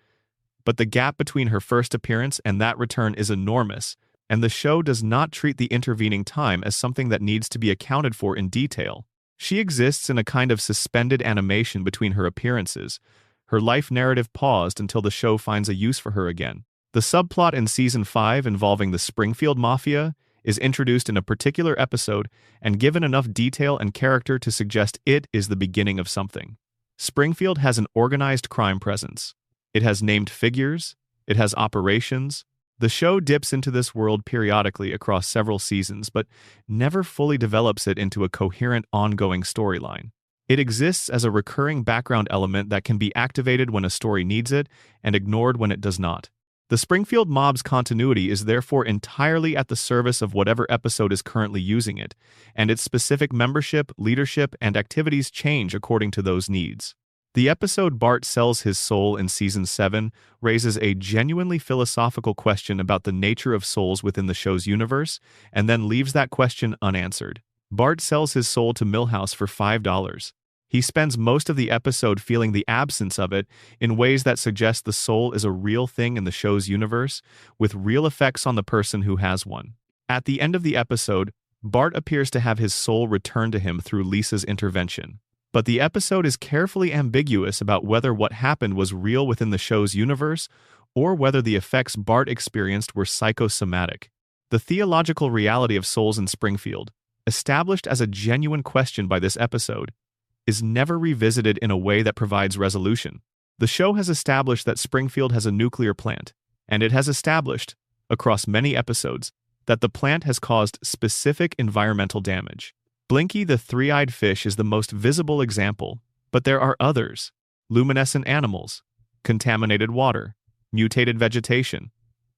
but the gap between her first appearance and that return is enormous, and the show does not treat the intervening time as something that needs to be accounted for in detail. She exists in a kind of suspended animation between her appearances, her life narrative paused until the show finds a use for her again. The subplot in Season 5 involving the Springfield Mafia is introduced in a particular episode and given enough detail and character to suggest it is the beginning of something. Springfield has an organized crime presence. It has named figures. It has operations. The show dips into this world periodically across several seasons, but never fully develops it into a coherent, ongoing storyline. It exists as a recurring background element that can be activated when a story needs it and ignored when it does not. The Springfield Mob's continuity is therefore entirely at the service of whatever episode is currently using it, and its specific membership, leadership, and activities change according to those needs. The episode Bart Sells His Soul in Season 7 raises a genuinely philosophical question about the nature of souls within the show's universe, and then leaves that question unanswered. Bart sells his soul to Milhouse for $5. He spends most of the episode feeling the absence of it in ways that suggest the soul is a real thing in the show's universe, with real effects on the person who has one. At the end of the episode, Bart appears to have his soul returned to him through Lisa's intervention. But the episode is carefully ambiguous about whether what happened was real within the show's universe or whether the effects Bart experienced were psychosomatic. The theological reality of souls in Springfield, established as a genuine question by this episode, is never revisited in a way that provides resolution. The show has established that Springfield has a nuclear plant, and it has established, across many episodes, that the plant has caused specific environmental damage. Blinky the three-eyed fish is the most visible example, but there are others: luminescent animals, contaminated water, mutated vegetation.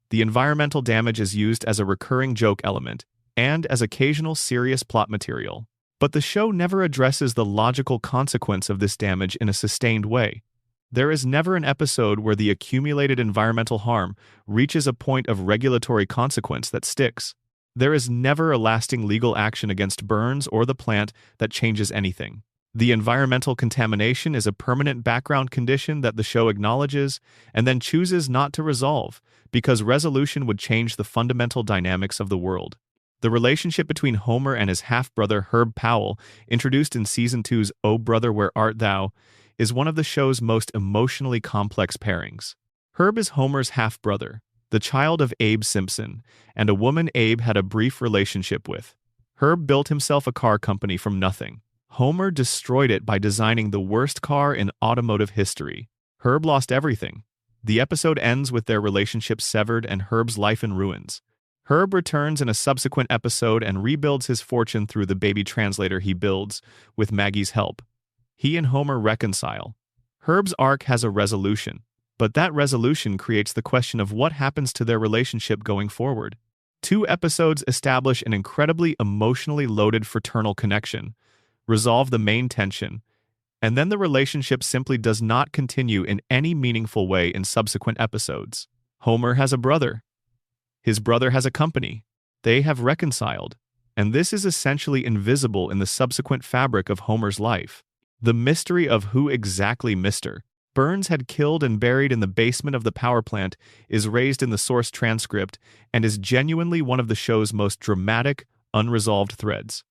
The environmental damage is used as a recurring joke element, and as occasional serious plot material. But the show never addresses the logical consequence of this damage in a sustained way. There is never an episode where the accumulated environmental harm reaches a point of regulatory consequence that sticks. There is never a lasting legal action against Burns or the plant that changes anything. The environmental contamination is a permanent background condition that the show acknowledges and then chooses not to resolve, because resolution would change the fundamental dynamics of the world. The relationship between Homer and his half-brother Herb Powell, introduced in Season 2's Oh Brother Where Art Thou, is one of the show's most emotionally complex pairings. Herb is Homer's half-brother, the child of Abe Simpson, and a woman Abe had a brief relationship with. Herb built himself a car company from nothing. Homer destroyed it by designing the worst car in automotive history. Herb lost everything. The episode ends with their relationship severed and Herb's life in ruins. Herb returns in a subsequent episode and rebuilds his fortune through the baby translator he builds, with Maggie's help. He and Homer reconcile. Herb's arc has a resolution, but that resolution creates the question of what happens to their relationship going forward. 2 episodes establish an incredibly emotionally loaded fraternal connection, resolve the main tension, and then the relationship simply does not continue in any meaningful way in subsequent episodes. Homer has a brother. His brother has a company. They have reconciled, and this is essentially invisible in the subsequent fabric of Homer's life. The mystery of who exactly Mr. Burns had killed and buried in the basement of the power plant is raised in the source transcript and is genuinely one of the show's most dramatic, unresolved threads.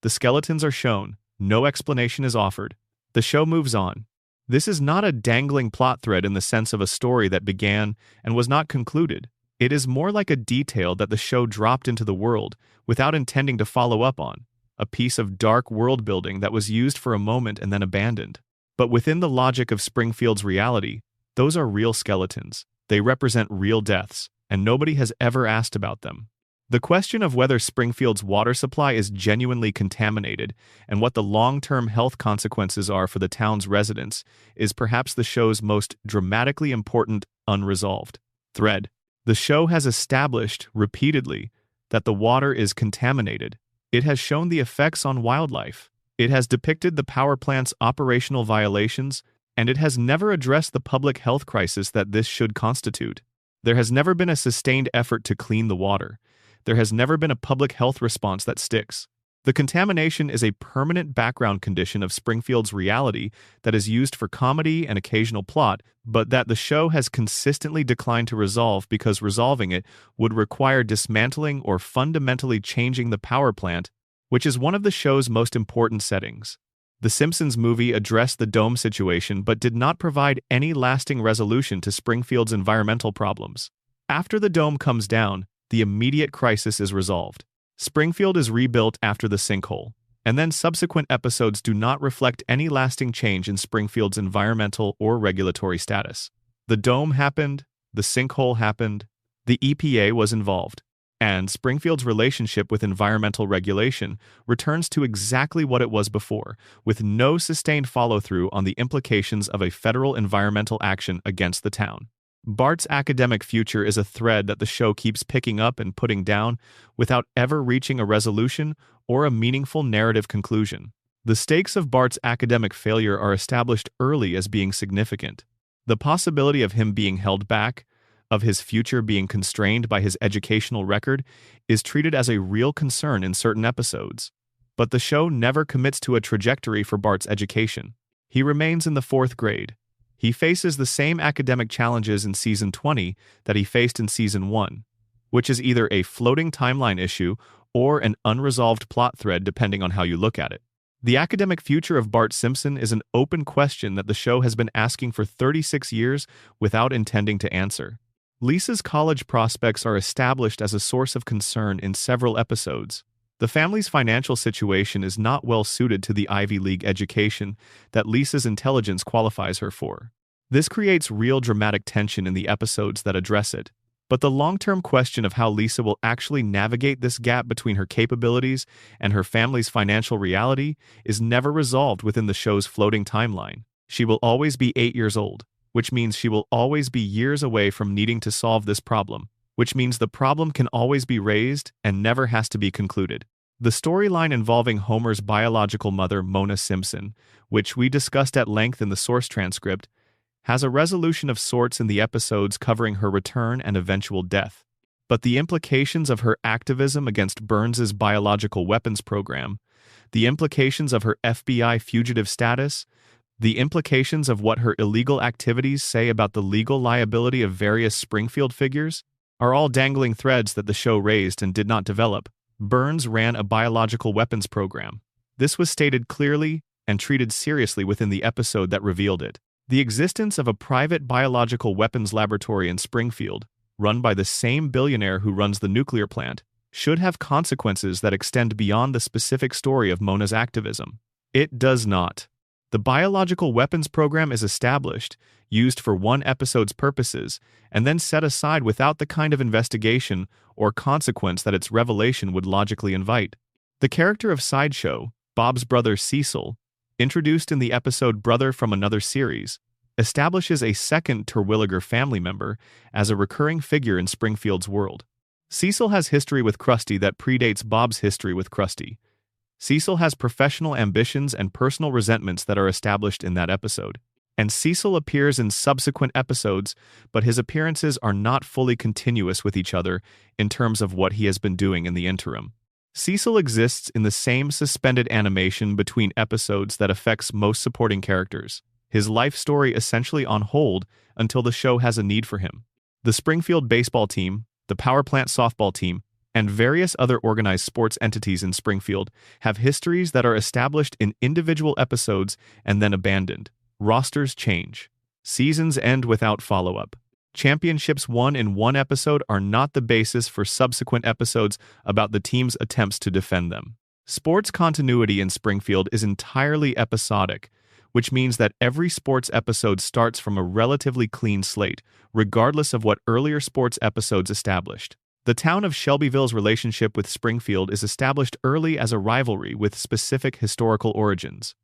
The skeletons are shown, no explanation is offered. The show moves on. This is not a dangling plot thread in the sense of a story that began and was not concluded. It is more like a detail that the show dropped into the world without intending to follow up on, a piece of dark world building that was used for a moment and then abandoned. But within the logic of Springfield's reality, those are real skeletons. They represent real deaths, and nobody has ever asked about them. The question of whether Springfield's water supply is genuinely contaminated and what the long-term health consequences are for the town's residents is perhaps the show's most dramatically important unresolved thread. The show has established, repeatedly, that the water is contaminated. It has shown the effects on wildlife. It has depicted the power plant's operational violations, and it has never addressed the public health crisis that this should constitute. There has never been a sustained effort to clean the water. There has never been a public health response that sticks. The contamination is a permanent background condition of Springfield's reality that is used for comedy and occasional plot, but that the show has consistently declined to resolve because resolving it would require dismantling or fundamentally changing the power plant, which is one of the show's most important settings. The Simpsons movie addressed the dome situation but did not provide any lasting resolution to Springfield's environmental problems. After the dome comes down, the immediate crisis is resolved. Springfield is rebuilt after the sinkhole, and then subsequent episodes do not reflect any lasting change in Springfield's environmental or regulatory status. The dome happened, the sinkhole happened, the EPA was involved, and Springfield's relationship with environmental regulation returns to exactly what it was before, with no sustained follow-through on the implications of a federal environmental action against the town. Bart's academic future is a thread that the show keeps picking up and putting down without ever reaching a resolution or a meaningful narrative conclusion. The stakes of Bart's academic failure are established early as being significant. The possibility of him being held back, of his future being constrained by his educational record, is treated as a real concern in certain episodes. But the show never commits to a trajectory for Bart's education. He remains in the 4th grade. He faces the same academic challenges in Season 20 that he faced in Season 1, which is either a floating timeline issue or an unresolved plot thread depending on how you look at it. The academic future of Bart Simpson is an open question that the show has been asking for 36 years without intending to answer. Lisa's college prospects are established as a source of concern in several episodes. The family's financial situation is not well suited to the Ivy League education that Lisa's intelligence qualifies her for. This creates real dramatic tension in the episodes that address it. But the long-term question of how Lisa will actually navigate this gap between her capabilities and her family's financial reality is never resolved within the show's floating timeline. She will always be 8 years old, which means she will always be years away from needing to solve this problem, which means the problem can always be raised and never has to be concluded. The storyline involving Homer's biological mother, Mona Simpson, which we discussed at length in the source transcript, has a resolution of sorts in the episodes covering her return and eventual death. But the implications of her activism against Burns's biological weapons program, the implications of her FBI fugitive status, the implications of what her illegal activities say about the legal liability of various Springfield figures, are all dangling threads that the show raised and did not develop. Burns ran a biological weapons program. This was stated clearly and treated seriously within the episode that revealed it. The existence of a private biological weapons laboratory in Springfield, run by the same billionaire who runs the nuclear plant, should have consequences that extend beyond the specific story of Mona's activism. It does not. The biological weapons program is established, used for one episode's purposes, and then set aside without the kind of investigation or consequence that its revelation would logically invite. The character of Sideshow, Bob's brother Cecil, introduced in the episode Brother from Another Series, establishes a second Terwilliger family member as a recurring figure in Springfield's world. Cecil has history with Krusty that predates Bob's history with Krusty. Cecil has professional ambitions and personal resentments that are established in that episode. And Cecil appears in subsequent episodes, but his appearances are not fully continuous with each other in terms of what he has been doing in the interim. Cecil exists in the same suspended animation between episodes that affects most supporting characters, his life story essentially on hold until the show has a need for him. The Springfield baseball team, the Power Plant softball team, and various other organized sports entities in Springfield have histories that are established in individual episodes and then abandoned. Rosters change. Seasons end without follow-up. Championships won in one episode are not the basis for subsequent episodes about the team's attempts to defend them. Sports continuity in Springfield is entirely episodic, which means that every sports episode starts from a relatively clean slate, regardless of what earlier sports episodes established. The town of Shelbyville's relationship with Springfield is established early as a rivalry with specific historical origins.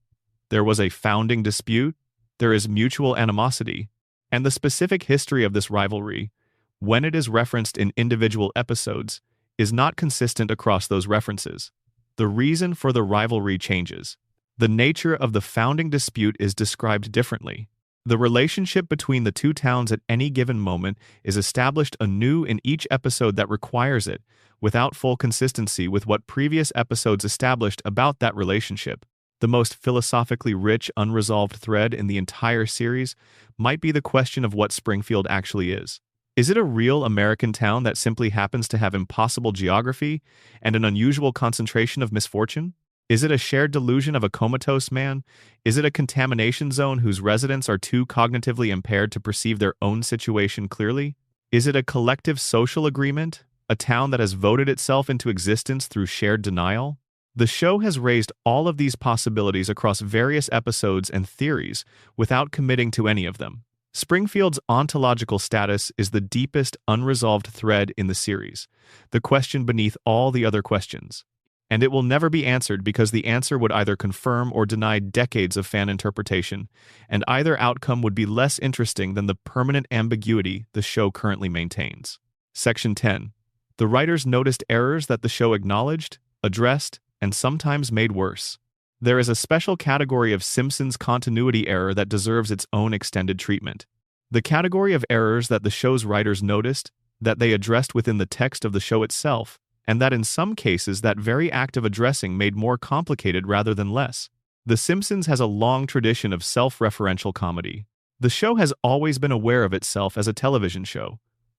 There was a founding dispute, there is mutual animosity, and the specific history of this rivalry, when it is referenced in individual episodes, is not consistent across those references. The reason for the rivalry changes. The nature of the founding dispute is described differently. The relationship between the two towns at any given moment is established anew in each episode that requires it, without full consistency with what previous episodes established about that relationship. The most philosophically rich, unresolved thread in the entire series might be the question of what Springfield actually is. Is it a real American town that simply happens to have impossible geography and an unusual concentration of misfortune? Is it a shared delusion of a comatose man? Is it a contamination zone whose residents are too cognitively impaired to perceive their own situation clearly? Is it a collective social agreement, a town that has voted itself into existence through shared denial? The show has raised all of these possibilities across various episodes and theories without committing to any of them. Springfield's ontological status is the deepest unresolved thread in the series, the question beneath all the other questions. And it will never be answered because the answer would either confirm or deny decades of fan interpretation, and either outcome would be less interesting than the permanent ambiguity the show currently maintains. Section 10. The writers noticed errors that the show acknowledged, addressed, and sometimes made worse. There is a special category of Simpsons continuity error that deserves its own extended treatment. The category of errors that the show's writers noticed, that they addressed within the text of the show itself, and that in some cases that very act of addressing made more complicated rather than less. The Simpsons has a long tradition of self-referential comedy. The show has always been aware of itself as a television show,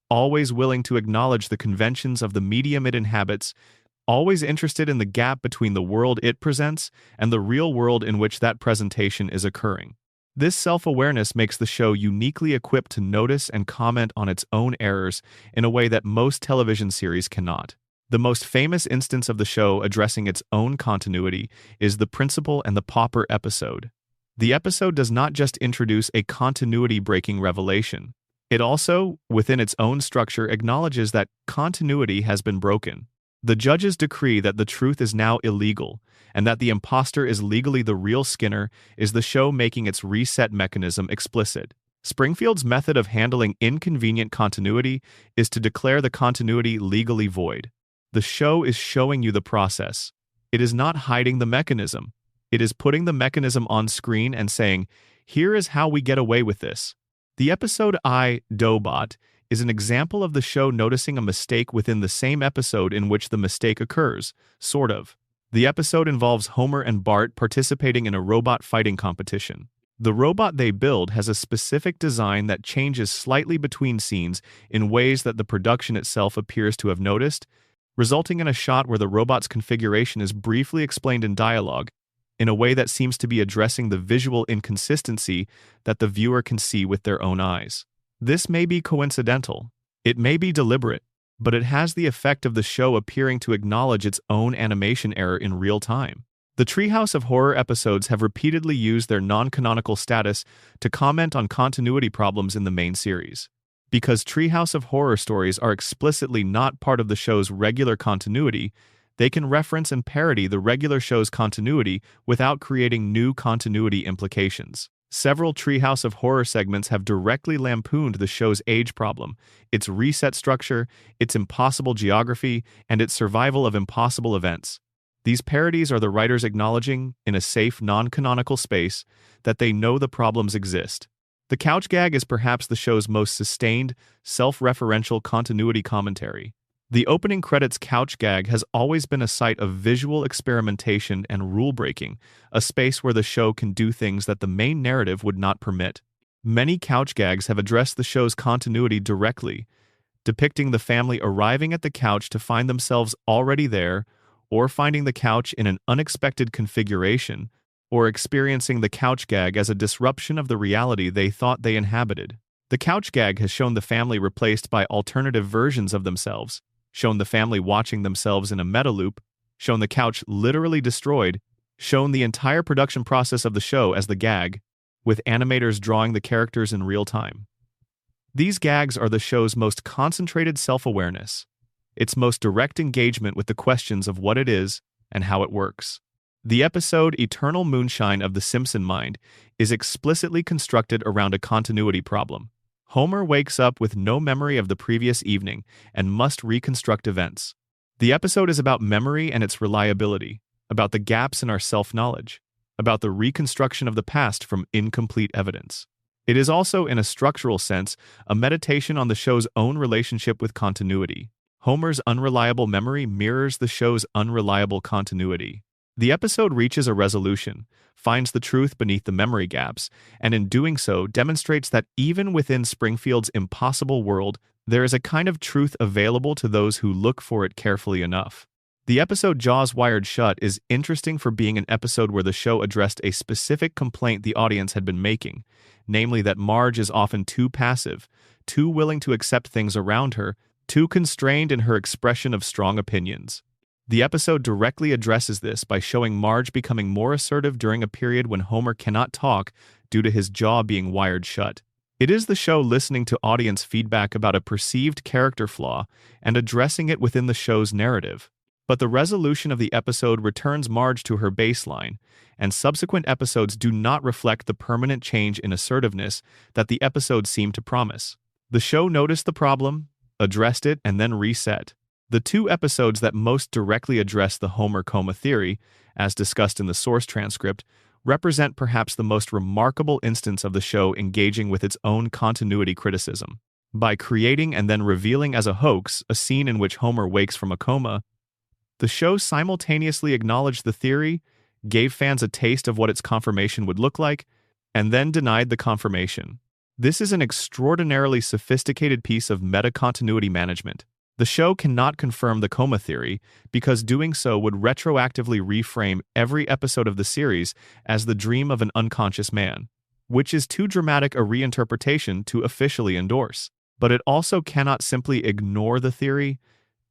always willing to acknowledge the conventions of the medium it inhabits, always interested in the gap between the world it presents and the real world in which that presentation is occurring. This self-awareness makes the show uniquely equipped to notice and comment on its own errors in a way that most television series cannot. The most famous instance of the show addressing its own continuity is the Principal and the Pauper episode. The episode does not just introduce a continuity-breaking revelation. It also, within its own structure, acknowledges that continuity has been broken. The judge's decree that the truth is now illegal and that the imposter is legally the real Skinner is the show making its reset mechanism explicit. Springfield's method of handling inconvenient continuity is to declare the continuity legally void. The show is showing you the process. It is not hiding the mechanism. It is putting the mechanism on screen and saying, here is how we get away with this. The episode I, Doughbot, is an example of the show noticing a mistake within the same episode in which the mistake occurs, sort of. The episode involves Homer and Bart participating in a robot fighting competition. The robot they build has a specific design that changes slightly between scenes in ways that the production itself appears to have noticed, resulting in a shot where the robot's configuration is briefly explained in dialogue, in a way that seems to be addressing the visual inconsistency that the viewer can see with their own eyes. This may be coincidental, it may be deliberate, but it has the effect of the show appearing to acknowledge its own animation error in real time. The Treehouse of Horror episodes have repeatedly used their non-canonical status to comment on continuity problems in the main series. Because Treehouse of Horror stories are explicitly not part of the show's regular continuity, they can reference and parody the regular show's continuity without creating new continuity implications. Several Treehouse of Horror segments have directly lampooned the show's age problem, its reset structure, its impossible geography, and its survival of impossible events. These parodies are the writers acknowledging, in a safe, non-canonical space, that they know the problems exist. The couch gag is perhaps the show's most sustained, self-referential continuity commentary. The opening credits couch gag has always been a site of visual experimentation and rule-breaking, a space where the show can do things that the main narrative would not permit. Many couch gags have addressed the show's continuity directly, depicting the family arriving at the couch to find themselves already there, or finding the couch in an unexpected configuration, or experiencing the couch gag as a disruption of the reality they thought they inhabited. The couch gag has shown the family replaced by alternative versions of themselves, shown the family watching themselves in a meta loop, shown the couch literally destroyed, shown the entire production process of the show as the gag, with animators drawing the characters in real time. These gags are the show's most concentrated self-awareness, its most direct engagement with the questions of what it is and how it works. The episode Eternal Moonshine of the Simpson Mind is explicitly constructed around a continuity problem. Homer wakes up with no memory of the previous evening and must reconstruct events. The episode is about memory and its reliability, about the gaps in our self-knowledge, about the reconstruction of the past from incomplete evidence. It is also, in a structural sense, a meditation on the show's own relationship with continuity. Homer's unreliable memory mirrors the show's unreliable continuity. The episode reaches a resolution, finds the truth beneath the memory gaps, and in doing so demonstrates that even within Springfield's impossible world, there is a kind of truth available to those who look for it carefully enough. The episode Jaws Wired Shut is interesting for being an episode where the show addressed a specific complaint the audience had been making, namely that Marge is often too passive, too willing to accept things around her, too constrained in her expression of strong opinions. The episode directly addresses this by showing Marge becoming more assertive during a period when Homer cannot talk due to his jaw being wired shut. It is the show listening to audience feedback about a perceived character flaw and addressing it within the show's narrative. But the resolution of the episode returns Marge to her baseline, and subsequent episodes do not reflect the permanent change in assertiveness that the episode seemed to promise. The show noticed the problem, addressed it, and then reset. The two episodes that most directly address the Homer coma theory, as discussed in the source transcript, represent perhaps the most remarkable instance of the show engaging with its own continuity criticism. By creating and then revealing as a hoax a scene in which Homer wakes from a coma, the show simultaneously acknowledged the theory, gave fans a taste of what its confirmation would look like, and then denied the confirmation. This is an extraordinarily sophisticated piece of meta-continuity management. The show cannot confirm the coma theory because doing so would retroactively reframe every episode of the series as the dream of an unconscious man, which is too dramatic a reinterpretation to officially endorse. But it also cannot simply ignore the theory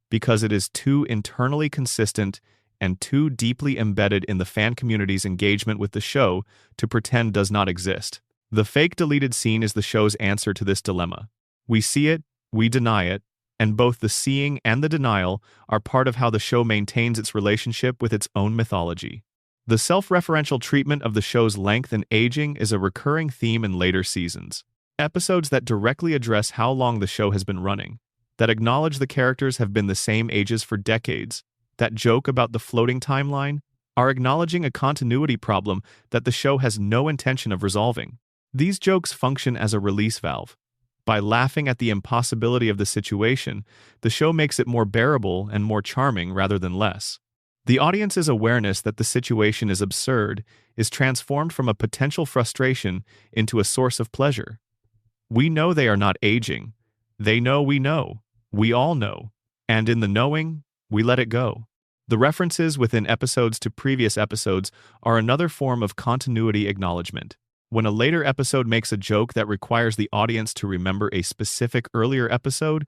because it is too internally consistent and too deeply embedded in the fan community's engagement with the show to pretend does not exist. The fake deleted scene is the show's answer to this dilemma. We see it, we deny it, and both the seeing and the denial are part of how the show maintains its relationship with its own mythology. The self-referential treatment of the show's length and aging is a recurring theme in later seasons. Episodes that directly address how long the show has been running, that acknowledge the characters have been the same ages for decades, that joke about the floating timeline, are acknowledging a continuity problem that the show has no intention of resolving. These jokes function as a release valve. By laughing at the impossibility of the situation, the show makes it more bearable and more charming rather than less. The audience's awareness that the situation is absurd is transformed from a potential frustration into a source of pleasure. We know they are not aging. They know we know. We all know. And in the knowing, we let it go. The references within episodes to previous episodes are another form of continuity acknowledgement. When a later episode makes a joke that requires the audience to remember a specific earlier episode,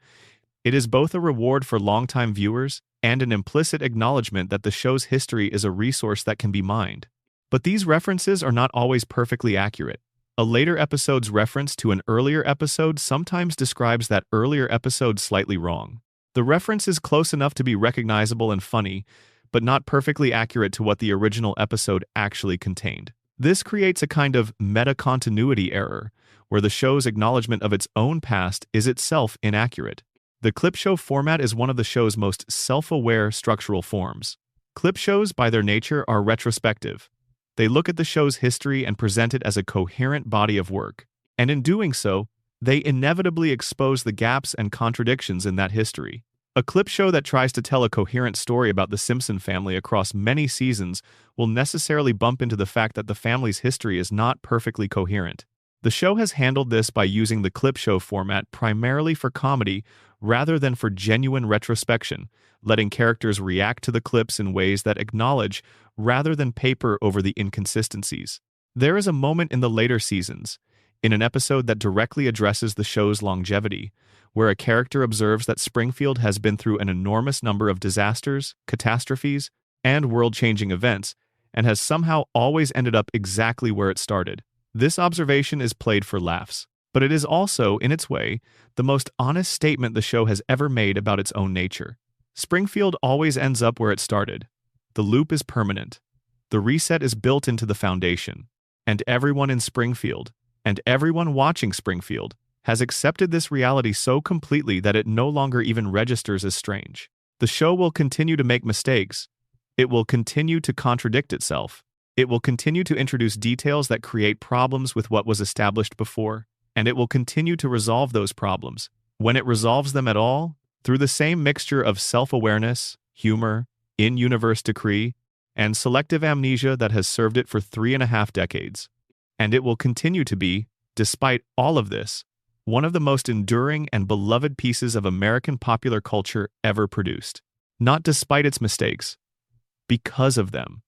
it is both a reward for longtime viewers and an implicit acknowledgement that the show's history is a resource that can be mined. But these references are not always perfectly accurate. A later episode's reference to an earlier episode sometimes describes that earlier episode slightly wrong. The reference is close enough to be recognizable and funny, but not perfectly accurate to what the original episode actually contained. This creates a kind of meta-continuity error, where the show's acknowledgement of its own past is itself inaccurate. The clip show format is one of the show's most self-aware structural forms. Clip shows, by their nature, are retrospective. They look at the show's history and present it as a coherent body of work. And in doing so, they inevitably expose the gaps and contradictions in that history. A clip show that tries to tell a coherent story about the Simpson family across many seasons will necessarily bump into the fact that the family's history is not perfectly coherent. The show has handled this by using the clip show format primarily for comedy rather than for genuine retrospection, letting characters react to the clips in ways that acknowledge rather than paper over the inconsistencies. There is a moment in the later seasons, in an episode that directly addresses the show's longevity, where a character observes that Springfield has been through an enormous number of disasters, catastrophes, and world-changing events, and has somehow always ended up exactly where it started. This observation is played for laughs, but it is also, in its way, the most honest statement the show has ever made about its own nature. Springfield always ends up where it started. The loop is permanent. The reset is built into the foundation. And everyone in Springfield, and everyone watching Springfield, has accepted this reality so completely that it no longer even registers as strange. The show will continue to make mistakes. It will continue to contradict itself. It will continue to introduce details that create problems with what was established before, and it will continue to resolve those problems, when it resolves them at all, through the same mixture of self-awareness, humor, in-universe decree, and selective amnesia that has served it for 3.5 decades. And it will continue to be, despite all of this, one of the most enduring and beloved pieces of American popular culture ever produced. Not despite its mistakes, because of them.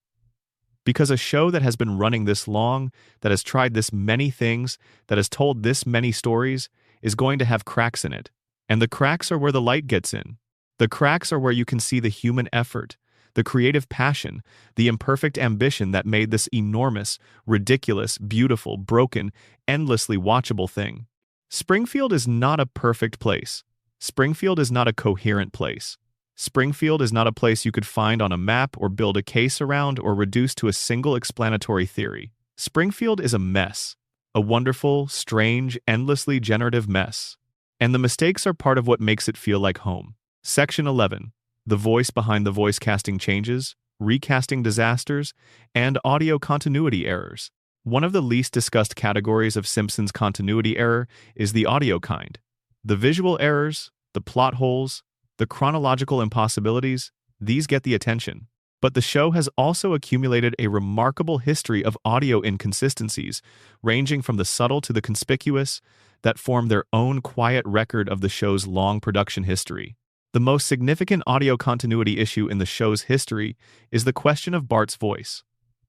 Because a show that has been running this long, that has tried this many things, that has told this many stories, is going to have cracks in it. And the cracks are where the light gets in. The cracks are where you can see the human effort, the creative passion, the imperfect ambition that made this enormous, ridiculous, beautiful, broken, endlessly watchable thing. Springfield is not a perfect place. Springfield is not a coherent place. Springfield is not a place you could find on a map or build a case around or reduce to a single explanatory theory. Springfield is a mess. A wonderful, strange, endlessly generative mess. And the mistakes are part of what makes it feel like home. Section 11. The voice behind the voice casting changes, recasting disasters, and audio continuity errors. One of the least discussed categories of Simpsons continuity error is the audio kind. The visual errors, the plot holes, the chronological impossibilities, these get the attention. But the show has also accumulated a remarkable history of audio inconsistencies, ranging from the subtle to the conspicuous, that form their own quiet record of the show's long production history. The most significant audio continuity issue in the show's history is the question of Bart's voice.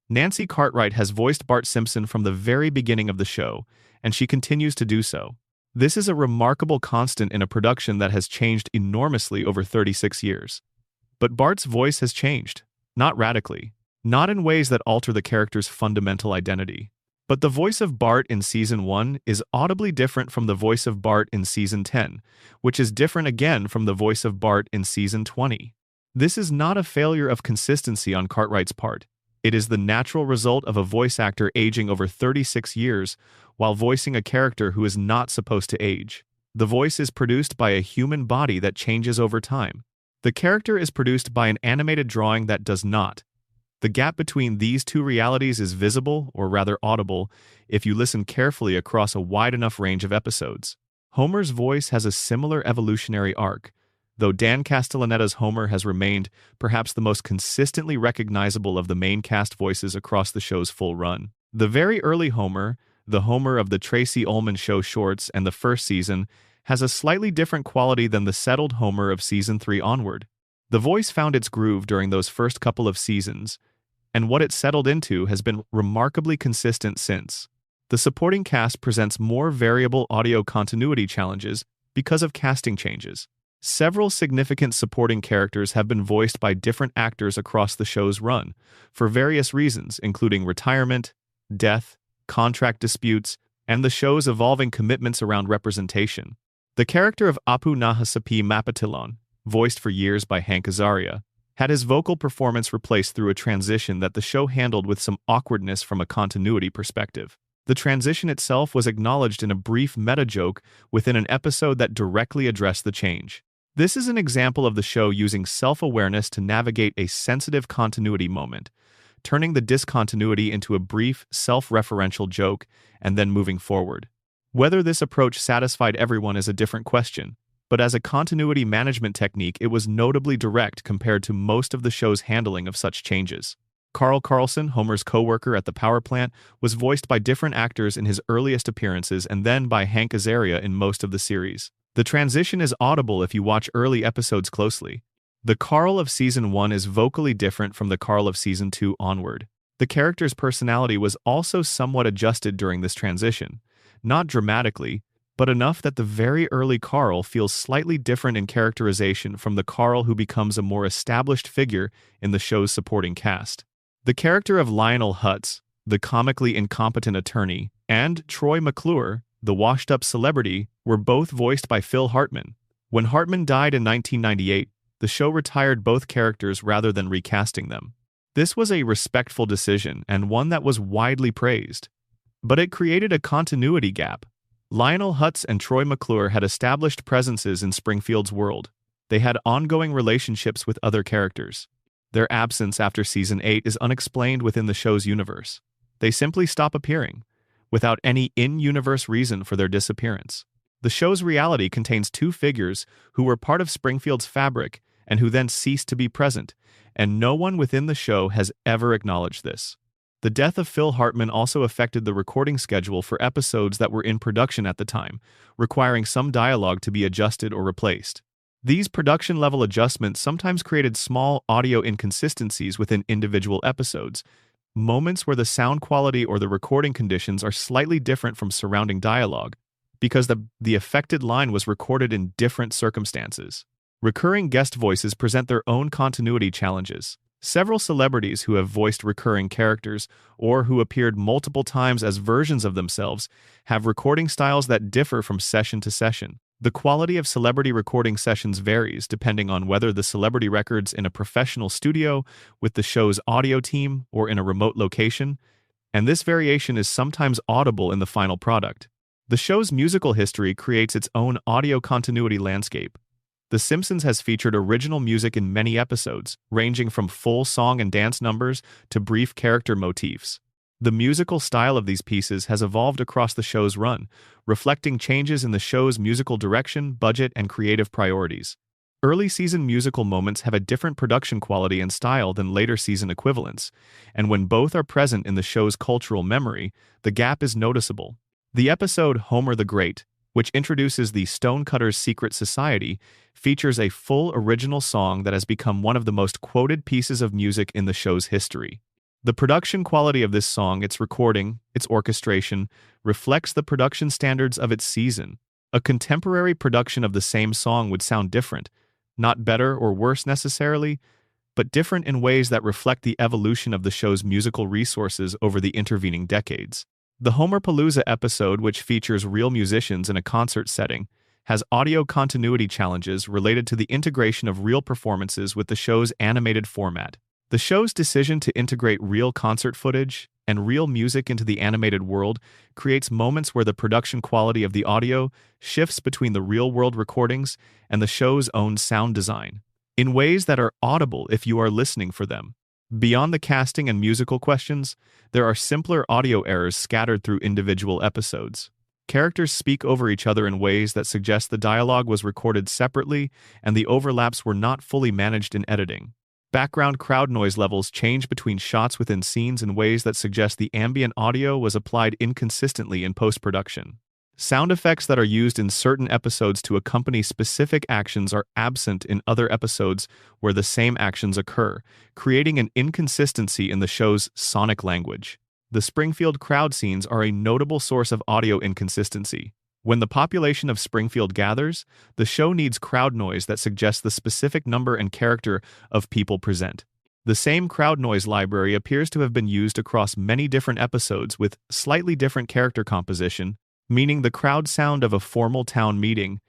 Nancy Cartwright has voiced Bart Simpson from the very beginning of the show, and she continues to do so. This is a remarkable constant in a production that has changed enormously over 36 years. But Bart's voice has changed, not radically, not in ways that alter the character's fundamental identity. But the voice of Bart in Season 1 is audibly different from the voice of Bart in Season 10, which is different again from the voice of Bart in Season 20. This is not a failure of consistency on Cartwright's part. It is the natural result of a voice actor aging over 36 years while voicing a character who is not supposed to age. The voice is produced by a human body that changes over time. The character is produced by an animated drawing that does not. The gap between these two realities is visible, or rather audible, if you listen carefully across a wide enough range of episodes. Homer's voice has a similar evolutionary arc, though Dan Castellaneta's Homer has remained perhaps the most consistently recognizable of the main cast voices across the show's full run. The very early Homer, the Homer of the Tracy Ullman Show shorts and the first season, has a slightly different quality than the settled Homer of Season 3 onward. The voice found its groove during those first couple of seasons, and what it settled into has been remarkably consistent since. The supporting cast presents more variable audio continuity challenges because of casting changes. Several significant supporting characters have been voiced by different actors across the show's run, for various reasons, including retirement, death, contract disputes, and the show's evolving commitments around representation. The character of Apu Nahasapi Mapatilon, voiced for years by Hank Azaria, had his vocal performance replaced through a transition that the show handled with some awkwardness from a continuity perspective. The transition itself was acknowledged in a brief meta-joke within an episode that directly addressed the change. This is an example of the show using self-awareness to navigate a sensitive continuity moment, turning the discontinuity into a brief, self-referential joke and then moving forward. Whether this approach satisfied everyone is a different question, but as a continuity management technique, it was notably direct compared to most of the show's handling of such changes. Carl Carlson, Homer's co-worker at the power plant, was voiced by different actors in his earliest appearances and then by Hank Azaria in most of the series. The transition is audible if you watch early episodes closely. The Carl of Season 1 is vocally different from the Carl of Season 2 onward. The character's personality was also somewhat adjusted during this transition. Not dramatically, but enough that the very early Carl feels slightly different in characterization from the Carl who becomes a more established figure in the show's supporting cast. The character of Lionel Hutz, the comically incompetent attorney, and Troy McClure, the washed-up celebrity, were both voiced by Phil Hartman. When Hartman died in 1998, the show retired both characters rather than recasting them. This was a respectful decision and one that was widely praised. But it created a continuity gap. Lionel Hutz and Troy McClure had established presences in Springfield's world. They had ongoing relationships with other characters. Their absence after Season 8 is unexplained within the show's universe. They simply stop appearing, without any in-universe reason for their disappearance. The show's reality contains two figures who were part of Springfield's fabric and who then ceased to be present, and no one within the show has ever acknowledged this. The death of Phil Hartman also affected the recording schedule for episodes that were in production at the time, requiring some dialogue to be adjusted or replaced. These production-level adjustments sometimes created small audio inconsistencies within individual episodes, moments where the sound quality or the recording conditions are slightly different from surrounding dialogue, because the affected line was recorded in different circumstances. Recurring guest voices present their own continuity challenges. Several celebrities who have voiced recurring characters or who appeared multiple times as versions of themselves have recording styles that differ from session to session. The quality of celebrity recording sessions varies depending on whether the celebrity records in a professional studio with the show's audio team or in a remote location, and this variation is sometimes audible in the final product. The show's musical history creates its own audio continuity landscape. The Simpsons has featured original music in many episodes, ranging from full song and dance numbers to brief character motifs. The musical style of these pieces has evolved across the show's run, reflecting changes in the show's musical direction, budget, and creative priorities. Early season musical moments have a different production quality and style than later season equivalents, and when both are present in the show's cultural memory, the gap is noticeable. The episode Homer the Great, which introduces the Stonecutters' secret society, features a full original song that has become one of the most quoted pieces of music in the show's history. The production quality of this song, its recording, its orchestration, reflects the production standards of its season. A contemporary production of the same song would sound different, not better or worse necessarily, but different in ways that reflect the evolution of the show's musical resources over the intervening decades. The Homerpalooza episode, which features real musicians in a concert setting, has audio continuity challenges related to the integration of real performances with the show's animated format. The show's decision to integrate real concert footage and real music into the animated world creates moments where the production quality of the audio shifts between the real-world recordings and the show's own sound design, in ways that are audible if you are listening for them. Beyond the casting and musical questions, there are simpler audio errors scattered through individual episodes. Characters speak over each other in ways that suggest the dialogue was recorded separately and the overlaps were not fully managed in editing. Background crowd noise levels change between shots within scenes in ways that suggest the ambient audio was applied inconsistently in post-production. Sound effects that are used in certain episodes to accompany specific actions are absent in other episodes where the same actions occur, creating an inconsistency in the show's sonic language. The Springfield crowd scenes are a notable source of audio inconsistency. When the population of Springfield gathers, the show needs crowd noise that suggests the specific number and character of people present. The same crowd noise library appears to have been used across many different episodes with slightly different character composition, meaning the crowd sound of a formal town meeting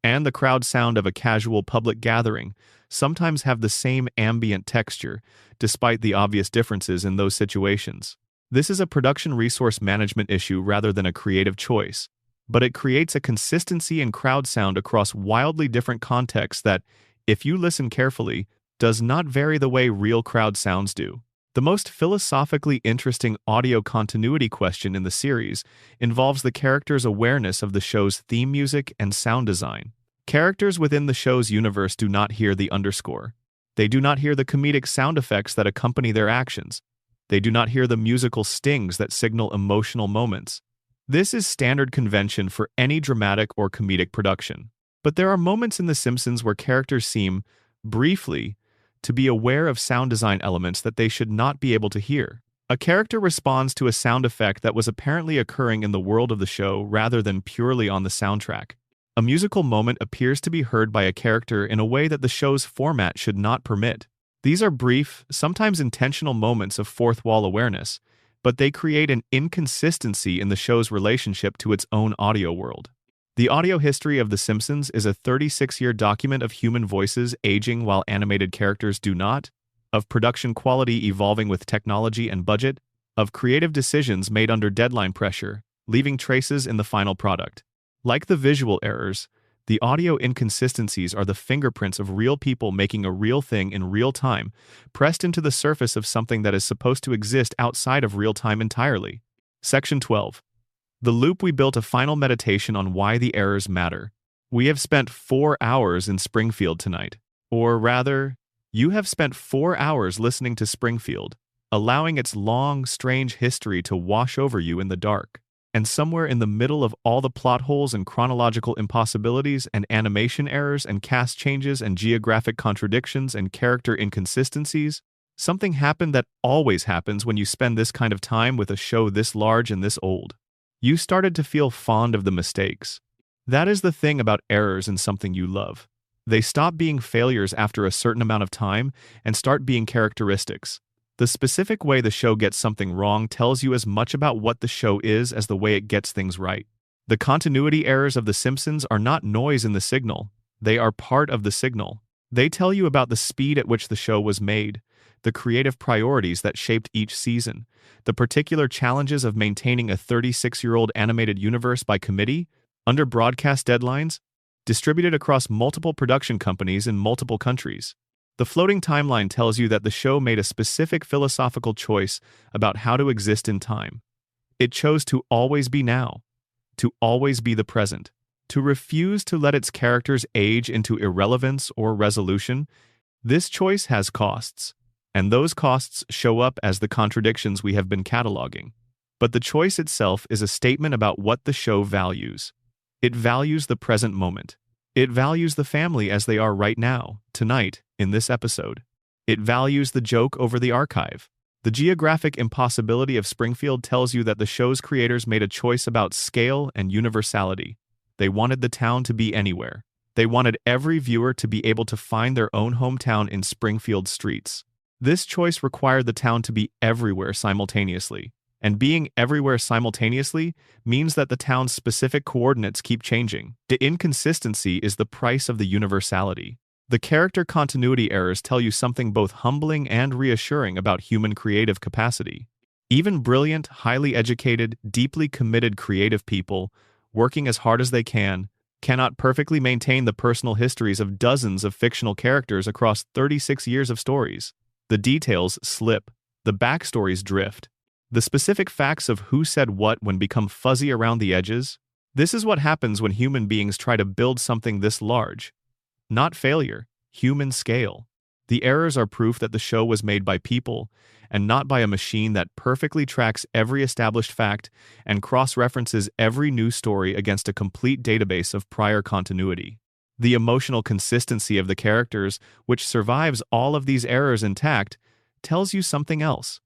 and the crowd sound of a casual public gathering sometimes have the same ambient texture, despite the obvious differences in those situations. This is a production resource management issue rather than a creative choice, but it creates a consistency in crowd sound across wildly different contexts that, if you listen carefully, does not vary the way real crowd sounds do. The most philosophically interesting audio continuity question in the series involves the characters' awareness of the show's theme music and sound design. Characters within the show's universe do not hear the underscore. They do not hear the comedic sound effects that accompany their actions. They do not hear the musical stings that signal emotional moments. This is standard convention for any dramatic or comedic production. But there are moments in The Simpsons where characters seem, briefly, to be aware of sound design elements that they should not be able to hear. A character responds to a sound effect that was apparently occurring in the world of the show rather than purely on the soundtrack. A musical moment appears to be heard by a character in a way that the show's format should not permit. These are brief, sometimes intentional moments of fourth wall awareness, but they create an inconsistency in the show's relationship to its own audio world. The audio history of The Simpsons is a 36-year document of human voices aging while animated characters do not, of production quality evolving with technology and budget, of creative decisions made under deadline pressure, leaving traces in the final product. Like the visual errors, the audio inconsistencies are the fingerprints of real people making a real thing in real time, pressed into the surface of something that is supposed to exist outside of real time entirely. Section 12. The Loop. We built a final meditation on why the errors matter. We have spent 4 hours in Springfield tonight. Or rather, you have spent 4 hours listening to Springfield, allowing its long, strange history to wash over you in the dark. And somewhere in the middle of all the plot holes and chronological impossibilities and animation errors and cast changes and geographic contradictions and character inconsistencies, something happened that always happens when you spend this kind of time with a show this large and this old. You started to feel fond of the mistakes. That is the thing about errors in something you love. They stop being failures after a certain amount of time and start being characteristics. The specific way the show gets something wrong tells you as much about what the show is as the way it gets things right. The continuity errors of The Simpsons are not noise in the signal. They are part of the signal. They tell you about the speed at which the show was made, the creative priorities that shaped each season, the particular challenges of maintaining a 36-year-old animated universe by committee, under broadcast deadlines, distributed across multiple production companies in multiple countries. The floating timeline tells you that the show made a specific philosophical choice about how to exist in time. It chose to always be now, to always be the present, to refuse to let its characters age into irrelevance or resolution. This choice has costs, and those costs show up as the contradictions we have been cataloging. But the choice itself is a statement about what the show values. It values the present moment. It values the family as they are right now, tonight, in this episode. It values the joke over the archive. The geographic impossibility of Springfield tells you that the show's creators made a choice about scale and universality. They wanted the town to be anywhere. They wanted every viewer to be able to find their own hometown in Springfield streets. This choice required the town to be everywhere simultaneously. And being everywhere simultaneously means that the town's specific coordinates keep changing. The inconsistency is the price of the universality. The character continuity errors tell you something both humbling and reassuring about human creative capacity. Even brilliant, highly educated, deeply committed creative people, working as hard as they can, cannot perfectly maintain the personal histories of dozens of fictional characters across 36 years of stories. The details slip. The backstories drift. The specific facts of who said what when become fuzzy around the edges. This is what happens when human beings try to build something this large. Not failure, human scale. The errors are proof that the show was made by people, and not by a machine that perfectly tracks every established fact and cross-references every new story against a complete database of prior continuity. The emotional consistency of the characters, which survives all of these errors intact, tells you something else.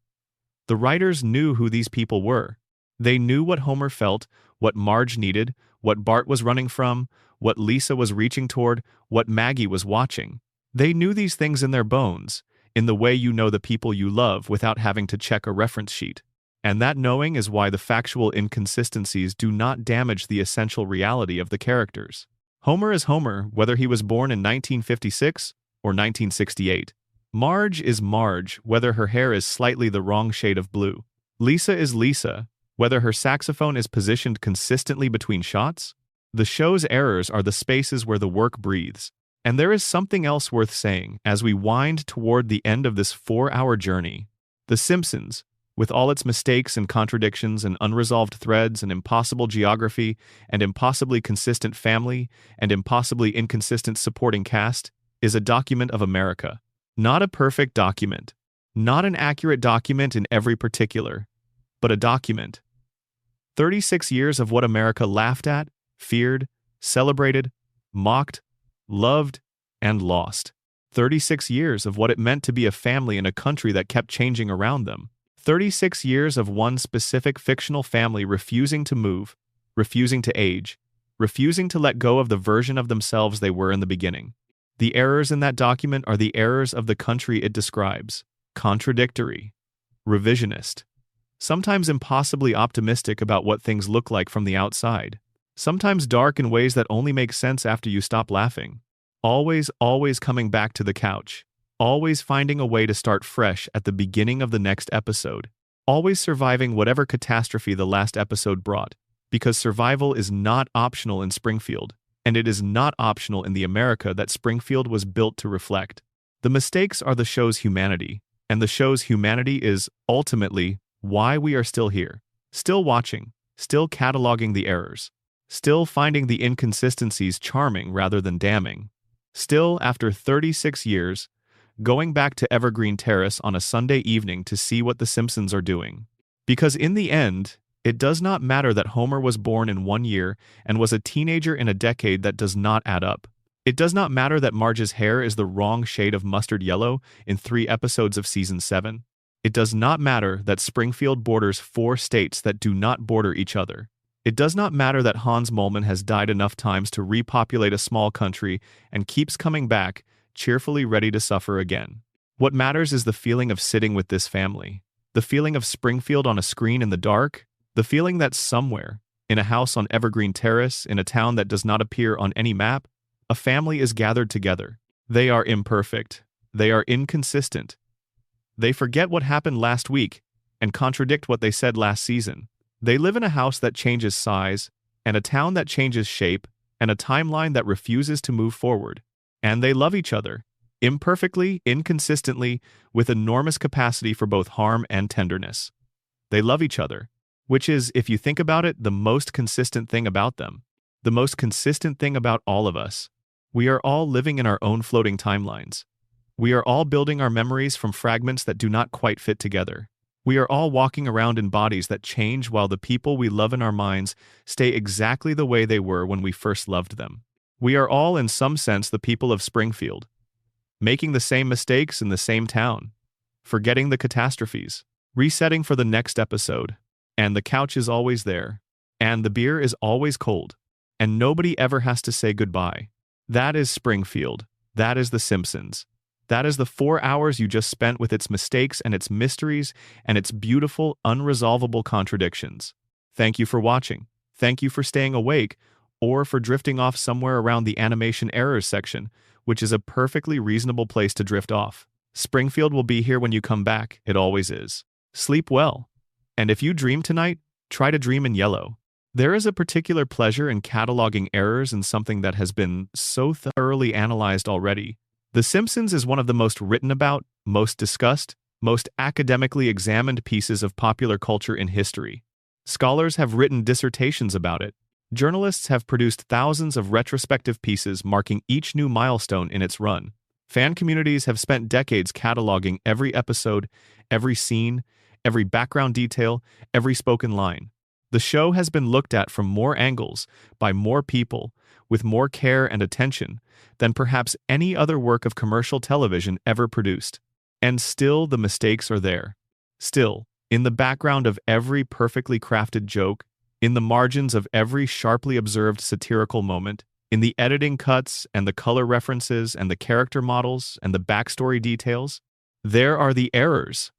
The writers knew who these people were. They knew what Homer felt, what Marge needed, what Bart was running from, what Lisa was reaching toward, what Maggie was watching. They knew these things in their bones, in the way you know the people you love without having to check a reference sheet. And that knowing is why the factual inconsistencies do not damage the essential reality of the characters. Homer is Homer, whether he was born in 1956 or 1968. Marge is Marge, whether her hair is slightly the wrong shade of blue. Lisa is Lisa, whether her saxophone is positioned consistently between shots. The show's errors are the spaces where the work breathes. And there is something else worth saying as we wind toward the end of this 4-hour journey. The Simpsons, with all its mistakes and contradictions and unresolved threads and impossible geography and impossibly consistent family and impossibly inconsistent supporting cast, is a document of America. Not a perfect document. Not an accurate document in every particular, but a document. 36 years of what America laughed at, feared, celebrated, mocked, loved, and lost. 36 years of what it meant to be a family in a country that kept changing around them. 36 years of one specific fictional family refusing to move, refusing to age, refusing to let go of the version of themselves they were in the beginning. The errors in that document are the errors of the country it describes. Contradictory, revisionist, sometimes impossibly optimistic about what things look like from the outside. Sometimes dark in ways that only make sense after you stop laughing. Always coming back to the couch. Always finding a way to start fresh at the beginning of the next episode. Always surviving whatever catastrophe the last episode brought. Because survival is not optional in Springfield, and it is not optional in the America that Springfield was built to reflect. The mistakes are the show's humanity, and the show's humanity is, ultimately, why we are still here. Still watching, still cataloging the errors. Still finding the inconsistencies charming rather than damning. Still, after 36 years, going back to Evergreen Terrace on a Sunday evening to see what the Simpsons are doing. Because in the end, it does not matter that Homer was born in 1 year and was a teenager in a decade that does not add up. It does not matter that Marge's hair is the wrong shade of mustard yellow in 3 episodes of Season 7. It does not matter that Springfield borders 4 states that do not border each other. It does not matter that Hans Moleman has died enough times to repopulate a small country and keeps coming back, cheerfully ready to suffer again. What matters is the feeling of sitting with this family. The feeling of Springfield on a screen in the dark. The feeling that somewhere, in a house on Evergreen Terrace, in a town that does not appear on any map, a family is gathered together. They are imperfect. They are inconsistent. They forget what happened last week and contradict what they said last season. They live in a house that changes size, and a town that changes shape, and a timeline that refuses to move forward. And they love each other, imperfectly, inconsistently, with enormous capacity for both harm and tenderness. They love each other, which is, if you think about it, the most consistent thing about them. The most consistent thing about all of us. We are all living in our own floating timelines. We are all building our memories from fragments that do not quite fit together. We are all walking around in bodies that change while the people we love in our minds stay exactly the way they were when we first loved them. We are all, in some sense, the people of Springfield, making the same mistakes in the same town, forgetting the catastrophes, resetting for the next episode, and the couch is always there, and the beer is always cold, and nobody ever has to say goodbye. That is Springfield. That is The Simpsons. That is the 4 hours you just spent with its mistakes and its mysteries and its beautiful, unresolvable contradictions. Thank you for watching. Thank you for staying awake, or for drifting off somewhere around the animation errors section, which is a perfectly reasonable place to drift off. Springfield will be here when you come back. It always is. Sleep well. And if you dream tonight, try to dream in yellow. There is a particular pleasure in cataloging errors in something that has been so thoroughly analyzed already. The Simpsons is one of the most written about, most discussed, most academically examined pieces of popular culture in history. Scholars have written dissertations about it. Journalists have produced thousands of retrospective pieces marking each new milestone in its run. Fan communities have spent decades cataloging every episode, every scene, every background detail, every spoken line. The show has been looked at from more angles, by more people, with more care and attention than perhaps any other work of commercial television ever produced. And still the mistakes are there. Still, in the background of every perfectly crafted joke, in the margins of every sharply observed satirical moment, in the editing cuts and the color references and the character models and the backstory details, there are the errors.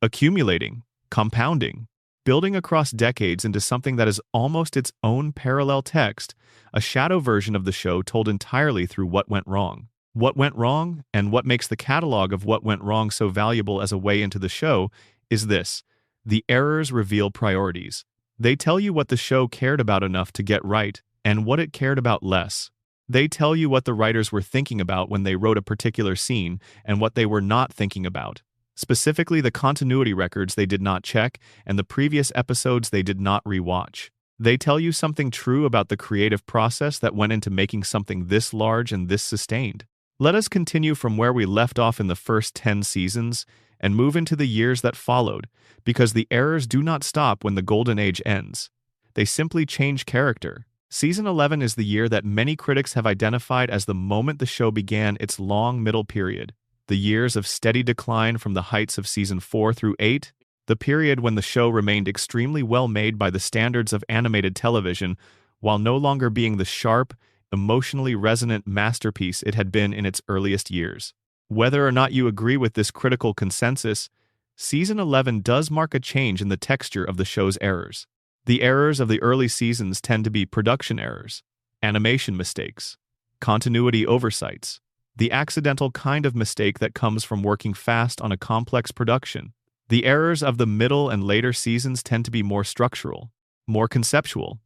Accumulating, compounding, building across decades into something that is almost its own parallel text, a shadow version of the show told entirely through what went wrong. What went wrong, and what makes the catalog of what went wrong so valuable as a way into the show, is this: the errors reveal priorities. They tell you what the show cared about enough to get right, and what it cared about less. They tell you what the writers were thinking about when they wrote a particular scene, and what they were not thinking about. Specifically, the continuity records they did not check, and the previous episodes they did not rewatch. They tell you something true about the creative process that went into making something this large and this sustained. Let us continue from where we left off in the first 10 seasons and move into the years that followed, because the errors do not stop when the Golden Age ends. They simply change character. Season 11 is the year that many critics have identified as the moment the show began its long middle period. The years of steady decline from the heights of season 4 through 8, the period when the show remained extremely well made by the standards of animated television, while no longer being the sharp, emotionally resonant masterpiece it had been in its earliest years. Whether or not you agree with this critical consensus, Season 11 does mark a change in the texture of the show's errors. The errors of the early seasons tend to be production errors, animation mistakes, continuity oversights, the accidental kind of mistake that comes from working fast on a complex production. The errors of the middle and later seasons tend to be more structural, more conceptual.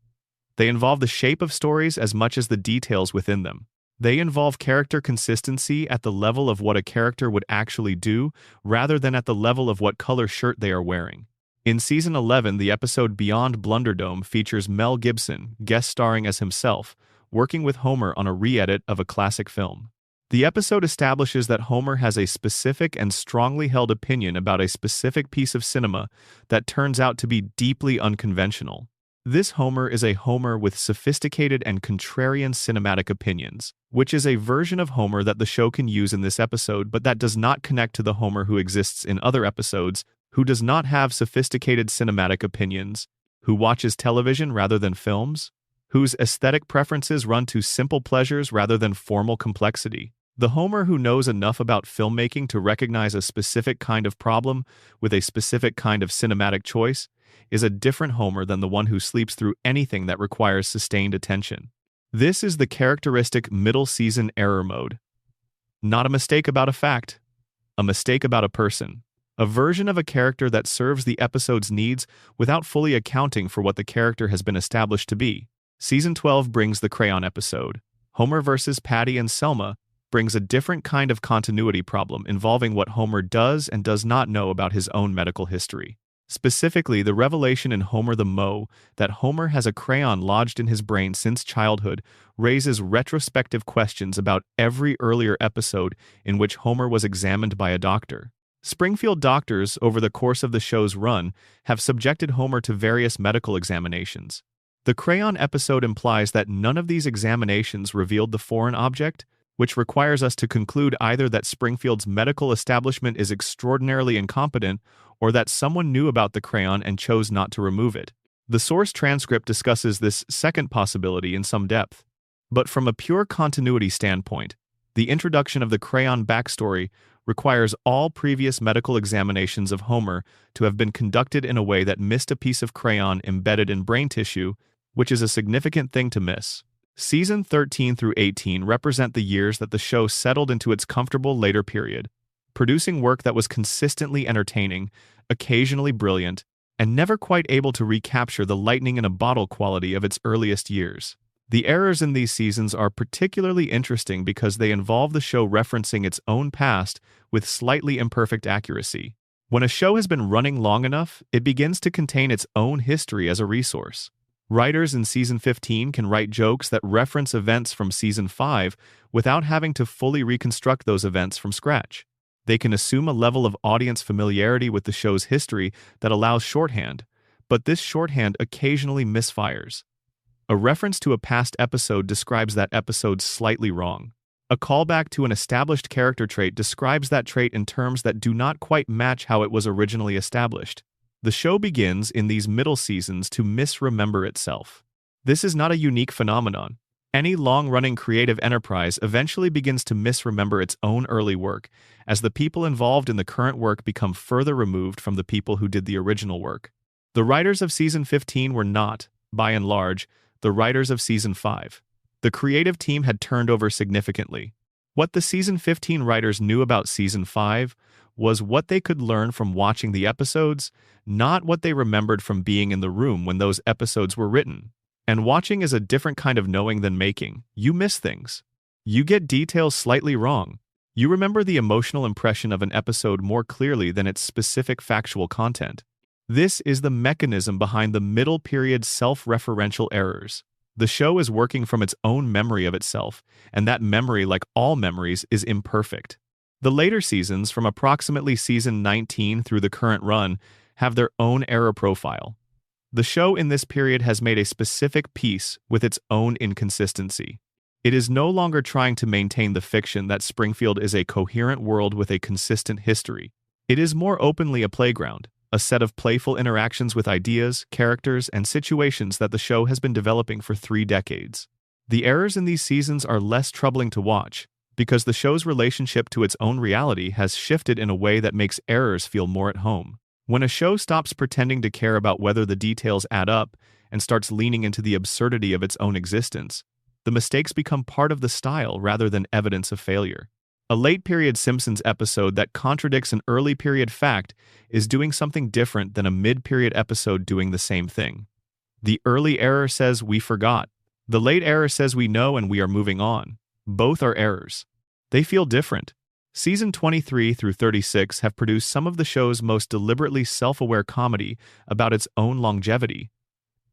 They involve the shape of stories as much as the details within them. They involve character consistency at the level of what a character would actually do, rather than at the level of what color shirt they are wearing. In Season 11, the episode Beyond Blunderdome features Mel Gibson, guest starring as himself, working with Homer on a re-edit of a classic film. The episode establishes that Homer has a specific and strongly held opinion about a specific piece of cinema that turns out to be deeply unconventional. This Homer is a Homer with sophisticated and contrarian cinematic opinions, which is a version of Homer that the show can use in this episode, but that does not connect to the Homer who exists in other episodes, who does not have sophisticated cinematic opinions, who watches television rather than films, whose aesthetic preferences run to simple pleasures rather than formal complexity. The Homer who knows enough about filmmaking to recognize a specific kind of problem with a specific kind of cinematic choice is a different Homer than the one who sleeps through anything that requires sustained attention. This is the characteristic middle season error mode. Not a mistake about a fact, a mistake about a person. A version of a character that serves the episode's needs without fully accounting for what the character has been established to be. Season 12 brings the crayon episode. Homer vs. Patty and Selma brings a different kind of continuity problem involving what Homer does and does not know about his own medical history. Specifically, the revelation in Homer the Moe that Homer has a crayon lodged in his brain since childhood raises retrospective questions about every earlier episode in which Homer was examined by a doctor. Springfield doctors, over the course of the show's run, have subjected Homer to various medical examinations. The crayon episode implies that none of these examinations revealed the foreign object, which requires us to conclude either that Springfield's medical establishment is extraordinarily incompetent or that someone knew about the crayon and chose not to remove it. The source transcript discusses this second possibility in some depth. But from a pure continuity standpoint, the introduction of the crayon backstory requires all previous medical examinations of Homer to have been conducted in a way that missed a piece of crayon embedded in brain tissue, which is a significant thing to miss. Season 13 through 18 represent the years that the show settled into its comfortable later period, producing work that was consistently entertaining, occasionally brilliant, and never quite able to recapture the lightning-in-a-bottle quality of its earliest years. The errors in these seasons are particularly interesting because they involve the show referencing its own past with slightly imperfect accuracy. When a show has been running long enough, it begins to contain its own history as a resource. Writers in Season 15 can write jokes that reference events from Season 5 without having to fully reconstruct those events from scratch. They can assume a level of audience familiarity with the show's history that allows shorthand, but this shorthand occasionally misfires. A reference to a past episode describes that episode slightly wrong. A callback to an established character trait describes that trait in terms that do not quite match how it was originally established. The show begins in these middle seasons to misremember itself. This is not a unique phenomenon. Any long-running creative enterprise eventually begins to misremember its own early work, as the people involved in the current work become further removed from the people who did the original work. The writers of Season 15 were not, by and large, the writers of Season 5. The creative team had turned over significantly. What the season 15 writers knew about season 5 was what they could learn from watching the episodes, not what they remembered from being in the room when those episodes were written. And watching is a different kind of knowing than making. You miss things. You get details slightly wrong. You remember the emotional impression of an episode more clearly than its specific factual content. This is the mechanism behind the middle period self-referential errors. The show is working from its own memory of itself, and that memory, like all memories, is imperfect. The later seasons, from approximately season 19 through the current run, have their own error profile. The show in this period has made a specific peace with its own inconsistency. It is no longer trying to maintain the fiction that Springfield is a coherent world with a consistent history. It is more openly a playground, a set of playful interactions with ideas, characters, and situations that the show has been developing for 3 decades. The errors in these seasons are less troubling to watch, because the show's relationship to its own reality has shifted in a way that makes errors feel more at home. When a show stops pretending to care about whether the details add up and starts leaning into the absurdity of its own existence, the mistakes become part of the style rather than evidence of failure. A late-period Simpsons episode that contradicts an early-period fact is doing something different than a mid-period episode doing the same thing. The early error says we forgot. The late error says we know and we are moving on. Both are errors. They feel different. Season 23 through 36 have produced some of the show's most deliberately self-aware comedy about its own longevity.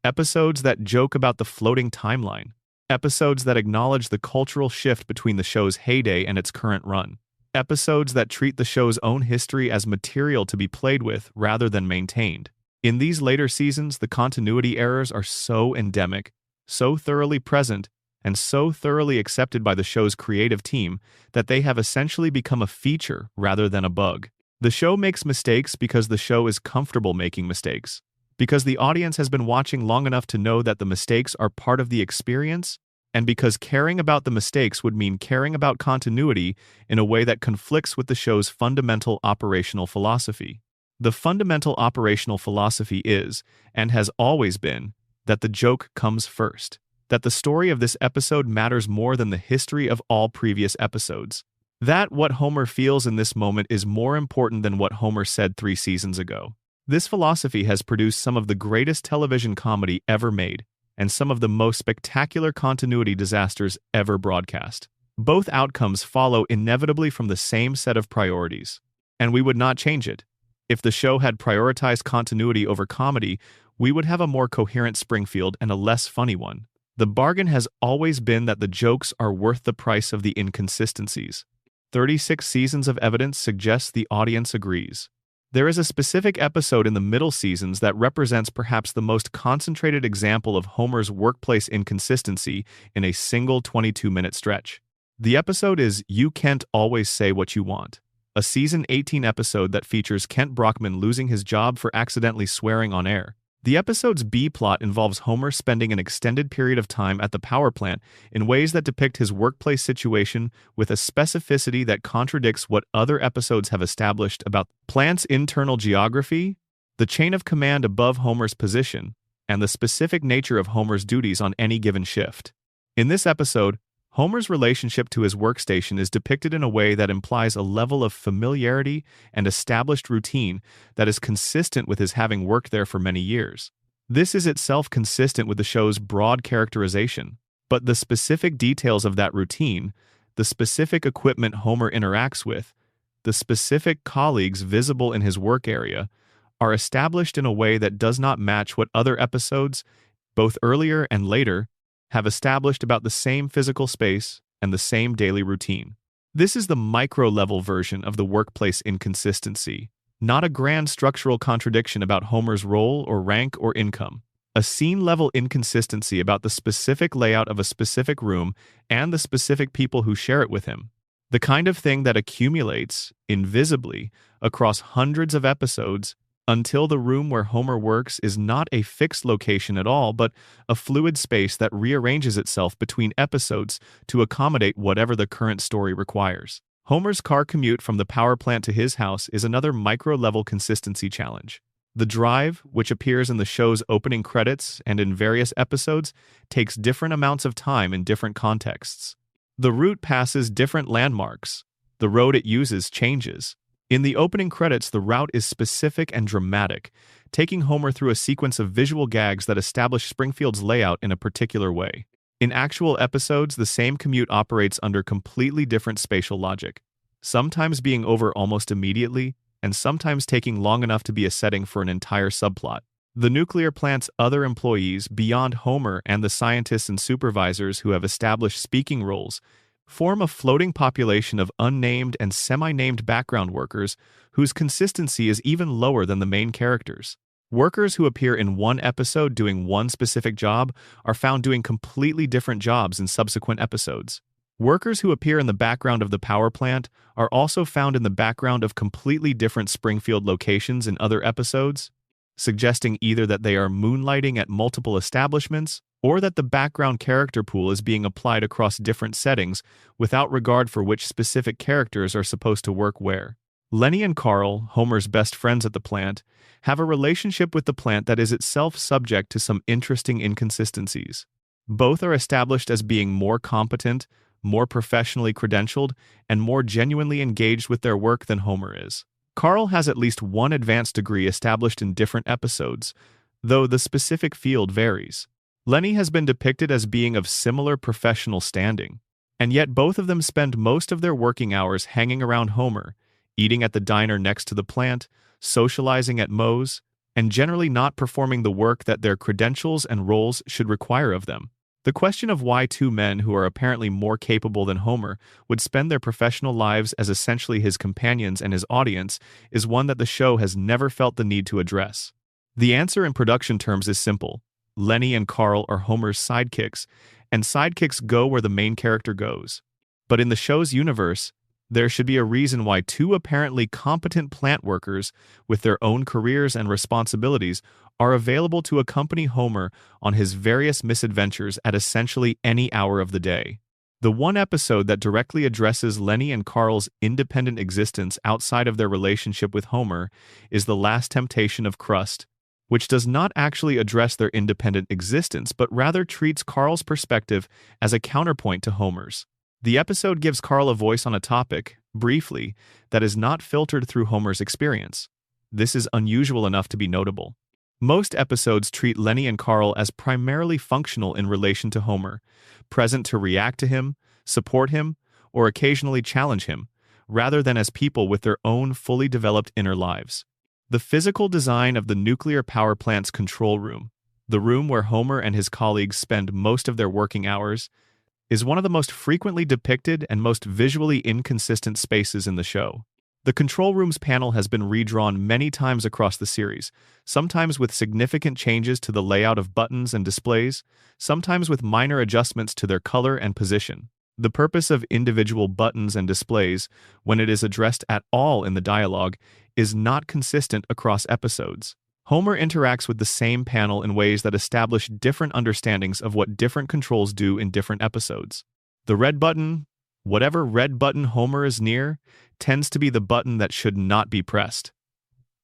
Episodes that joke about the floating timeline. Episodes that acknowledge the cultural shift between the show's heyday and its current run. Episodes that treat the show's own history as material to be played with rather than maintained. In these later seasons, the continuity errors are so endemic, so thoroughly present, and so thoroughly accepted by the show's creative team that they have essentially become a feature rather than a bug. The show makes mistakes because the show is comfortable making mistakes, because the audience has been watching long enough to know that the mistakes are part of the experience, and because caring about the mistakes would mean caring about continuity in a way that conflicts with the show's fundamental operational philosophy. The fundamental operational philosophy is, and has always been, that the joke comes first, that the story of this episode matters more than the history of all previous episodes, that what Homer feels in this moment is more important than what Homer said 3 seasons ago. This philosophy has produced some of the greatest television comedy ever made, and some of the most spectacular continuity disasters ever broadcast. Both outcomes follow inevitably from the same set of priorities, and we would not change it. If the show had prioritized continuity over comedy, we would have a more coherent Springfield and a less funny one. The bargain has always been that the jokes are worth the price of the inconsistencies. 36 seasons of evidence suggests the audience agrees. There is a specific episode in the middle seasons that represents perhaps the most concentrated example of Homer's workplace inconsistency in a single 22-minute stretch. The episode is You Can't Always Say What You Want, a season 18 episode that features Kent Brockman losing his job for accidentally swearing on air. The episode's B-plot involves Homer spending an extended period of time at the power plant in ways that depict his workplace situation with a specificity that contradicts what other episodes have established about the plant's internal geography, the chain of command above Homer's position, and the specific nature of Homer's duties on any given shift. In this episode, Homer's relationship to his workstation is depicted in a way that implies a level of familiarity and established routine that is consistent with his having worked there for many years. This is itself consistent with the show's broad characterization, but the specific details of that routine, the specific equipment Homer interacts with, the specific colleagues visible in his work area, are established in a way that does not match what other episodes, both earlier and later, have established about the same physical space and the same daily routine. This is the micro-level version of the workplace inconsistency, not a grand structural contradiction about Homer's role or rank or income. A scene-level inconsistency about the specific layout of a specific room and the specific people who share it with him. The kind of thing that accumulates, invisibly, across hundreds of episodes until the room where Homer works is not a fixed location at all, but a fluid space that rearranges itself between episodes to accommodate whatever the current story requires. Homer's car commute from the power plant to his house is another micro-level consistency challenge. The drive, which appears in the show's opening credits and in various episodes, takes different amounts of time in different contexts. The route passes different landmarks. The road it uses changes. In the opening credits, the route is specific and dramatic, taking Homer through a sequence of visual gags that establish Springfield's layout in a particular way. In actual episodes, the same commute operates under completely different spatial logic, sometimes being over almost immediately, and sometimes taking long enough to be a setting for an entire subplot. The nuclear plant's other employees, beyond Homer and the scientists and supervisors who have established speaking roles, form a floating population of unnamed and semi-named background workers whose consistency is even lower than the main characters. Workers who appear in one episode doing one specific job are found doing completely different jobs in subsequent episodes. Workers who appear in the background of the power plant are also found in the background of completely different Springfield locations in other episodes, suggesting either that they are moonlighting at multiple establishments or that the background character pool is being applied across different settings without regard for which specific characters are supposed to work where. Lenny and Carl, Homer's best friends at the plant, have a relationship with the plant that is itself subject to some interesting inconsistencies. Both are established as being more competent, more professionally credentialed, and more genuinely engaged with their work than Homer is. Carl has at least one advanced degree established in different episodes, though the specific field varies. Lenny has been depicted as being of similar professional standing, and yet both of them spend most of their working hours hanging around Homer, eating at the diner next to the plant, socializing at Moe's, and generally not performing the work that their credentials and roles should require of them. The question of why two men who are apparently more capable than Homer would spend their professional lives as essentially his companions and his audience is one that the show has never felt the need to address. The answer in production terms is simple. Lenny and Carl are Homer's sidekicks, and sidekicks go where the main character goes. But in the show's universe, there should be a reason why two apparently competent plant workers with their own careers and responsibilities are available to accompany Homer on his various misadventures at essentially any hour of the day. The one episode that directly addresses Lenny and Carl's independent existence outside of their relationship with Homer is The Last Temptation of Crust, which does not actually address their independent existence but rather treats Carl's perspective as a counterpoint to Homer's. The episode gives Carl a voice on a topic, briefly, that is not filtered through Homer's experience. This is unusual enough to be notable. Most episodes treat Lenny and Carl as primarily functional in relation to Homer, present to react to him, support him, or occasionally challenge him, rather than as people with their own fully developed inner lives. The physical design of the nuclear power plant's control room, the room where Homer and his colleagues spend most of their working hours, is one of the most frequently depicted and most visually inconsistent spaces in the show. The control room's panel has been redrawn many times across the series, sometimes with significant changes to the layout of buttons and displays, sometimes with minor adjustments to their color and position. The purpose of individual buttons and displays, when it is addressed at all in the dialogue, is not consistent across episodes. Homer interacts with the same panel in ways that establish different understandings of what different controls do in different episodes. The red button, whatever red button Homer is near, tends to be the button that should not be pressed.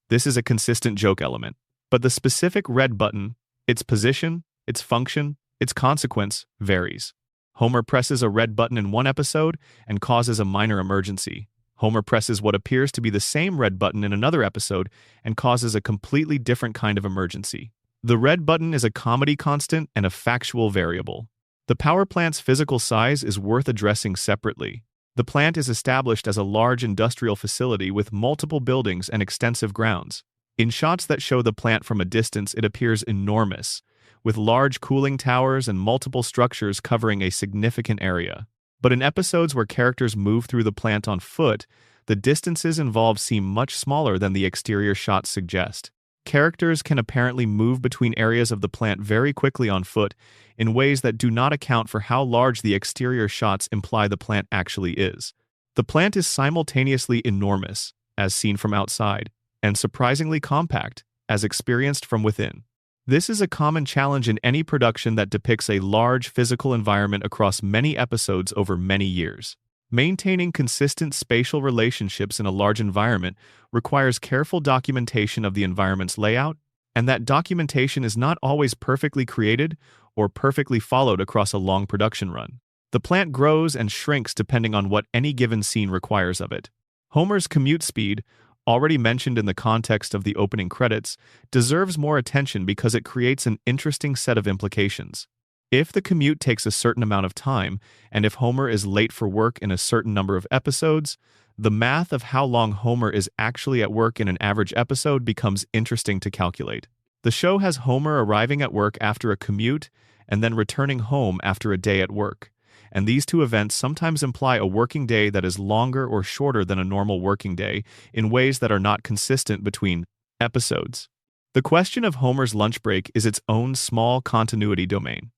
This is a consistent joke element, but the specific red button, its position, its function, its consequence, varies. Homer presses a red button in one episode and causes a minor emergency. Homer presses what appears to be the same red button in another episode and causes a completely different kind of emergency. The red button is a comedy constant and a factual variable. The power plant's physical size is worth addressing separately. The plant is established as a large industrial facility with multiple buildings and extensive grounds. In shots that show the plant from a distance, it appears enormous, with large cooling towers and multiple structures covering a significant area. But in episodes where characters move through the plant on foot, the distances involved seem much smaller than the exterior shots suggest. Characters can apparently move between areas of the plant very quickly on foot in ways that do not account for how large the exterior shots imply the plant actually is. The plant is simultaneously enormous, as seen from outside, and surprisingly compact, as experienced from within. This is a common challenge in any production that depicts a large physical environment across many episodes over many years. Maintaining consistent spatial relationships in a large environment requires careful documentation of the environment's layout, and that documentation is not always perfectly created or perfectly followed across a long production run. The plant grows and shrinks depending on what any given scene requires of it. Homer's commute speed, already mentioned in the context of the opening credits, deserves more attention because it creates an interesting set of implications. If the commute takes a certain amount of time, and if Homer is late for work in a certain number of episodes, the math of how long Homer is actually at work in an average episode becomes interesting to calculate. The show has Homer arriving at work after a commute and then returning home after a day at work, and these two events sometimes imply a working day that is longer or shorter than a normal working day in ways that are not consistent between episodes. The question of Homer's lunch break is its own small continuity domain.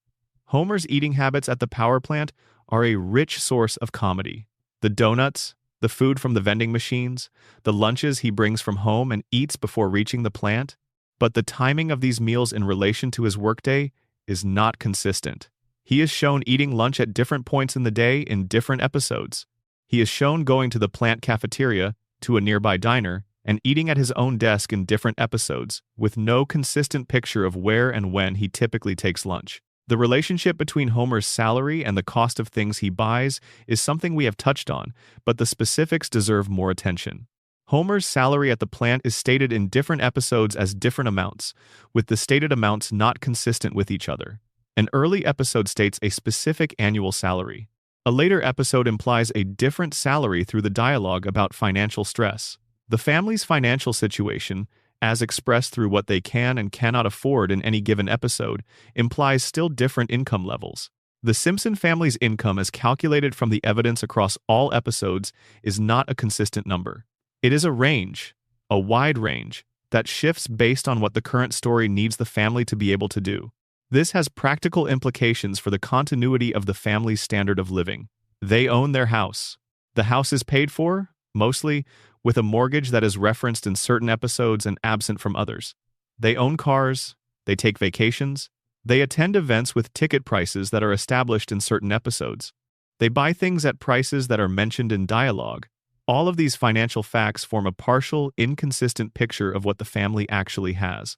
Homer's eating habits at the power plant are a rich source of comedy. The donuts, the food from the vending machines, the lunches he brings from home and eats before reaching the plant. But the timing of these meals in relation to his workday is not consistent. He is shown eating lunch at different points in the day in different episodes. He is shown going to the plant cafeteria, to a nearby diner, and eating at his own desk in different episodes, with no consistent picture of where and when he typically takes lunch. The relationship between Homer's salary and the cost of things he buys is something we have touched on, but the specifics deserve more attention. Homer's salary at the plant is stated in different episodes as different amounts, with the stated amounts not consistent with each other. An early episode states a specific annual salary. A later episode implies a different salary through the dialogue about financial stress. The family's financial situation, as expressed through what they can and cannot afford in any given episode, implies still different income levels. The Simpson family's income as calculated from the evidence across all episodes is not a consistent number. It is a range, a wide range, that shifts based on what the current story needs the family to be able to do. This has practical implications for the continuity of the family's standard of living. They own their house. The house is paid for, mostly, with a mortgage that is referenced in certain episodes and absent from others. They own cars, they take vacations, they attend events with ticket prices that are established in certain episodes. They buy things at prices that are mentioned in dialogue. All of these financial facts form a partial, inconsistent picture of what the family actually has.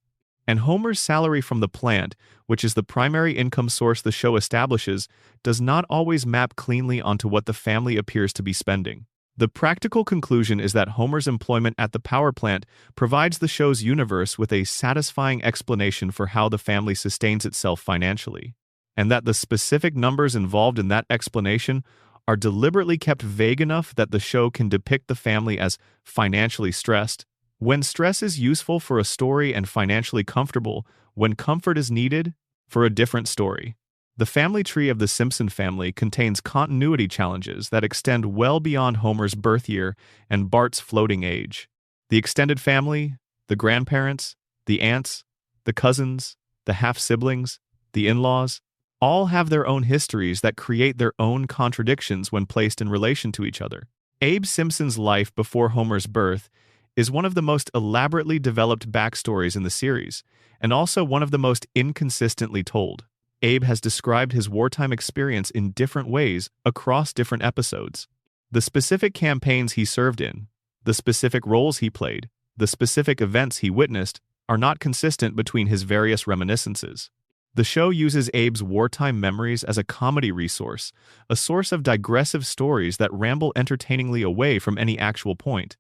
And Homer's salary from the plant, which is the primary income source the show establishes, does not always map cleanly onto what the family appears to be spending. The practical conclusion is that Homer's employment at the power plant provides the show's universe with a satisfying explanation for how the family sustains itself financially, and that the specific numbers involved in that explanation are deliberately kept vague enough that the show can depict the family as financially stressed, when stress is useful for a story and financially comfortable, when comfort is needed, for a different story. The family tree of the Simpson family contains continuity challenges that extend well beyond Homer's birth year and Bart's floating age. The extended family, the grandparents, the aunts, the cousins, the half-siblings, the in-laws, all have their own histories that create their own contradictions when placed in relation to each other. Abe Simpson's life before Homer's birth is one of the most elaborately developed backstories in the series, and also one of the most inconsistently told. Abe has described his wartime experience in different ways across different episodes. The specific campaigns he served in, the specific roles he played, the specific events he witnessed are not consistent between his various reminiscences. The show uses Abe's wartime memories as a comedy resource, a source of digressive stories that ramble entertainingly away from any actual point.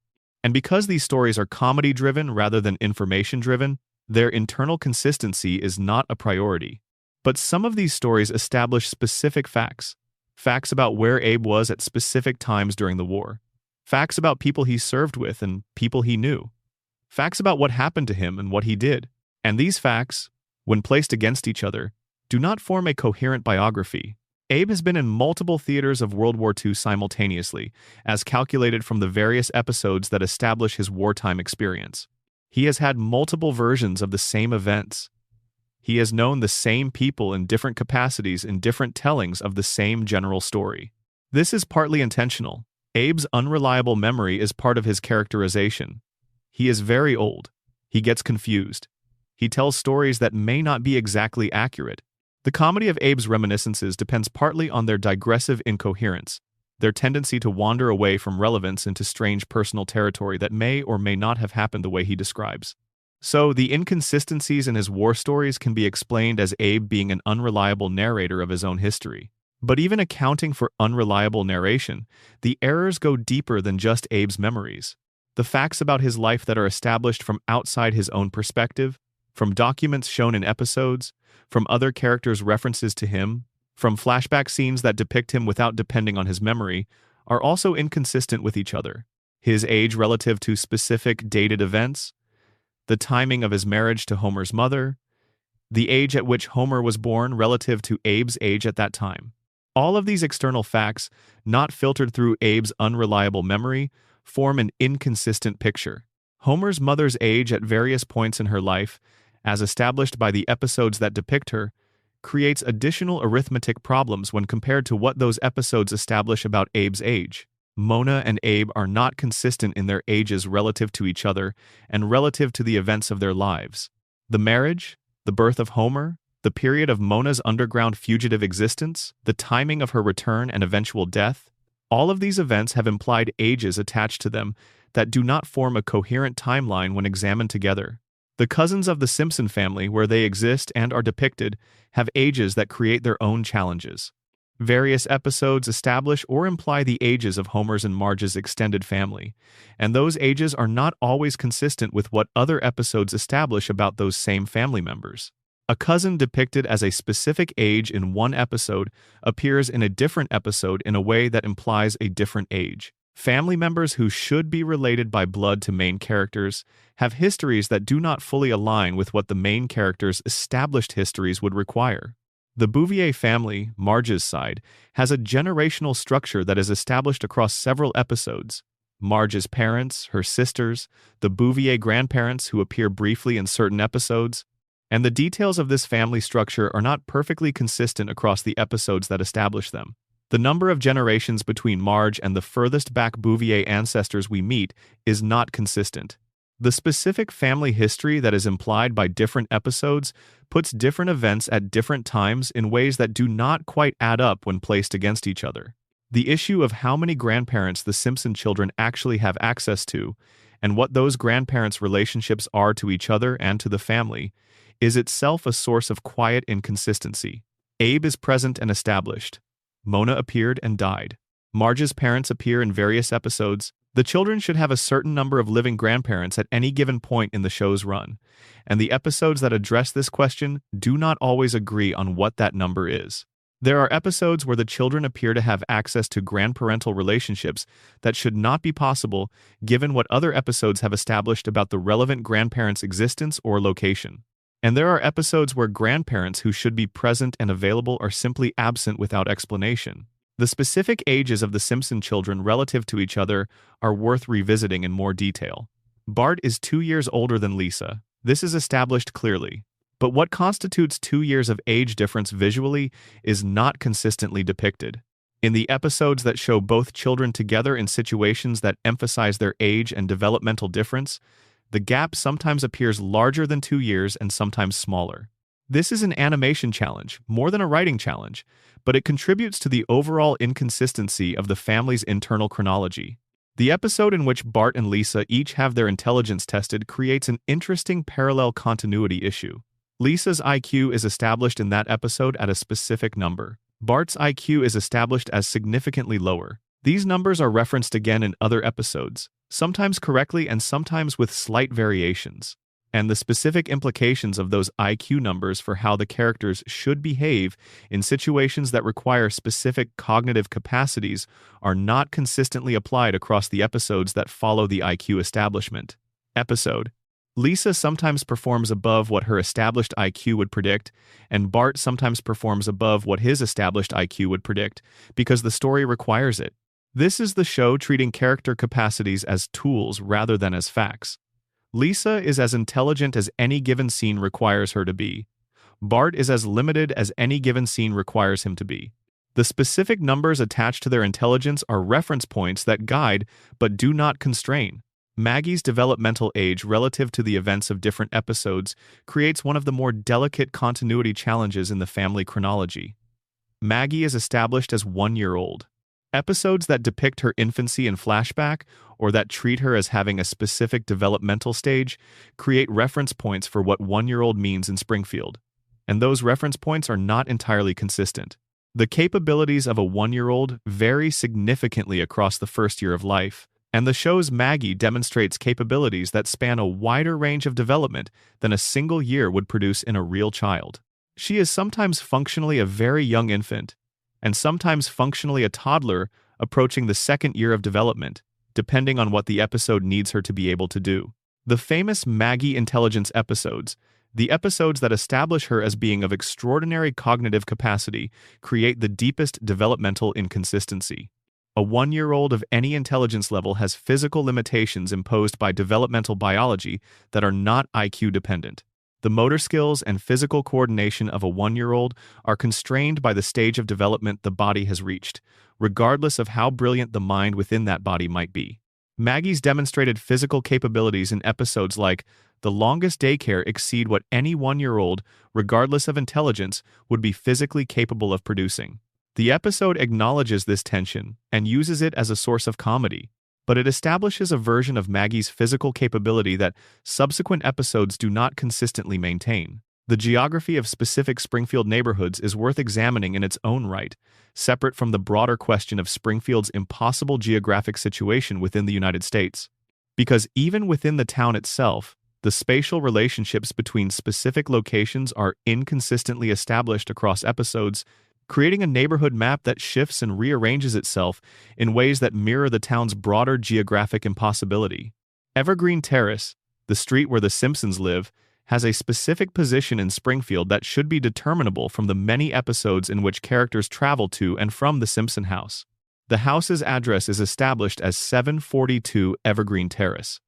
And because these stories are comedy-driven rather than information-driven, their internal consistency is not a priority. But some of these stories establish specific facts. Facts about where Abe was at specific times during the war. Facts about people he served with and people he knew. Facts about what happened to him and what he did. And these facts, when placed against each other, do not form a coherent biography. Abe has been in multiple theaters of World War II simultaneously, as calculated from the various episodes that establish his wartime experience. He has had multiple versions of the same events. He has known the same people in different capacities in different tellings of the same general story. This is partly intentional. Abe's unreliable memory is part of his characterization. He is very old. He gets confused. He tells stories that may not be exactly accurate. The comedy of Abe's reminiscences depends partly on their digressive incoherence, their tendency to wander away from relevance into strange personal territory that may or may not have happened the way he describes. So, the inconsistencies in his war stories can be explained as Abe being an unreliable narrator of his own history. But even accounting for unreliable narration, the errors go deeper than just Abe's memories. The facts about his life that are established from outside his own perspective, from documents shown in episodes, from other characters' references to him, from flashback scenes that depict him without depending on his memory, are also inconsistent with each other. His age relative to specific dated events, the timing of his marriage to Homer's mother, the age at which Homer was born relative to Abe's age at that time. All of these external facts, not filtered through Abe's unreliable memory, form an inconsistent picture. Homer's mother's age at various points in her life, as established by the episodes that depict her, creates additional arithmetic problems when compared to what those episodes establish about Abe's age. Mona and Abe are not consistent in their ages relative to each other and relative to the events of their lives. The marriage, the birth of Homer, the period of Mona's underground fugitive existence, the timing of her return and eventual death, all of these events have implied ages attached to them that do not form a coherent timeline when examined together. The cousins of the Simpson family, where they exist and are depicted, have ages that create their own challenges. Various episodes establish or imply the ages of Homer's and Marge's extended family, and those ages are not always consistent with what other episodes establish about those same family members. A cousin depicted as a specific age in one episode appears in a different episode in a way that implies a different age. Family members who should be related by blood to main characters have histories that do not fully align with what the main characters' established histories would require. The Bouvier family, Marge's side, has a generational structure that is established across several episodes. Marge's parents, her sisters, the Bouvier grandparents who appear briefly in certain episodes, and the details of this family structure are not perfectly consistent across the episodes that establish them. The number of generations between Marge and the furthest back Bouvier ancestors we meet is not consistent. The specific family history that is implied by different episodes puts different events at different times in ways that do not quite add up when placed against each other. The issue of how many grandparents the Simpson children actually have access to, and what those grandparents' relationships are to each other and to the family, is itself a source of quiet inconsistency. Abe is present and established. Mona appeared and died. Marge's parents appear in various episodes. The children should have a certain number of living grandparents at any given point in the show's run, and the episodes that address this question do not always agree on what that number is. There are episodes where the children appear to have access to grandparental relationships that should not be possible given what other episodes have established about the relevant grandparents' existence or location. And there are episodes where grandparents who should be present and available are simply absent without explanation. The specific ages of the Simpson children relative to each other are worth revisiting in more detail. Bart is 2 years older than Lisa. This is established clearly. But what constitutes 2 years of age difference visually is not consistently depicted. In the episodes that show both children together in situations that emphasize their age and developmental difference, the gap sometimes appears larger than 2 years and sometimes smaller. This is an animation challenge, more than a writing challenge, but it contributes to the overall inconsistency of the family's internal chronology. The episode in which Bart and Lisa each have their intelligence tested creates an interesting parallel continuity issue. Lisa's IQ is established in that episode at a specific number. Bart's IQ is established as significantly lower. These numbers are referenced again in other episodes, sometimes correctly and sometimes with slight variations. And the specific implications of those IQ numbers for how the characters should behave in situations that require specific cognitive capacities are not consistently applied across the episodes that follow the IQ establishment. Episode: Lisa sometimes performs above what her established IQ would predict, and Bart sometimes performs above what his established IQ would predict, because the story requires it. This is the show treating character capacities as tools rather than as facts. Lisa is as intelligent as any given scene requires her to be. Bart is as limited as any given scene requires him to be. The specific numbers attached to their intelligence are reference points that guide but do not constrain. Maggie's developmental age relative to the events of different episodes creates one of the more delicate continuity challenges in the family chronology. Maggie is established as 1 year old. Episodes that depict her infancy in flashback, or that treat her as having a specific developmental stage, create reference points for what 1 year old means in Springfield. And those reference points are not entirely consistent. The capabilities of a 1-year-old vary significantly across the first year of life, and the show's Maggie demonstrates capabilities that span a wider range of development than a single year would produce in a real child. She is sometimes functionally a very young infant, and sometimes functionally a toddler approaching the second year of development, depending on what the episode needs her to be able to do. The famous Maggie intelligence episodes, the episodes that establish her as being of extraordinary cognitive capacity, create the deepest developmental inconsistency. A 1-year-old of any intelligence level has physical limitations imposed by developmental biology that are not IQ dependent. The motor skills and physical coordination of a 1-year-old are constrained by the stage of development the body has reached, regardless of how brilliant the mind within that body might be. Maggie's demonstrated physical capabilities in episodes like The Longest Daycare exceed what any 1-year-old, regardless of intelligence, would be physically capable of producing. The episode acknowledges this tension and uses it as a source of comedy, but it establishes a version of Maggie's physical capability that subsequent episodes do not consistently maintain. The geography of specific Springfield neighborhoods is worth examining in its own right, separate from the broader question of Springfield's impossible geographic situation within the United States. Because even within the town itself, the spatial relationships between specific locations are inconsistently established across episodes, creating a neighborhood map that shifts and rearranges itself in ways that mirror the town's broader geographic impossibility. Evergreen Terrace, the street where the Simpsons live, has a specific position in Springfield that should be determinable from the many episodes in which characters travel to and from the Simpson house. The house's address is established as 742 Evergreen Terrace.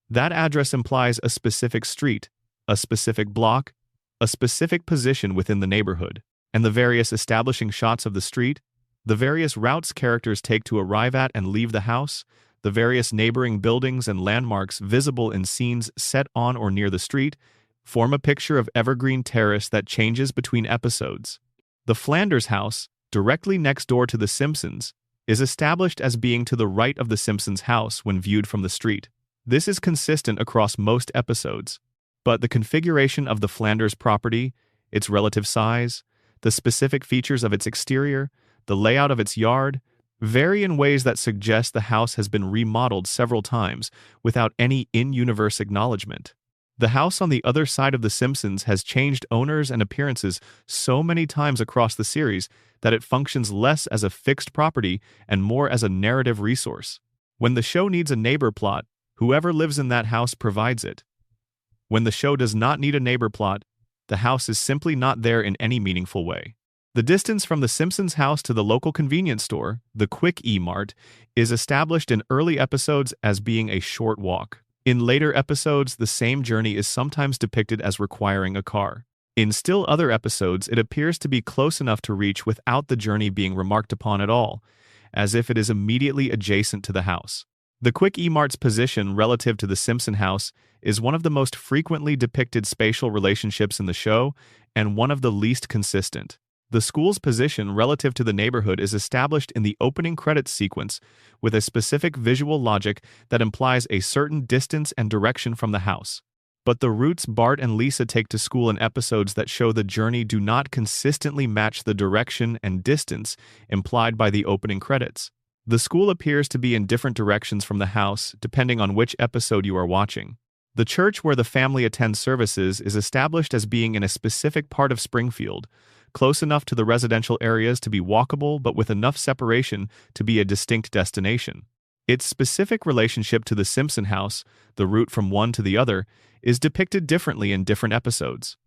That address implies a specific street, a specific block, a specific position within the neighborhood, and the various establishing shots of the street, the various routes characters take to arrive at and leave the house, the various neighboring buildings and landmarks visible in scenes set on or near the street, form a picture of Evergreen Terrace that changes between episodes. The Flanders house, directly next door to the Simpsons, is established as being to the right of the Simpsons house when viewed from the street. This is consistent across most episodes, but the configuration of the Flanders property, its relative size, the specific features of its exterior, the layout of its yard, vary in ways that suggest the house has been remodeled several times without any in-universe acknowledgement. The house on the other side of The Simpsons has changed owners and appearances so many times across the series that it functions less as a fixed property and more as a narrative resource. When the show needs a neighbor plot, whoever lives in that house provides it. When the show does not need a neighbor plot, the house is simply not there in any meaningful way. The distance from the Simpsons house to the local convenience store, the Quick E-Mart, is established in early episodes as being a short walk. In later episodes, the same journey is sometimes depicted as requiring a car. In still other episodes, it appears to be close enough to reach without the journey being remarked upon at all, as if it is immediately adjacent to the house. The Quick E-Mart's position relative to the Simpson house is one of the most frequently depicted spatial relationships in the show and one of the least consistent. The school's position relative to the neighborhood is established in the opening credits sequence with a specific visual logic that implies a certain distance and direction from the house. But the routes Bart and Lisa take to school in episodes that show the journey do not consistently match the direction and distance implied by the opening credits. The school appears to be in different directions from the house depending on which episode you are watching. The church where the family attends services is established as being in a specific part of Springfield, close enough to the residential areas to be walkable but with enough separation to be a distinct destination. Its specific relationship to the Simpson house, the route from one to the other, is depicted differently in different episodes.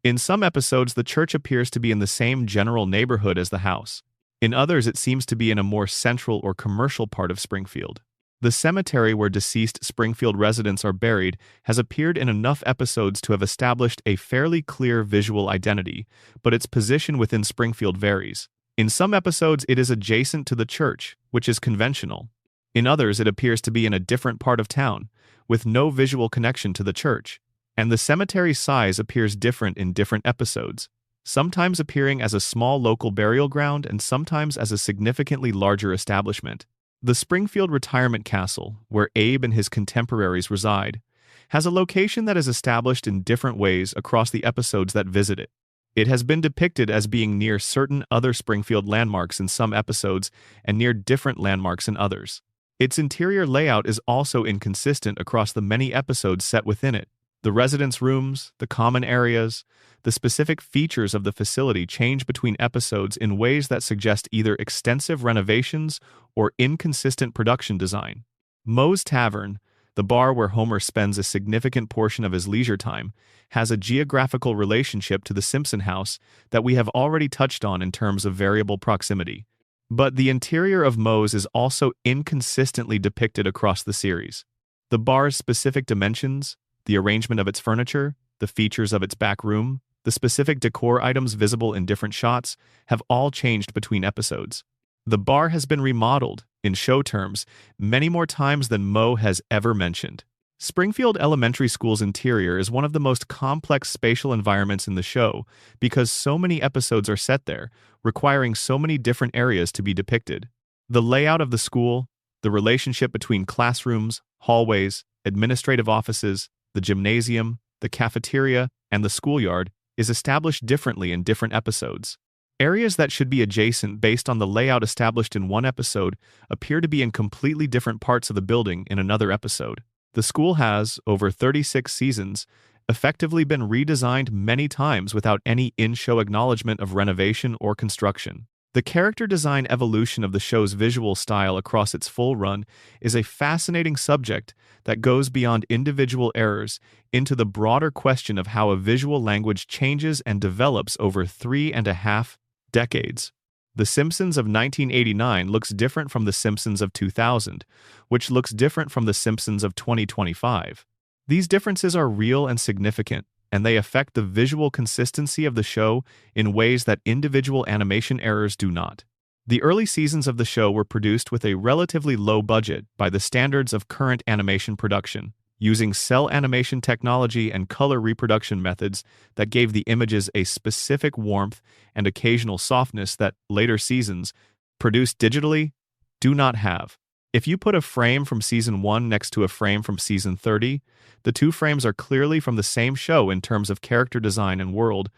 In some episodes, the church appears to be in the same general neighborhood as the house. In others, it seems to be in a more central or commercial part of Springfield. The cemetery where deceased Springfield residents are buried has appeared in enough episodes to have established a fairly clear visual identity, but its position within Springfield varies. In some episodes, it is adjacent to the church, which is conventional. In others, it appears to be in a different part of town, with no visual connection to the church. And the cemetery's size appears different in different episodes, sometimes appearing as a small local burial ground and sometimes as a significantly larger establishment. The Springfield Retirement Castle, where Abe and his contemporaries reside, has a location that is established in different ways across the episodes that visit it. It has been depicted as being near certain other Springfield landmarks in some episodes and near different landmarks in others. Its interior layout is also inconsistent across the many episodes set within it. The residence rooms, the common areas, the specific features of the facility change between episodes in ways that suggest either extensive renovations or inconsistent production design. Moe's Tavern, the bar where Homer spends a significant portion of his leisure time, has a geographical relationship to the Simpson house that we have already touched on in terms of variable proximity. But the interior of Moe's is also inconsistently depicted across the series. The bar's specific dimensions, the arrangement of its furniture, the features of its back room, the specific decor items visible in different shots have all changed between episodes. The bar has been remodeled, in show terms, many more times than Moe has ever mentioned. Springfield Elementary School's interior is one of the most complex spatial environments in the show because so many episodes are set there, requiring so many different areas to be depicted. The layout of the school, the relationship between classrooms, hallways, administrative offices, the gymnasium, the cafeteria, and the schoolyard is established differently in different episodes. Areas that should be adjacent based on the layout established in one episode appear to be in completely different parts of the building in another episode. The school has, over 36 seasons, effectively been redesigned many times without any in-show acknowledgement of renovation or construction. The character design evolution of the show's visual style across its full run is a fascinating subject that goes beyond individual errors into the broader question of how a visual language changes and develops over 3.5 decades. The Simpsons of 1989 looks different from The Simpsons of 2000, which looks different from The Simpsons of 2025. These differences are real and significant, and they affect the visual consistency of the show in ways that individual animation errors do not. The early seasons of the show were produced with a relatively low budget by the standards of current animation production, using cell animation technology and color reproduction methods that gave the images a specific warmth and occasional softness that later seasons, produced digitally, do not have. If you put a frame from Season 1 next to a frame from Season 30, the two frames are clearly from the same show in terms of character design and world,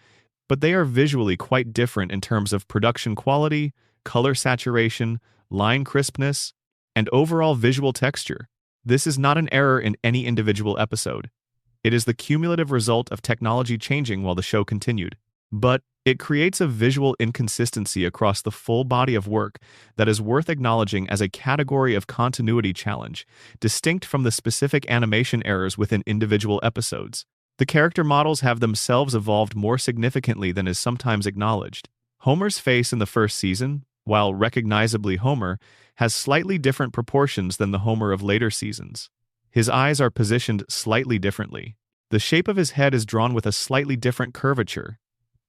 but they are visually quite different in terms of production quality, color saturation, line crispness, and overall visual texture. This is not an error in any individual episode. It is the cumulative result of technology changing while the show continued. But it creates a visual inconsistency across the full body of work that is worth acknowledging as a category of continuity challenge, distinct from the specific animation errors within individual episodes. The character models have themselves evolved more significantly than is sometimes acknowledged. Homer's face in the first season, while recognizably Homer, has slightly different proportions than the Homer of later seasons. His eyes are positioned slightly differently. The shape of his head is drawn with a slightly different curvature.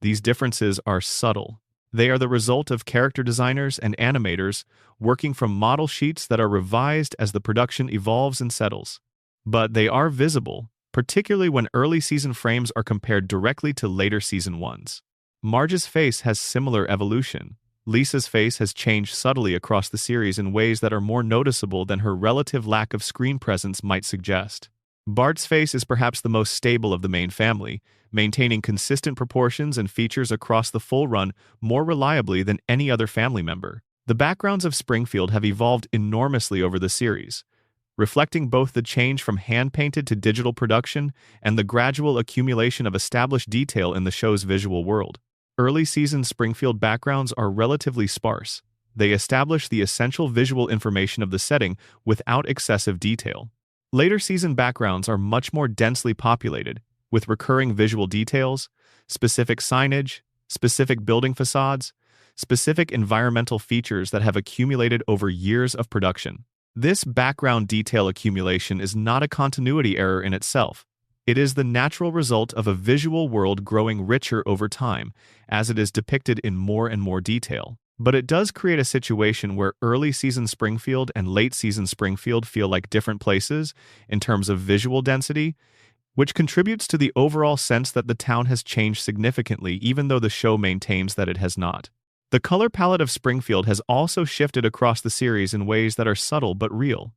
These differences are subtle. They are the result of character designers and animators working from model sheets that are revised as the production evolves and settles. But they are visible, particularly when early season frames are compared directly to later season ones. Marge's face has similar evolution. Lisa's face has changed subtly across the series in ways that are more noticeable than her relative lack of screen presence might suggest. Bart's face is perhaps the most stable of the main family, maintaining consistent proportions and features across the full run more reliably than any other family member. The backgrounds of Springfield have evolved enormously over the series, reflecting both the change from hand-painted to digital production and the gradual accumulation of established detail in the show's visual world. Early season Springfield backgrounds are relatively sparse. They establish the essential visual information of the setting without excessive detail. Later season backgrounds are much more densely populated, with recurring visual details, specific signage, specific building facades, specific environmental features that have accumulated over years of production. This background detail accumulation is not a continuity error in itself. It is the natural result of a visual world growing richer over time, as it is depicted in more and more detail. But it does create a situation where early season Springfield and late season Springfield feel like different places in terms of visual density, which contributes to the overall sense that the town has changed significantly even though the show maintains that it has not. The color palette of Springfield has also shifted across the series in ways that are subtle but real.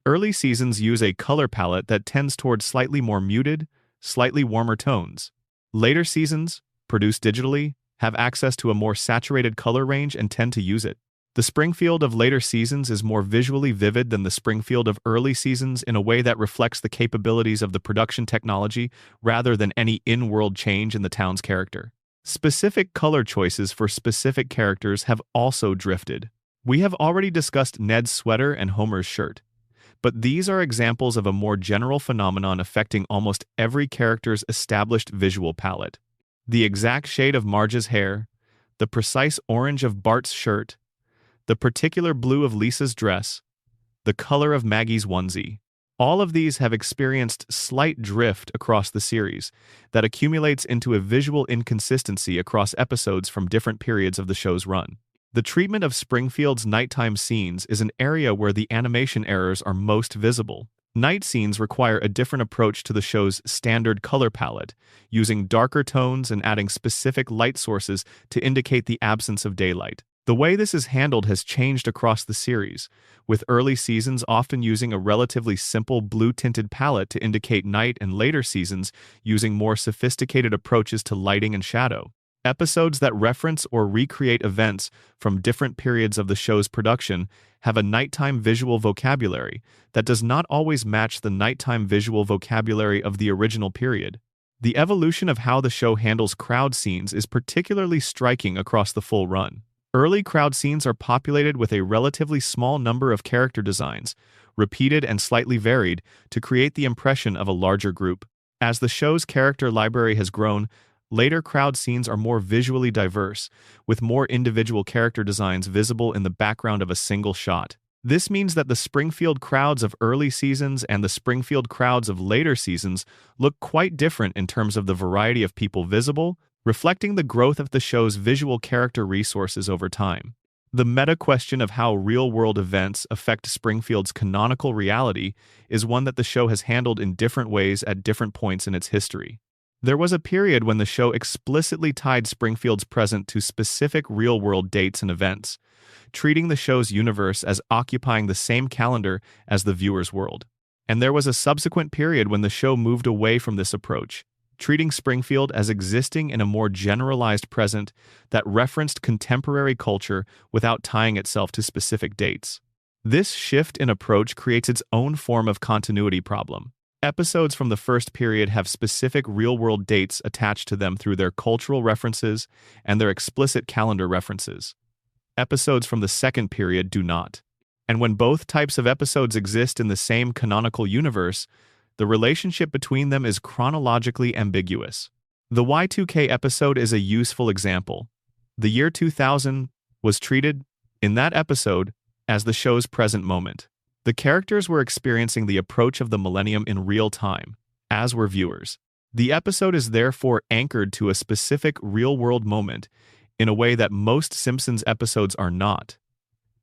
Early seasons use a color palette that tends toward slightly more muted, slightly warmer tones. Later seasons, produced digitally, have access to a more saturated color range and tend to use it. The Springfield of later seasons is more visually vivid than the Springfield of early seasons in a way that reflects the capabilities of the production technology rather than any in-world change in the town's character. Specific color choices for specific characters have also drifted. We have already discussed Ned's sweater and Homer's shirt, but these are examples of a more general phenomenon affecting almost every character's established visual palette. The exact shade of Marge's hair, the precise orange of Bart's shirt, the particular blue of Lisa's dress, the color of Maggie's onesie. All of these have experienced slight drift across the series that accumulates into a visual inconsistency across episodes from different periods of the show's run. The treatment of Springfield's nighttime scenes is an area where the animation errors are most visible. Night scenes require a different approach to the show's standard color palette, using darker tones and adding specific light sources to indicate the absence of daylight. The way this is handled has changed across the series, with early seasons often using a relatively simple blue-tinted palette to indicate night and later seasons using more sophisticated approaches to lighting and shadow. Episodes that reference or recreate events from different periods of the show's production have a nighttime visual vocabulary that does not always match the nighttime visual vocabulary of the original period. The evolution of how the show handles crowd scenes is particularly striking across the full run. Early crowd scenes are populated with a relatively small number of character designs, repeated and slightly varied, to create the impression of a larger group. As the show's character library has grown, later crowd scenes are more visually diverse, with more individual character designs visible in the background of a single shot. This means that the Springfield crowds of early seasons and the Springfield crowds of later seasons look quite different in terms of the variety of people visible, reflecting the growth of the show's visual character resources over time. The meta question of how real-world events affect Springfield's canonical reality is one that the show has handled in different ways at different points in its history. There was a period when the show explicitly tied Springfield's present to specific real-world dates and events, treating the show's universe as occupying the same calendar as the viewer's world. And there was a subsequent period when the show moved away from this approach, treating Springfield as existing in a more generalized present that referenced contemporary culture without tying itself to specific dates. This shift in approach creates its own form of continuity problem. Episodes from the first period have specific real-world dates attached to them through their cultural references and their explicit calendar references. Episodes from the second period do not. And when both types of episodes exist in the same canonical universe, the relationship between them is chronologically ambiguous. The Y2K episode is a useful example. The year 2000 was treated, in that episode, as the show's present moment. The characters were experiencing the approach of the millennium in real time, as were viewers. The episode is therefore anchored to a specific real-world moment in a way that most Simpsons episodes are not,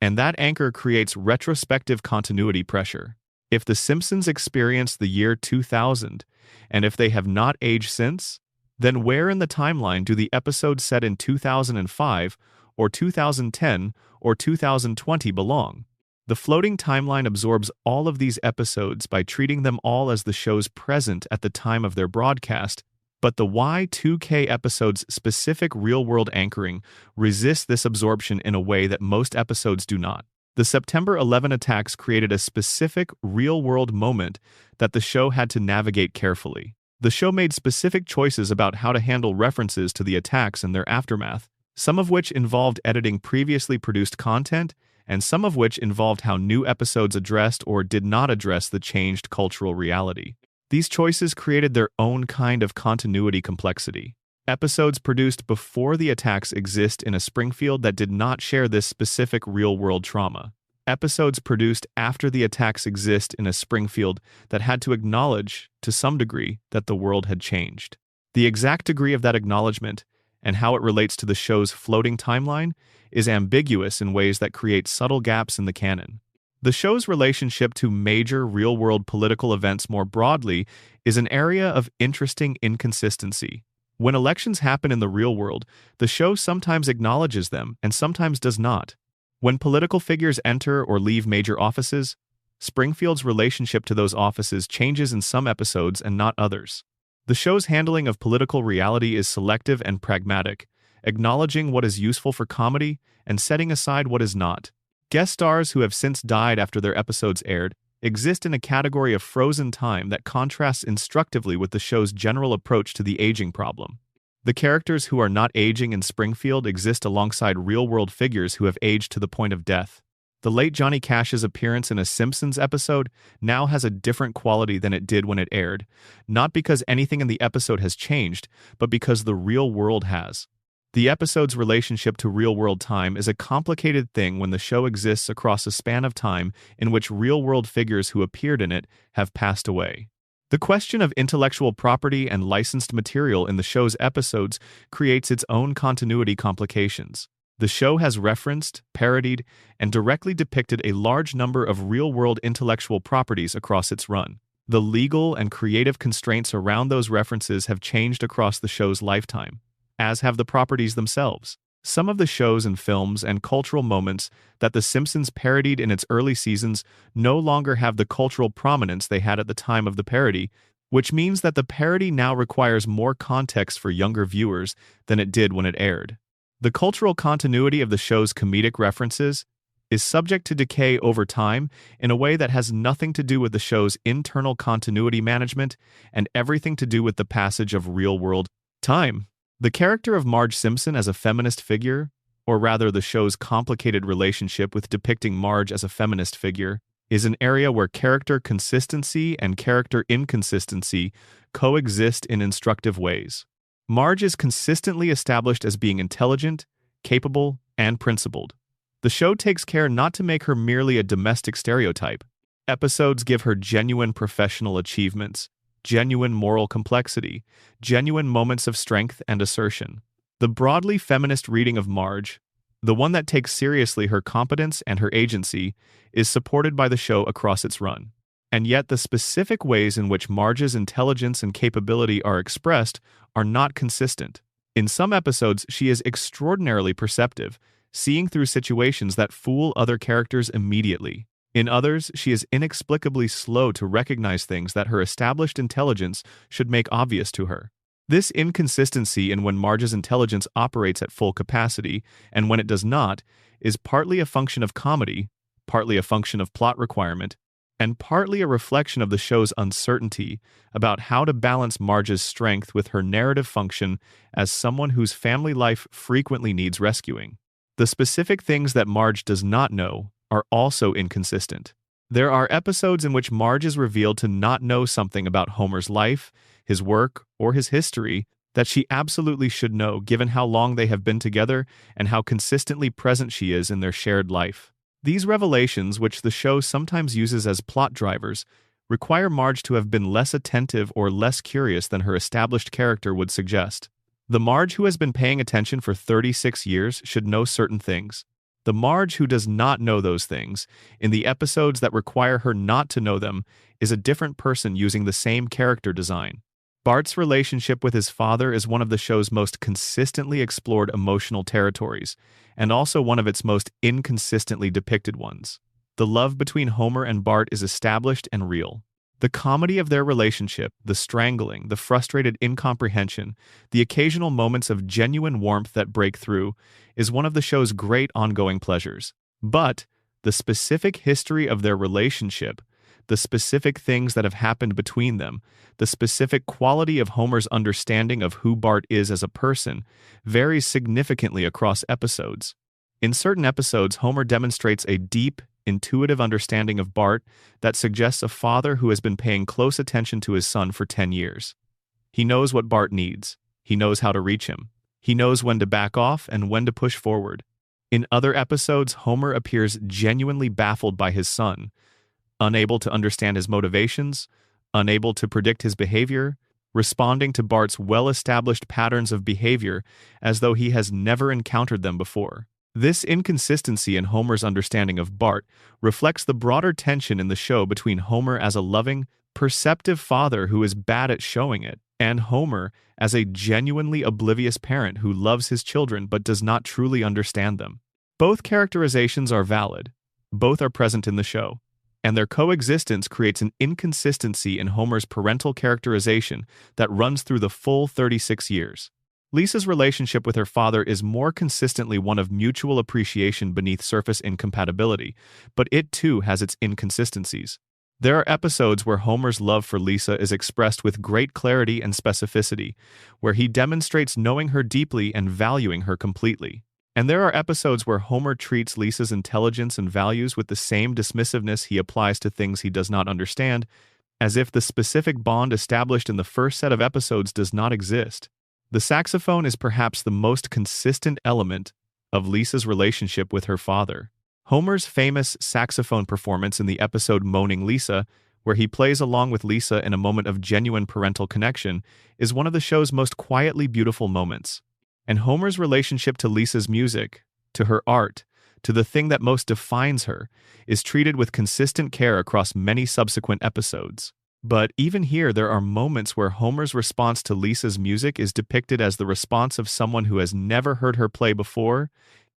and that anchor creates retrospective continuity pressure. If The Simpsons experienced the year 2000, and if they have not aged since, then where in the timeline do the episodes set in 2005, or 2010, or 2020 belong? The floating timeline absorbs all of these episodes by treating them all as the show's present at the time of their broadcast, but the Y2K episode's specific real-world anchoring resists this absorption in a way that most episodes do not. The September 11 attacks created a specific, real-world moment that the show had to navigate carefully. The show made specific choices about how to handle references to the attacks and their aftermath, some of which involved editing previously produced content, and some of which involved how new episodes addressed or did not address the changed cultural reality. These choices created their own kind of continuity complexity. Episodes produced before the attacks exist in a Springfield that did not share this specific real-world trauma. Episodes produced after the attacks exist in a Springfield that had to acknowledge, to some degree, that the world had changed. The exact degree of that acknowledgement, and how it relates to the show's floating timeline, is ambiguous in ways that create subtle gaps in the canon. The show's relationship to major real-world political events more broadly is an area of interesting inconsistency. When elections happen in the real world, the show sometimes acknowledges them and sometimes does not. When political figures enter or leave major offices, Springfield's relationship to those offices changes in some episodes and not others. The show's handling of political reality is selective and pragmatic, acknowledging what is useful for comedy and setting aside what is not. Guest stars who have since died after their episodes aired exist in a category of frozen time that contrasts instructively with the show's general approach to the aging problem. The characters who are not aging in Springfield exist alongside real-world figures who have aged to the point of death. The late Johnny Cash's appearance in a Simpsons episode now has a different quality than it did when it aired, not because anything in the episode has changed, but because the real world has. The episode's relationship to real-world time is a complicated thing when the show exists across a span of time in which real-world figures who appeared in it have passed away. The question of intellectual property and licensed material in the show's episodes creates its own continuity complications. The show has referenced, parodied, and directly depicted a large number of real-world intellectual properties across its run. The legal and creative constraints around those references have changed across the show's lifetime, as have the properties themselves. Some of the shows and films and cultural moments that The Simpsons parodied in its early seasons no longer have the cultural prominence they had at the time of the parody, which means that the parody now requires more context for younger viewers than it did when it aired. The cultural continuity of the show's comedic references is subject to decay over time in a way that has nothing to do with the show's internal continuity management and everything to do with the passage of real-world time. The character of Marge Simpson as a feminist figure, or rather the show's complicated relationship with depicting Marge as a feminist figure, is an area where character consistency and character inconsistency coexist in instructive ways. Marge is consistently established as being intelligent, capable, and principled. The show takes care not to make her merely a domestic stereotype. Episodes give her genuine professional achievements, genuine moral complexity, genuine moments of strength and assertion. The broadly feminist reading of Marge, the one that takes seriously her competence and her agency, is supported by the show across its run. And yet the specific ways in which Marge's intelligence and capability are expressed are not consistent. In some episodes, she is extraordinarily perceptive, seeing through situations that fool other characters immediately. In others, she is inexplicably slow to recognize things that her established intelligence should make obvious to her. This inconsistency in when Marge's intelligence operates at full capacity and when it does not is partly a function of comedy, partly a function of plot requirement, and partly a reflection of the show's uncertainty about how to balance Marge's strength with her narrative function as someone whose family life frequently needs rescuing. The specific things that Marge does not know are also inconsistent. There are episodes in which Marge is revealed to not know something about Homer's life, his work, or his history that she absolutely should know given how long they have been together and how consistently present she is in their shared life. These revelations, which the show sometimes uses as plot drivers, require Marge to have been less attentive or less curious than her established character would suggest. The Marge who has been paying attention for 36 years should know certain things. The Marge who does not know those things, in the episodes that require her not to know them, is a different person using the same character design. Bart's relationship with his father is one of the show's most consistently explored emotional territories, and also one of its most inconsistently depicted ones. The love between Homer and Bart is established and real. The comedy of their relationship, the strangling, the frustrated incomprehension, the occasional moments of genuine warmth that break through, is one of the show's great ongoing pleasures. But the specific history of their relationship, the specific things that have happened between them, the specific quality of Homer's understanding of who Bart is as a person, varies significantly across episodes. In certain episodes, Homer demonstrates a deep, intuitive understanding of Bart that suggests a father who has been paying close attention to his son for 10 years. He knows what Bart needs. He knows how to reach him. He knows when to back off and when to push forward. In other episodes, Homer appears genuinely baffled by his son, unable to understand his motivations, unable to predict his behavior, responding to Bart's well-established patterns of behavior as though he has never encountered them before. This inconsistency in Homer's understanding of Bart reflects the broader tension in the show between Homer as a loving, perceptive father who is bad at showing it, and Homer as a genuinely oblivious parent who loves his children but does not truly understand them. Both characterizations are valid. Both are present in the show. and their coexistence creates an inconsistency in Homer's parental characterization that runs through the full 36 years. Lisa's relationship with her father is more consistently one of mutual appreciation beneath surface incompatibility, but it too has its inconsistencies. There are episodes where Homer's love for Lisa is expressed with great clarity and specificity, where he demonstrates knowing her deeply and valuing her completely. And there are episodes where Homer treats Lisa's intelligence and values with the same dismissiveness he applies to things he does not understand, as if the specific bond established in the first set of episodes does not exist. The saxophone is perhaps the most consistent element of Lisa's relationship with her father. Homer's famous saxophone performance in the episode Moaning Lisa, where he plays along with Lisa in a moment of genuine parental connection, is one of the show's most quietly beautiful moments. And Homer's relationship to Lisa's music, to her art, to the thing that most defines her, is treated with consistent care across many subsequent episodes. But even here, there are moments where Homer's response to Lisa's music is depicted as the response of someone who has never heard her play before,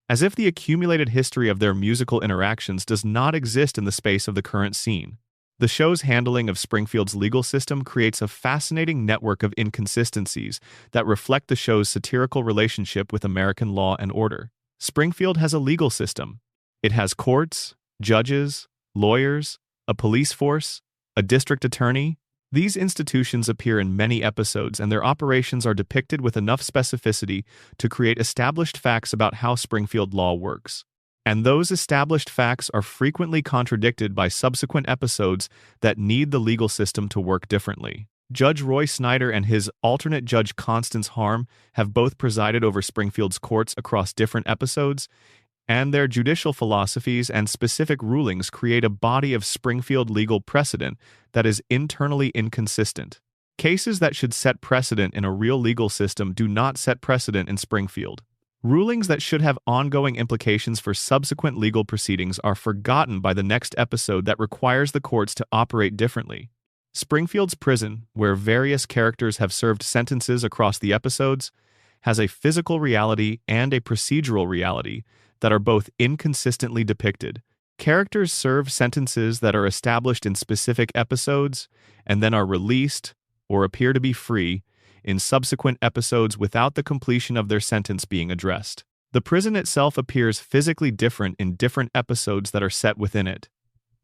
as if the accumulated history of their musical interactions does not exist in the space of the current scene. The show's handling of Springfield's legal system creates a fascinating network of inconsistencies that reflect the show's satirical relationship with American law and order. Springfield has a legal system. It has courts, judges, lawyers, a police force, a district attorney. These institutions appear in many episodes, and their operations are depicted with enough specificity to create established facts about how Springfield law works. And those established facts are frequently contradicted by subsequent episodes that need the legal system to work differently. Judge Roy Snyder and his alternate Judge Constance Harm have both presided over Springfield's courts across different episodes, and their judicial philosophies and specific rulings create a body of Springfield legal precedent that is internally inconsistent. Cases that should set precedent in a real legal system do not set precedent in Springfield. Rulings that should have ongoing implications for subsequent legal proceedings are forgotten by the next episode that requires the courts to operate differently. Springfield's prison, where various characters have served sentences across the episodes, has a physical reality and a procedural reality that are both inconsistently depicted. Characters serve sentences that are established in specific episodes and then are released, or appear to be free, in subsequent episodes without the completion of their sentence being addressed. The prison itself appears physically different in different episodes that are set within it.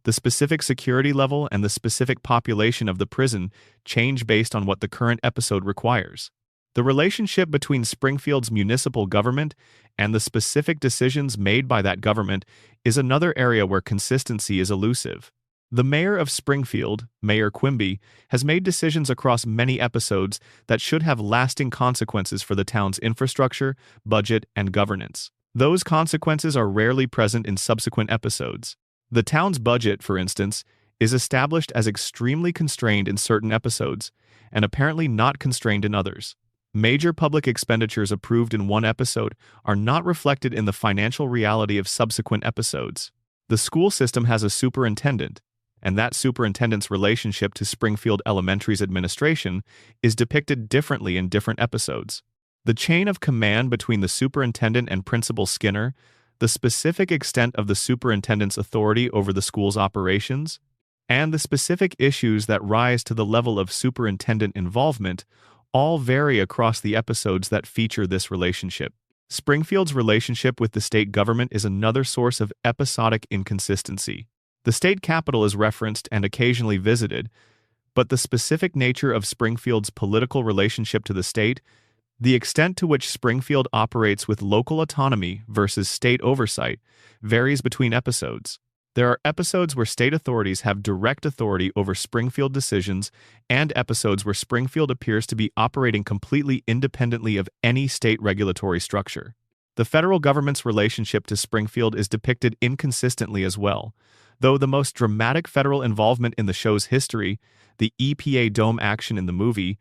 The specific security level and the specific population of the prison change based on what the current episode requires. The relationship between Springfield's municipal government and the specific decisions made by that government is another area where consistency is elusive. The mayor of Springfield, Mayor Quimby, has made decisions across many episodes that should have lasting consequences for the town's infrastructure, budget, and governance. Those consequences are rarely present in subsequent episodes. The town's budget, for instance, is established as extremely constrained in certain episodes, and apparently not constrained in others. Major public expenditures approved in one episode are not reflected in the financial reality of subsequent episodes. The school system has a superintendent, and that superintendent's relationship to Springfield Elementary's administration is depicted differently in different episodes. The chain of command between the superintendent and Principal Skinner, the specific extent of the superintendent's authority over the school's operations, and the specific issues that rise to the level of superintendent involvement all vary across the episodes that feature this relationship. Springfield's relationship with the state government is another source of episodic inconsistency. The state capitol is referenced and occasionally visited, but the specific nature of Springfield's political relationship to the state, the extent to which Springfield operates with local autonomy versus state oversight, varies between episodes. There are episodes where state authorities have direct authority over Springfield decisions and episodes where Springfield appears to be operating completely independently of any state regulatory structure. The federal government's relationship to Springfield is depicted inconsistently as well, though the most dramatic federal involvement in the show's history, the EPA dome action in the movie,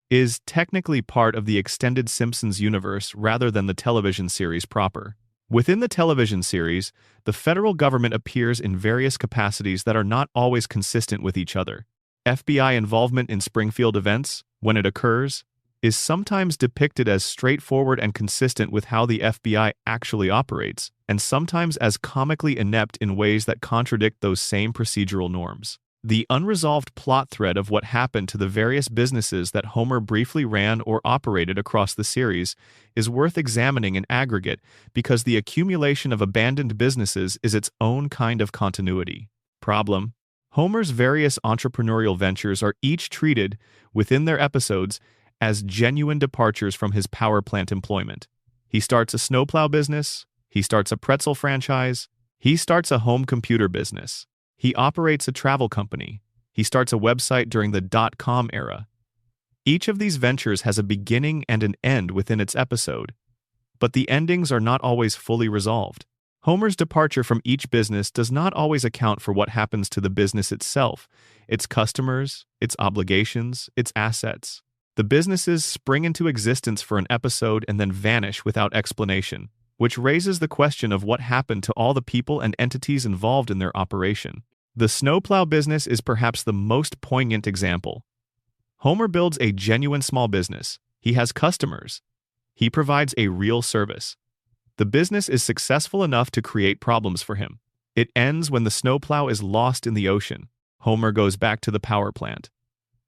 is technically part of the extended Simpsons universe rather than the television series proper. Within the television series, the federal government appears in various capacities that are not always consistent with each other. FBI involvement in Springfield events, when it occurs, is sometimes depicted as straightforward and consistent with how the FBI actually operates, and sometimes as comically inept in ways that contradict those same procedural norms. The unresolved plot thread of what happened to the various businesses that Homer briefly ran or operated across the series is worth examining in aggregate because the accumulation of abandoned businesses is its own kind of continuity. Problem: Homer's various entrepreneurial ventures are each treated, within their episodes, as genuine departures from his power plant employment. He starts a snowplow business, he starts a pretzel franchise, he starts a home computer business. He operates a travel company. He starts a website during the .com era. Each of these ventures has a beginning and an end within its episode, but the endings are not always fully resolved. Homer's departure from each business does not always account for what happens to the business itself, its customers, its obligations, its assets. The businesses spring into existence for an episode and then vanish without explanation, which raises the question of what happened to all the people and entities involved in their operation. The snowplow business is perhaps the most poignant example. Homer builds a genuine small business. He has customers. He provides a real service. The business is successful enough to create problems for him. It ends when the snowplow is lost in the ocean. Homer goes back to the power plant.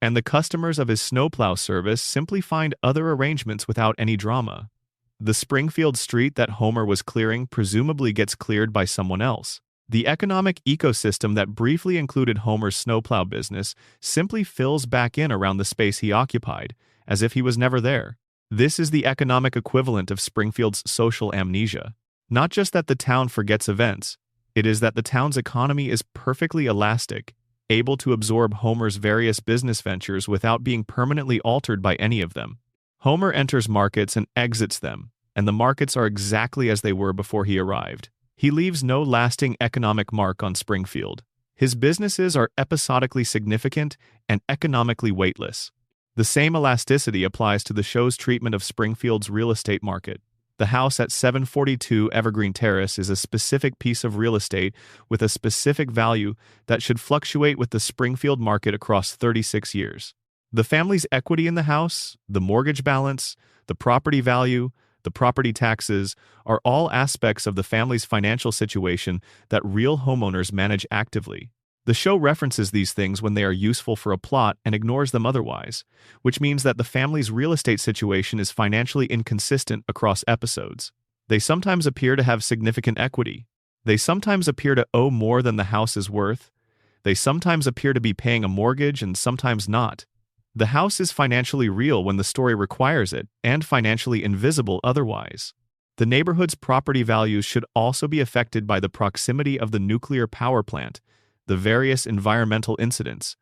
And the customers of his snowplow service simply find other arrangements without any drama. The Springfield street that Homer was clearing presumably gets cleared by someone else. The economic ecosystem that briefly included Homer's snowplow business simply fills back in around the space he occupied, as if he was never there. This is the economic equivalent of Springfield's social amnesia. Not just that the town forgets events, it is that the town's economy is perfectly elastic, able to absorb Homer's various business ventures without being permanently altered by any of them. Homer enters markets and exits them, and the markets are exactly as they were before he arrived. He leaves no lasting economic mark on Springfield. His businesses are episodically significant and economically weightless. The same elasticity applies to the show's treatment of Springfield's real estate market. The house at 742 Evergreen Terrace is a specific piece of real estate with a specific value that should fluctuate with the Springfield market across 36 years. The family's equity in the house, the mortgage balance, the property value, the property taxes are all aspects of the family's financial situation that real homeowners manage actively. The show references these things when they are useful for a plot and ignores them otherwise, which means that the family's real estate situation is financially inconsistent across episodes. They sometimes appear to have significant equity. They sometimes appear to owe more than the house is worth. They sometimes appear to be paying a mortgage and sometimes not. The house is financially real when the story requires it, and financially invisible otherwise. The neighborhood's property values should also be affected by the proximity of the nuclear power plant, the various environmental incidents,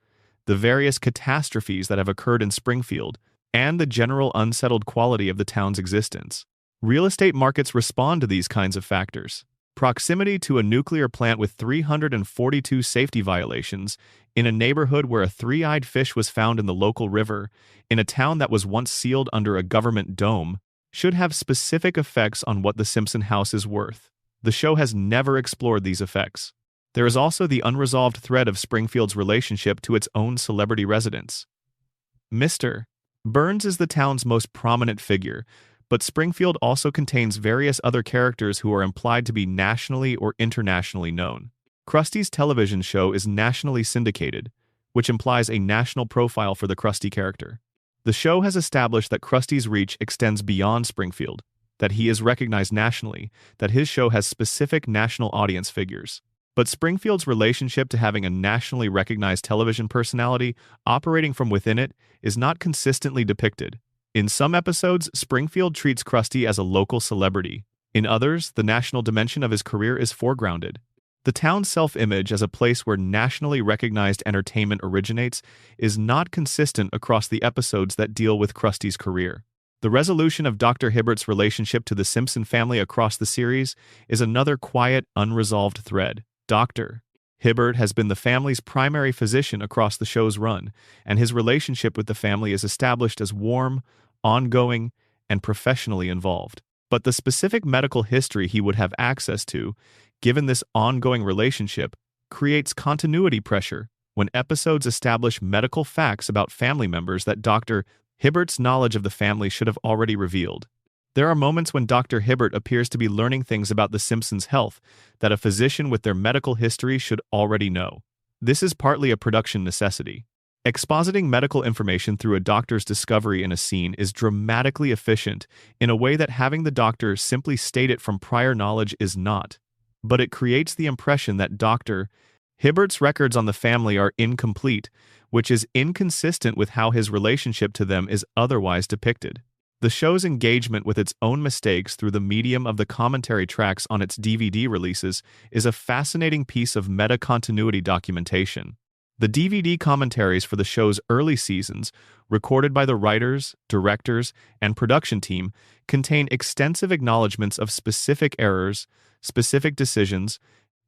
the various catastrophes that have occurred in Springfield, and the general unsettled quality of the town's existence. Real estate markets respond to these kinds of factors. Proximity to a nuclear plant with 342 safety violations, in a neighborhood where a three-eyed fish was found in the local river, in a town that was once sealed under a government dome, should have specific effects on what the Simpson house is worth. The show has never explored these effects. There is also the unresolved thread of Springfield's relationship to its own celebrity residents. Mr. Burns is the town's most prominent figure, but Springfield also contains various other characters who are implied to be nationally or internationally known. Krusty's television show is nationally syndicated, which implies a national profile for the Krusty character. The show has established that Krusty's reach extends beyond Springfield, that he is recognized nationally, that his show has specific national audience figures. But Springfield's relationship to having a nationally recognized television personality operating from within it is not consistently depicted. In some episodes, Springfield treats Krusty as a local celebrity. In others, the national dimension of his career is foregrounded. The town's self-image as a place where nationally recognized entertainment originates is not consistent across the episodes that deal with Krusty's career. The resolution of Dr. Hibbert's relationship to the Simpson family across the series is another quiet, unresolved thread. Dr. Hibbert has been the family's primary physician across the show's run, and his relationship with the family is established as warm, ongoing, and professionally involved. But the specific medical history he would have access to, given this ongoing relationship, creates continuity pressure when episodes establish medical facts about family members that Dr. Hibbert's knowledge of the family should have already revealed. There are moments when Dr. Hibbert appears to be learning things about the Simpsons' health that a physician with their medical history should already know. This is partly a production necessity. Expositing medical information through a doctor's discovery in a scene is dramatically efficient in a way that having the doctor simply state it from prior knowledge is not. But it creates the impression that Dr. Hibbert's records on the family are incomplete, which is inconsistent with how his relationship to them is otherwise depicted. The show's engagement with its own mistakes through the medium of the commentary tracks on its DVD releases is a fascinating piece of meta-continuity documentation. The DVD commentaries for the show's early seasons, recorded by the writers, directors, and production team, contain extensive acknowledgments of specific errors, specific decisions,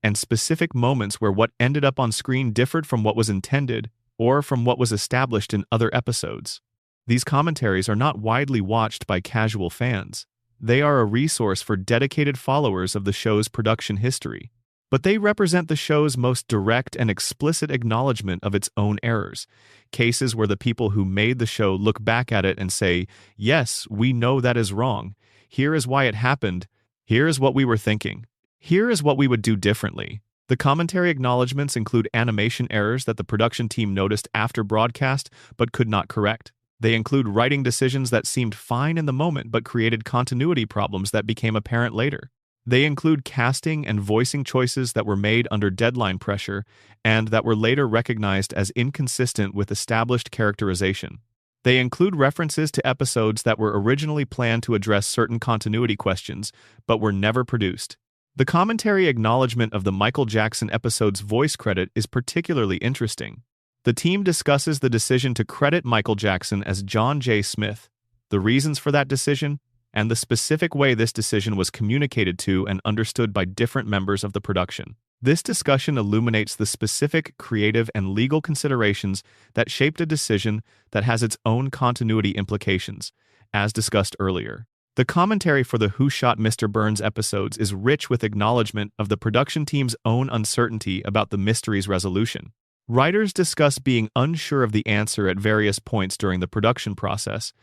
and specific moments where what ended up on screen differed from what was intended or from what was established in other episodes. These commentaries are not widely watched by casual fans. They are a resource for dedicated followers of the show's production history. But they represent the show's most direct and explicit acknowledgement of its own errors, cases where the people who made the show look back at it and say, "Yes, we know that is wrong. Here is why it happened. Here is what we were thinking. Here is what we would do differently." The commentary acknowledgments include animation errors that the production team noticed after broadcast but could not correct. They include writing decisions that seemed fine in the moment but created continuity problems that became apparent later. They include casting and voicing choices that were made under deadline pressure and that were later recognized as inconsistent with established characterization. They include references to episodes that were originally planned to address certain continuity questions but were never produced. The commentary acknowledgement of the Michael Jackson episode's voice credit is particularly interesting. The team discusses the decision to credit Michael Jackson as John J. Smith, the reasons for that decision, and the specific way this decision was communicated to and understood by different members of the production. This discussion illuminates the specific creative and legal considerations that shaped a decision that has its own continuity implications, as discussed earlier. The commentary for the Who Shot Mr. Burns episodes is rich with acknowledgement of the production team's own uncertainty about the mystery's resolution. Writers discuss being unsure of the answer at various points during the production process,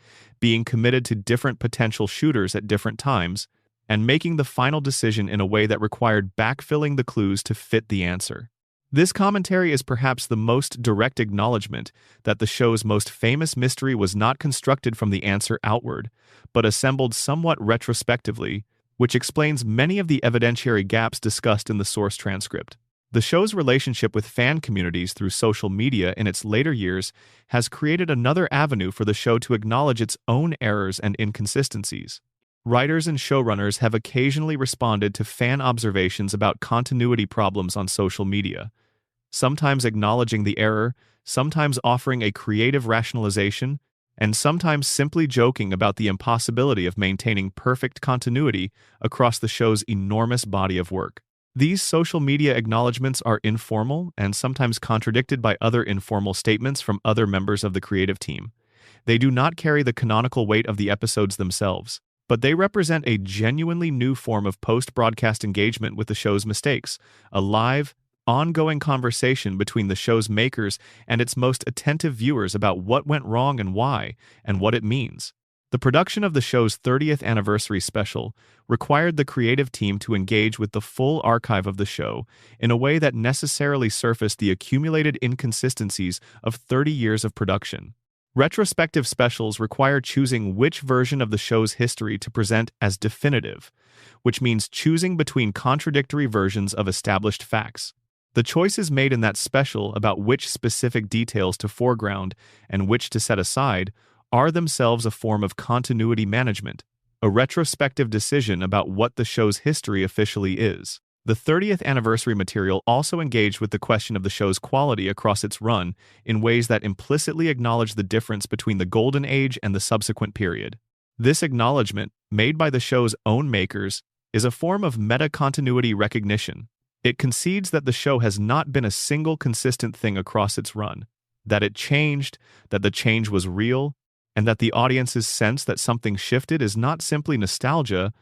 being committed to different potential shooters at different times, and making the final decision in a way that required backfilling the clues to fit the answer. This commentary is perhaps the most direct acknowledgement that the show's most famous mystery was not constructed from the answer outward, but assembled somewhat retrospectively, which explains many of the evidentiary gaps discussed in the source transcript. The show's relationship with fan communities through social media in its later years has created another avenue for the show to acknowledge its own errors and inconsistencies. Writers and showrunners have occasionally responded to fan observations about continuity problems on social media, sometimes acknowledging the error, sometimes offering a creative rationalization, and sometimes simply joking about the impossibility of maintaining perfect continuity across the show's enormous body of work. These social media acknowledgments are informal and sometimes contradicted by other informal statements from other members of the creative team. They do not carry the canonical weight of the episodes themselves, but they represent a genuinely new form of post-broadcast engagement with the show's mistakes, a live, ongoing conversation between the show's makers and its most attentive viewers about what went wrong and why, and what it means. The production of the show's 30th anniversary special required the creative team to engage with the full archive of the show in a way that necessarily surfaced the accumulated inconsistencies of 30 years of production. Retrospective specials require choosing which version of the show's history to present as definitive, which means choosing between contradictory versions of established facts. The choices made in that special about which specific details to foreground and which to set aside are themselves a form of continuity management, a retrospective decision about what the show's history officially is. The 30th anniversary material also engaged with the question of the show's quality across its run in ways that implicitly acknowledge the difference between the golden age and the subsequent period. This acknowledgement, made by the show's own makers, is a form of meta-continuity recognition. It concedes that the show has not been a single consistent thing across its run, that it changed, that the change was real, and that the audience's sense that something shifted is not simply nostalgia,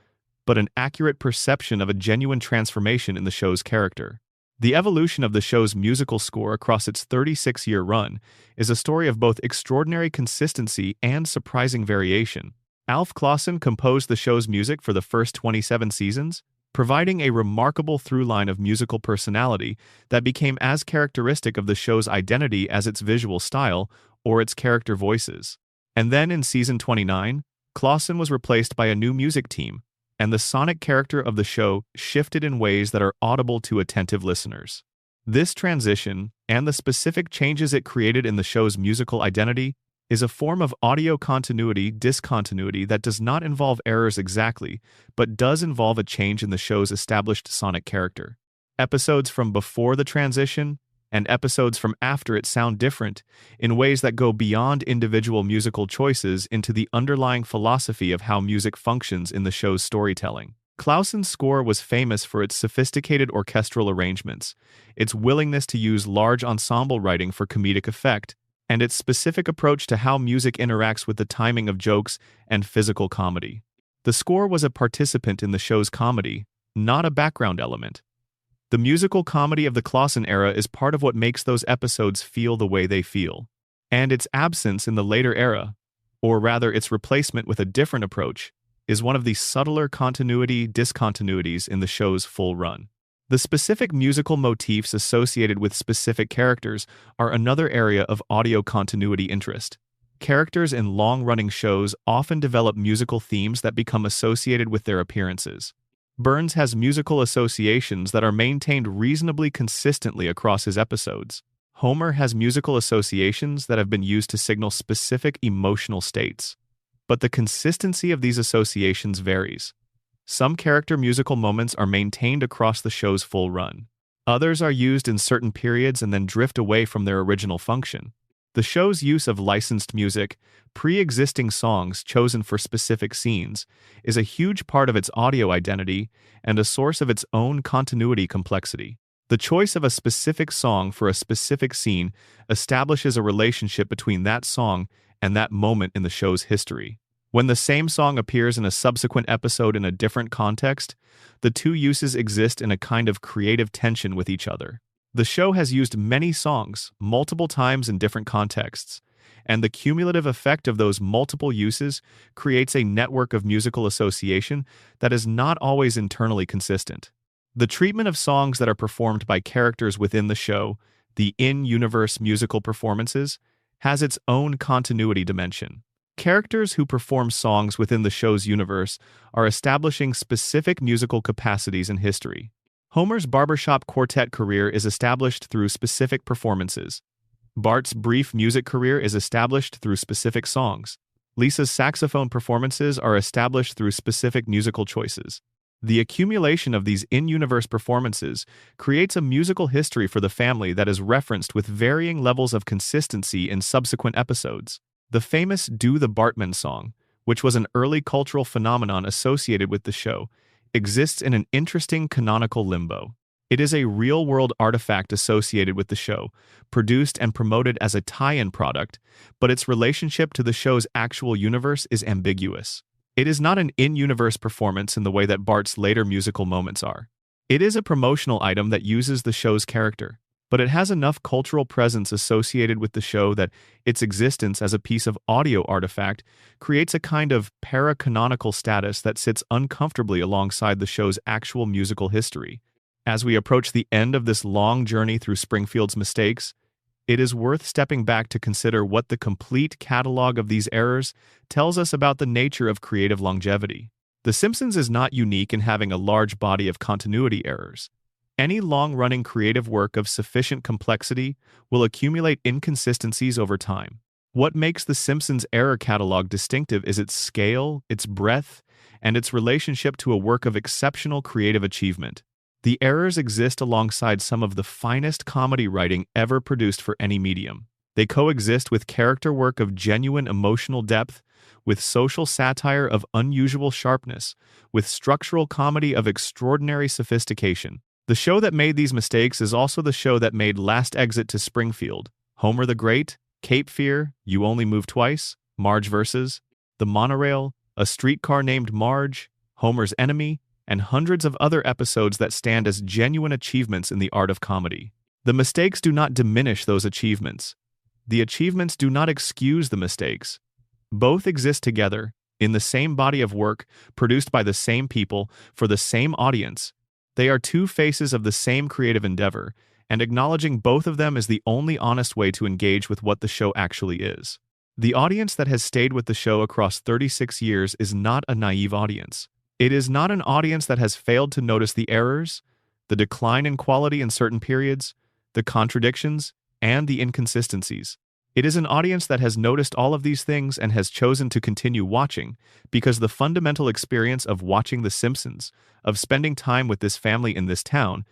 but an accurate perception of a genuine transformation in the show's character. The evolution of the show's musical score across its 36-year run is a story of both extraordinary consistency and surprising variation. Alf Clausen composed the show's music for the first 27 seasons, providing a remarkable through-line of musical personality that became as characteristic of the show's identity as its visual style or its character voices. And then in season 29, Clausen was replaced by a new music team, and the sonic character of the show shifted in ways that are audible to attentive listeners. This transition, and the specific changes it created in the show's musical identity, is a form of audio continuity-discontinuity that does not involve errors exactly, but does involve a change in the show's established sonic character. Episodes from before the transition and episodes from after it sound different in ways that go beyond individual musical choices into the underlying philosophy of how music functions in the show's storytelling. Clausen's score was famous for its sophisticated orchestral arrangements, its willingness to use large ensemble writing for comedic effect, and its specific approach to how music interacts with the timing of jokes and physical comedy. The score was a participant in the show's comedy, not a background element. The musical comedy of the Clausen era is part of what makes those episodes feel the way they feel. And its absence in the later era, or rather its replacement with a different approach, is one of the subtler continuity-discontinuities in the show's full run. The specific musical motifs associated with specific characters are another area of audio continuity interest. Characters in long-running shows often develop musical themes that become associated with their appearances. Burns has musical associations that are maintained reasonably consistently across his episodes. Homer has musical associations that have been used to signal specific emotional states. But the consistency of these associations varies. Some character musical moments are maintained across the show's full run. Others are used in certain periods and then drift away from their original function. The show's use of licensed music, pre-existing songs chosen for specific scenes, is a huge part of its audio identity and a source of its own continuity complexity. The choice of a specific song for a specific scene establishes a relationship between that song and that moment in the show's history. When the same song appears in a subsequent episode in a different context, the two uses exist in a kind of creative tension with each other. The show has used many songs, multiple times in different contexts, and the cumulative effect of those multiple uses creates a network of musical association that is not always internally consistent. The treatment of songs that are performed by characters within the show, the in-universe musical performances, has its own continuity dimension. Characters who perform songs within the show's universe are establishing specific musical capacities in history. Homer's barbershop quartet career is established through specific performances. Bart's brief music career is established through specific songs. Lisa's saxophone performances are established through specific musical choices. The accumulation of these in-universe performances creates a musical history for the family that is referenced with varying levels of consistency in subsequent episodes. The famous Do the Bartman song, which was an early cultural phenomenon associated with the show, exists in an interesting canonical limbo. It is a real-world artifact associated with the show, produced and promoted as a tie-in product, but its relationship to the show's actual universe is ambiguous. It is not an in-universe performance in the way that Bart's later musical moments are. It is a promotional item that uses the show's character, but it has enough cultural presence associated with the show that its existence as a piece of audio artifact creates a kind of para-canonical status that sits uncomfortably alongside the show's actual musical history. As we approach the end of this long journey through Springfield's mistakes, it is worth stepping back to consider what the complete catalog of these errors tells us about the nature of creative longevity. The Simpsons is not unique in having a large body of continuity errors. Any long-running creative work of sufficient complexity will accumulate inconsistencies over time. What makes The Simpsons error catalog distinctive is its scale, its breadth, and its relationship to a work of exceptional creative achievement. The errors exist alongside some of the finest comedy writing ever produced for any medium. They coexist with character work of genuine emotional depth, with social satire of unusual sharpness, with structural comedy of extraordinary sophistication. The show that made these mistakes is also the show that made Last Exit to Springfield, Homer the Great, Cape Fear, You Only Move Twice, Marge vs. The Monorail, A Streetcar Named Marge, Homer's Enemy, and hundreds of other episodes that stand as genuine achievements in the art of comedy. The mistakes do not diminish those achievements. The achievements do not excuse the mistakes. Both exist together, in the same body of work, produced by the same people, for the same audience. They are two faces of the same creative endeavor, and acknowledging both of them is the only honest way to engage with what the show actually is. The audience that has stayed with the show across 36 years is not a naive audience. It is not an audience that has failed to notice the errors, the decline in quality in certain periods, the contradictions, and the inconsistencies. It is an audience that has noticed all of these things and has chosen to continue watching because the fundamental experience of watching The Simpsons, of spending time with this family in this town,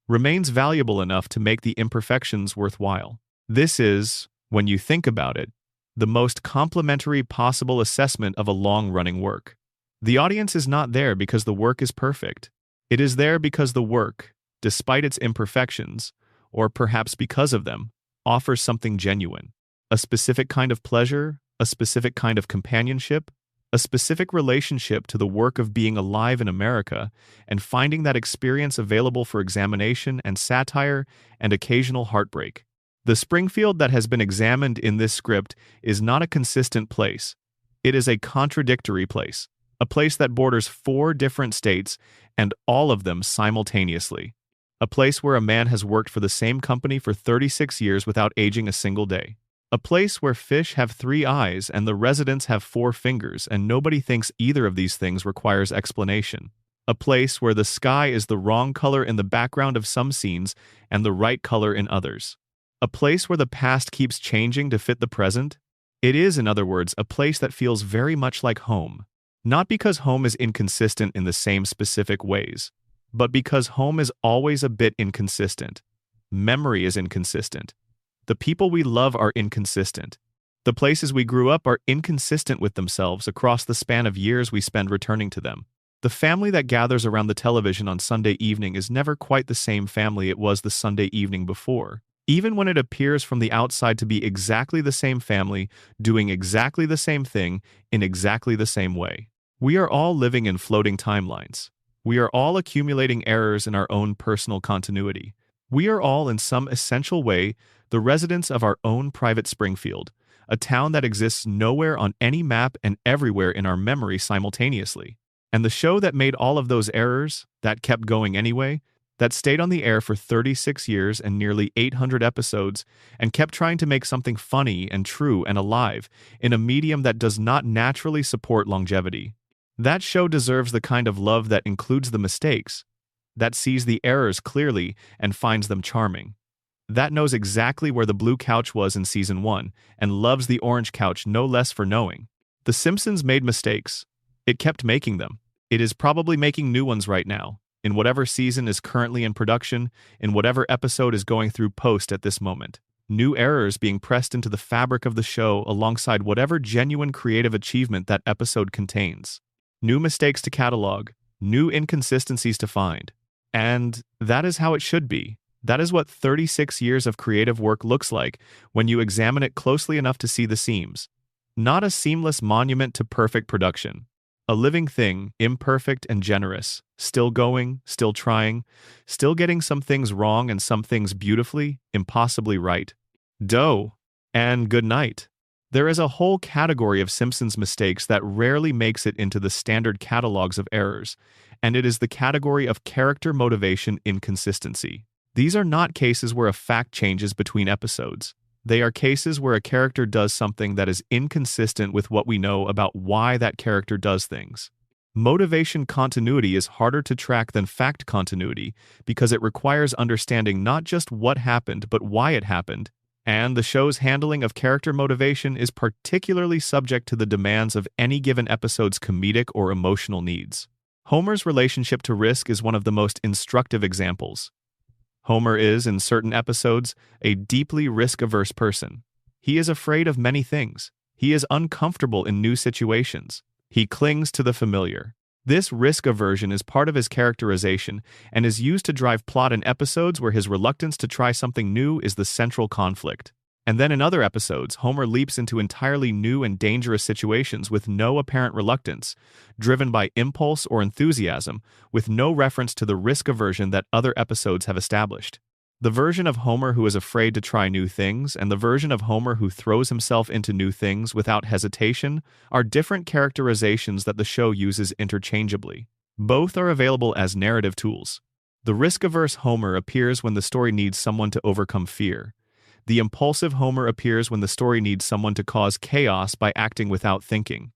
remains valuable enough to make the imperfections worthwhile. This is, when you think about it, the most complimentary possible assessment of a long-running work. The audience is not there because the work is perfect. It is there because the work, despite its imperfections, or perhaps because of them, offers something genuine. A specific kind of pleasure, a specific kind of companionship, a specific relationship to the work of being alive in America, and finding that experience available for examination and satire and occasional heartbreak. The Springfield that has been examined in this script is not a consistent place. It is a contradictory place, a place that borders 4 different states and all of them simultaneously. A place where a man has worked for the same company for 36 years without aging a single day. A place where fish have 3 eyes and the residents have 4 fingers and nobody thinks either of these things requires explanation. A place where the sky is the wrong color in the background of some scenes and the right color in others. A place where the past keeps changing to fit the present. It is, in other words, a place that feels very much like home. Not because home is inconsistent in the same specific ways, but because home is always a bit inconsistent. Memory is inconsistent. The people we love are inconsistent. The places we grew up are inconsistent with themselves across the span of years we spend returning to them. The family that gathers around the television on Sunday evening is never quite the same family it was the Sunday evening before. Even when it appears from the outside to be exactly the same family, doing exactly the same thing, in exactly the same way. We are all living in floating timelines. We are all accumulating errors in our own personal continuity. We are all, in some essential way, the residents of our own private Springfield, a town that exists nowhere on any map and everywhere in our memory simultaneously. And the show that made all of those errors, that kept going anyway, that stayed on the air for 36 years and nearly 800 episodes, and kept trying to make something funny and true and alive in a medium that does not naturally support longevity. That show deserves the kind of love that includes the mistakes, that sees the errors clearly and finds them charming, that knows exactly where the blue couch was in Season 1 and loves the orange couch no less for knowing. The Simpsons made mistakes. It kept making them. It is probably making new ones right now, in whatever season is currently in production, in whatever episode is going through post at this moment. New errors being pressed into the fabric of the show alongside whatever genuine creative achievement that episode contains. New mistakes to catalog, new inconsistencies to find. And that is how it should be. That is what 36 years of creative work looks like when you examine it closely enough to see the seams. Not a seamless monument to perfect production. A living thing, imperfect and generous, still going, still trying, still getting some things wrong and some things beautifully, impossibly right. Dough. And good night. There is a whole category of Simpsons mistakes that rarely makes it into the standard catalogs of errors, and it is the category of character motivation inconsistency. These are not cases where a fact changes between episodes. They are cases where a character does something that is inconsistent with what we know about why that character does things. Motivation continuity is harder to track than fact continuity because it requires understanding not just what happened but why it happened, and the show's handling of character motivation is particularly subject to the demands of any given episode's comedic or emotional needs. Homer's relationship to risk is one of the most instructive examples. Homer is, in certain episodes, a deeply risk-averse person. He is afraid of many things. He is uncomfortable in new situations. He clings to the familiar. This risk aversion is part of his characterization and is used to drive plot in episodes where his reluctance to try something new is the central conflict. And then in other episodes, Homer leaps into entirely new and dangerous situations with no apparent reluctance, driven by impulse or enthusiasm, with no reference to the risk aversion that other episodes have established. The version of Homer who is afraid to try new things and the version of Homer who throws himself into new things without hesitation are different characterizations that the show uses interchangeably. Both are available as narrative tools. The risk-averse Homer appears when the story needs someone to overcome fear. The impulsive Homer appears when the story needs someone to cause chaos by acting without thinking.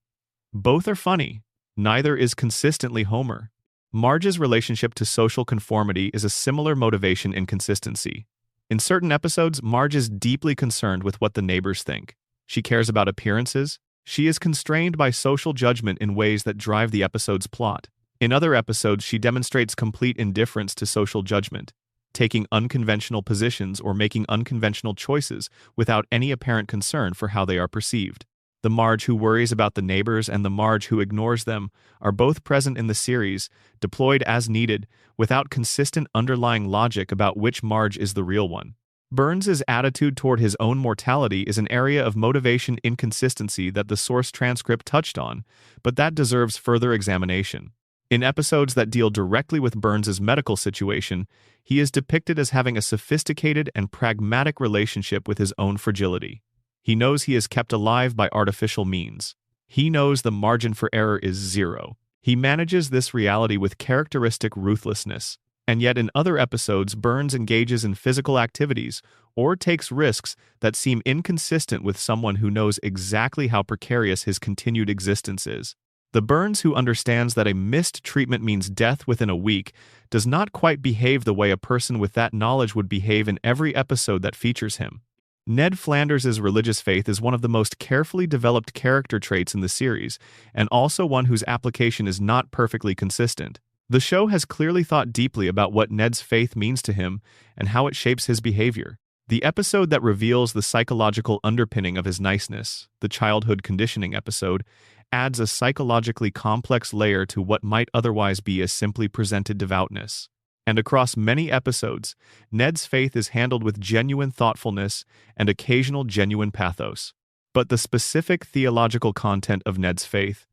Both are funny. Neither is consistently Homer. Marge's relationship to social conformity is a similar motivation inconsistency. In certain episodes, Marge is deeply concerned with what the neighbors think. She cares about appearances. She is constrained by social judgment in ways that drive the episode's plot. In other episodes, she demonstrates complete indifference to social judgment, taking unconventional positions or making unconventional choices without any apparent concern for how they are perceived. The Marge who worries about the neighbors and the Marge who ignores them are both present in the series, deployed as needed, without consistent underlying logic about which Marge is the real one. Burns's attitude toward his own mortality is an area of motivation inconsistency that the source transcript touched on, but that deserves further examination. In episodes that deal directly with Burns's medical situation, he is depicted as having a sophisticated and pragmatic relationship with his own fragility. He knows he is kept alive by artificial means. He knows the margin for error is zero. He manages this reality with characteristic ruthlessness. And yet in other episodes, Burns engages in physical activities or takes risks that seem inconsistent with someone who knows exactly how precarious his continued existence is. The Burns who understands that a missed treatment means death within a week does not quite behave the way a person with that knowledge would behave in every episode that features him. Ned Flanders' religious faith is one of the most carefully developed character traits in the series, and also one whose application is not perfectly consistent. The show has clearly thought deeply about what Ned's faith means to him and how it shapes his behavior. The episode that reveals the psychological underpinning of his niceness, the childhood conditioning episode, adds a psychologically complex layer to what might otherwise be a simply presented devoutness. And across many episodes, Ned's faith is handled with genuine thoughtfulness and occasional genuine pathos. But the specific theological content of Ned's faith,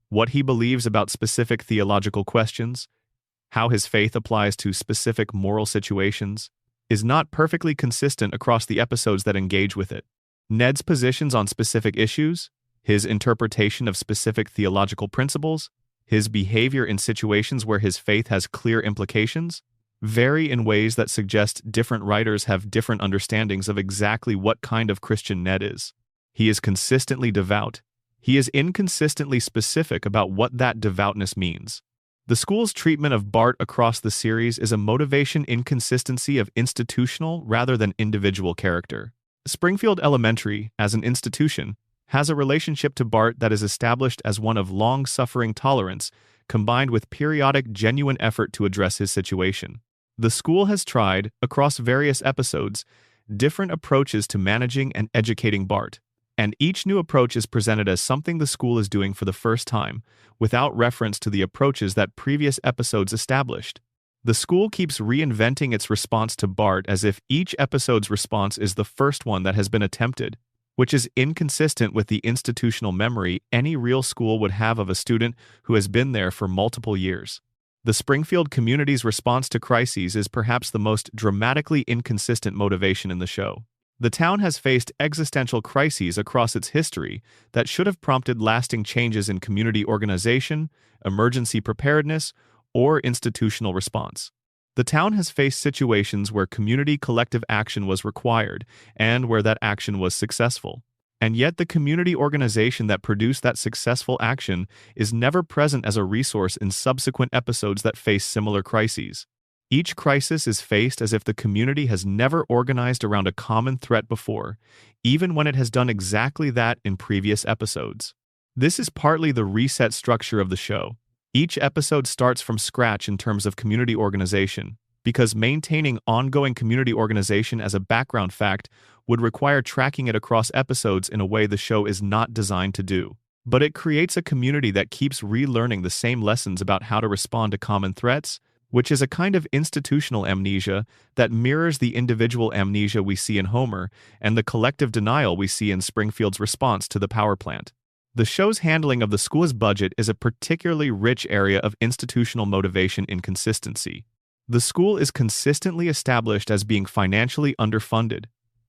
what he believes about specific theological questions, how his faith applies to specific moral situations, is not perfectly consistent across the episodes that engage with it. Ned's positions on specific issues, his interpretation of specific theological principles, his behavior in situations where his faith has clear implications, vary in ways that suggest different writers have different understandings of exactly what kind of Christian Ned is. He is consistently devout. He is inconsistently specific about what that devoutness means. The school's treatment of Bart across the series is a motivation inconsistency of institutional rather than individual character. Springfield Elementary, as an institution, has a relationship to Bart that is established as one of long-suffering tolerance, combined with periodic genuine effort to address his situation. The school has tried, across various episodes, different approaches to managing and educating Bart, and each new approach is presented as something the school is doing for the first time, without reference to the approaches that previous episodes established. The school keeps reinventing its response to Bart as if each episode's response is the first one that has been attempted, which is inconsistent with the institutional memory any real school would have of a student who has been there for multiple years. The Springfield community's response to crises is perhaps the most dramatically inconsistent motivation in the show. The town has faced existential crises across its history that should have prompted lasting changes in community organization, emergency preparedness, or institutional response. The town has faced situations where community collective action was required and where that action was successful. And yet the community organization that produced that successful action is never present as a resource in subsequent episodes that face similar crises. Each crisis is faced as if the community has never organized around a common threat before, even when it has done exactly that in previous episodes. This is partly the reset structure of the show. Each episode starts from scratch in terms of community organization, because maintaining ongoing community organization as a background fact would require tracking it across episodes in a way the show is not designed to do. But it creates a community that keeps relearning the same lessons about how to respond to common threats, which is a kind of institutional amnesia that mirrors the individual amnesia we see in Homer and the collective denial we see in Springfield's response to the power plant. The show's handling of the school's budget is a particularly rich area of institutional motivation inconsistency. The school is consistently established as being financially underfunded,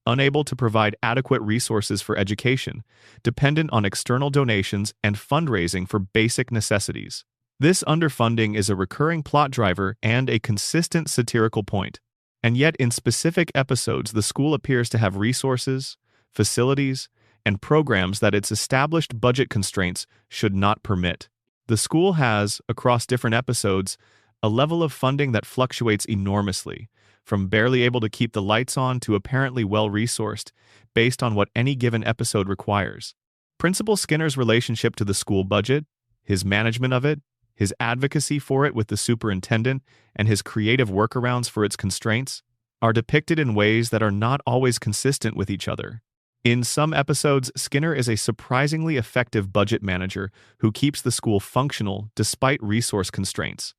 unable to provide adequate resources for education, dependent on external donations and fundraising for basic necessities. This underfunding is a recurring plot driver and a consistent satirical point. And yet, in specific episodes, the school appears to have resources, facilities, and programs that its established budget constraints should not permit. The school has, across different episodes, a level of funding that fluctuates enormously, from barely able to keep the lights on to apparently well-resourced, based on what any given episode requires. Principal Skinner's relationship to the school budget, his management of it, his advocacy for it with the superintendent, and his creative workarounds for its constraints, are depicted in ways that are not always consistent with each other. In some episodes, Skinner is a surprisingly effective budget manager who keeps the school functional despite resource constraints.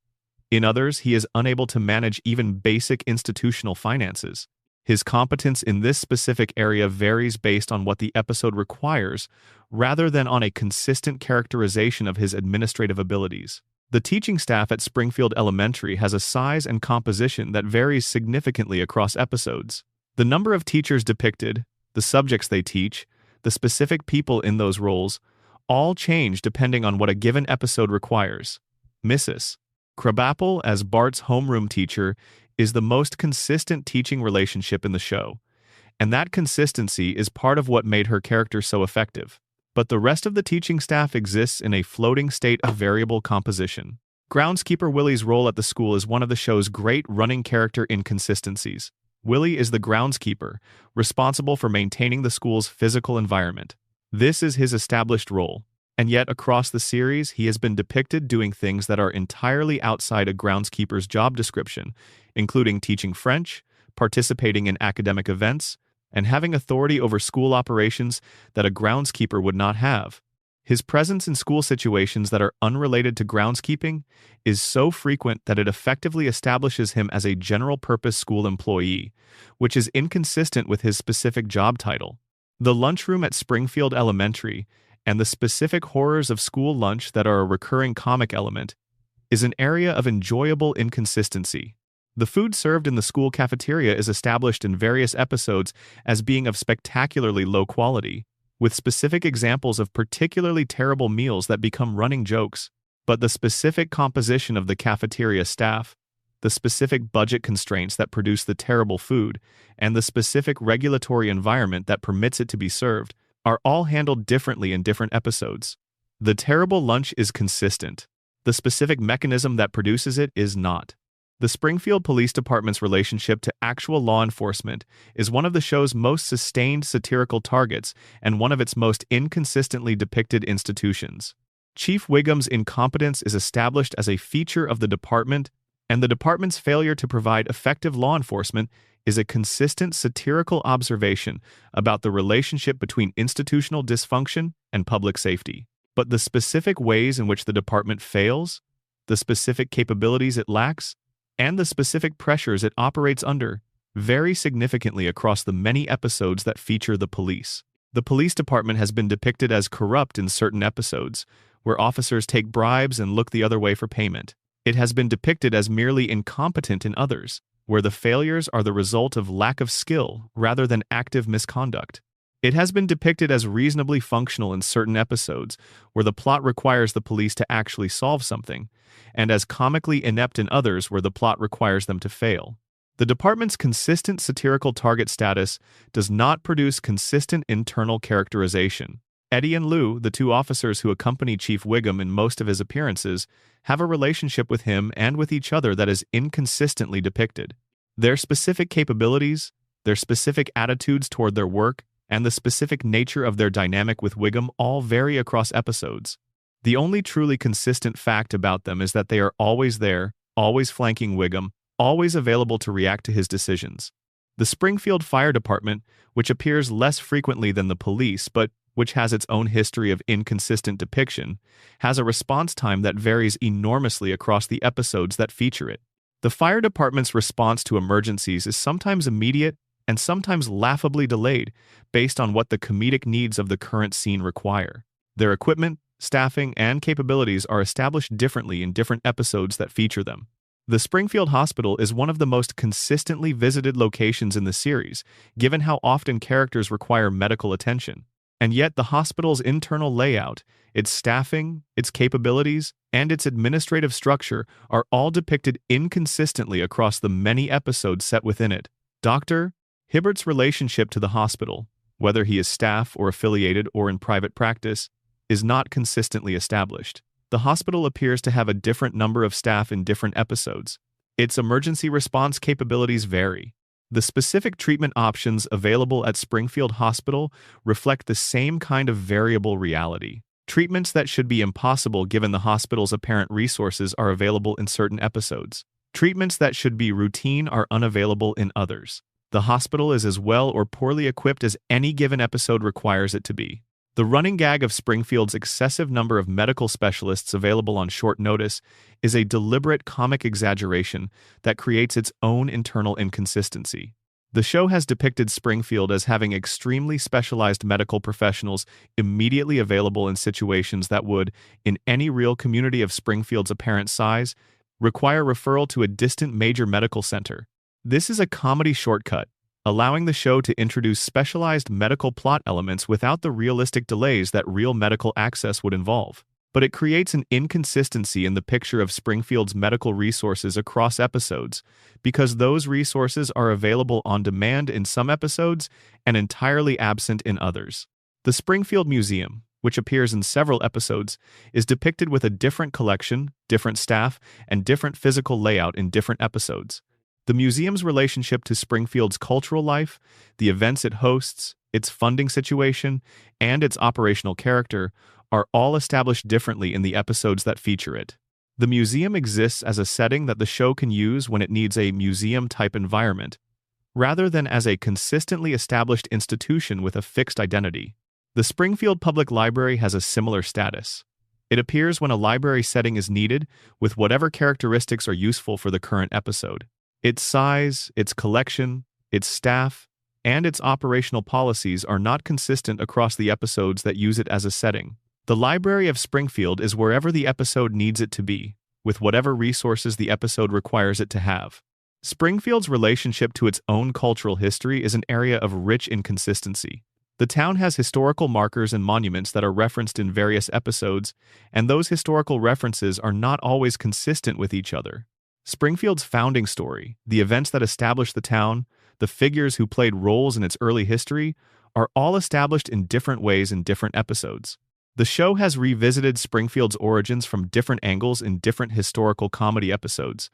In others, he is unable to manage even basic institutional finances. His competence in this specific area varies based on what the episode requires, rather than on a consistent characterization of his administrative abilities. The teaching staff at Springfield Elementary has a size and composition that varies significantly across episodes. The number of teachers depicted, the subjects they teach, the specific people in those roles, all change depending on what a given episode requires. Mrs. Krabappel, as Bart's homeroom teacher, is the most consistent teaching relationship in the show, and that consistency is part of what made her character so effective. But the rest of the teaching staff exists in a floating state of variable composition. Groundskeeper Willie's role at the school is one of the show's great running character inconsistencies. Willie is the groundskeeper, responsible for maintaining the school's physical environment. This is his established role. And yet, across the series, he has been depicted doing things that are entirely outside a groundskeeper's job description, including teaching French, participating in academic events, and having authority over school operations that a groundskeeper would not have. His presence in school situations that are unrelated to groundskeeping is so frequent that it effectively establishes him as a general-purpose school employee, which is inconsistent with his specific job title. The lunchroom at Springfield Elementary, and the specific horrors of school lunch that are a recurring comic element, is an area of enjoyable inconsistency. The food served in the school cafeteria is established in various episodes as being of spectacularly low quality, with specific examples of particularly terrible meals that become running jokes. But the specific composition of the cafeteria staff, the specific budget constraints that produce the terrible food, and the specific regulatory environment that permits it to be served, are all handled differently in different episodes. The terrible lunch is consistent. The specific mechanism that produces it is not. The Springfield Police Department's relationship to actual law enforcement is one of the show's most sustained satirical targets and one of its most inconsistently depicted institutions. Chief Wiggum's incompetence is established as a feature of the department, and the department's failure to provide effective law enforcement is a consistent satirical observation about the relationship between institutional dysfunction and public safety. But the specific ways in which the department fails, the specific capabilities it lacks, and the specific pressures it operates under vary significantly across the many episodes that feature the police. The police department has been depicted as corrupt in certain episodes, where officers take bribes and look the other way for payment. It has been depicted as merely incompetent in others, where the failures are the result of lack of skill rather than active misconduct. It has been depicted as reasonably functional in certain episodes, where the plot requires the police to actually solve something, and as comically inept in others where the plot requires them to fail. The department's consistent satirical target status does not produce consistent internal characterization. Eddie and Lou, the two officers who accompany Chief Wiggum in most of his appearances, have a relationship with him and with each other that is inconsistently depicted. Their specific capabilities, their specific attitudes toward their work, and the specific nature of their dynamic with Wiggum all vary across episodes. The only truly consistent fact about them is that they are always there, always flanking Wiggum, always available to react to his decisions. The Springfield Fire Department, which appears less frequently than the police but which has its own history of inconsistent depiction, has a response time that varies enormously across the episodes that feature it. The fire department's response to emergencies is sometimes immediate and sometimes laughably delayed based on what the comedic needs of the current scene require. Their equipment, staffing, and capabilities are established differently in different episodes that feature them. The Springfield Hospital is one of the most consistently visited locations in the series, given how often characters require medical attention. And yet the hospital's internal layout, its staffing, its capabilities, and its administrative structure are all depicted inconsistently across the many episodes set within it. Dr. Hibbert's relationship to the hospital, whether he is staff or affiliated or in private practice, is not consistently established. The hospital appears to have a different number of staff in different episodes. Its emergency response capabilities vary. The specific treatment options available at Springfield Hospital reflect the same kind of variable reality. Treatments that should be impossible given the hospital's apparent resources are available in certain episodes. Treatments that should be routine are unavailable in others. The hospital is as well or poorly equipped as any given episode requires it to be. The running gag of Springfield's excessive number of medical specialists available on short notice is a deliberate comic exaggeration that creates its own internal inconsistency. The show has depicted Springfield as having extremely specialized medical professionals immediately available in situations that would, in any real community of Springfield's apparent size, require referral to a distant major medical center. This is a comedy shortcut, allowing the show to introduce specialized medical plot elements without the realistic delays that real medical access would involve. But it creates an inconsistency in the picture of Springfield's medical resources across episodes, because those resources are available on demand in some episodes and entirely absent in others. The Springfield Museum, which appears in several episodes, is depicted with a different collection, different staff, and different physical layout in different episodes. The museum's relationship to Springfield's cultural life, the events it hosts, its funding situation, and its operational character are all established differently in the episodes that feature it. The museum exists as a setting that the show can use when it needs a museum-type environment, rather than as a consistently established institution with a fixed identity. The Springfield Public Library has a similar status. It appears when a library setting is needed, with whatever characteristics are useful for the current episode. Its size, its collection, its staff, and its operational policies are not consistent across the episodes that use it as a setting. The Library of Springfield is wherever the episode needs it to be, with whatever resources the episode requires it to have. Springfield's relationship to its own cultural history is an area of rich inconsistency. The town has historical markers and monuments that are referenced in various episodes, and those historical references are not always consistent with each other. Springfield's founding story, the events that established the town, the figures who played roles in its early history, are all established in different ways in different episodes. The show has revisited Springfield's origins from different angles in different historical comedy episodes,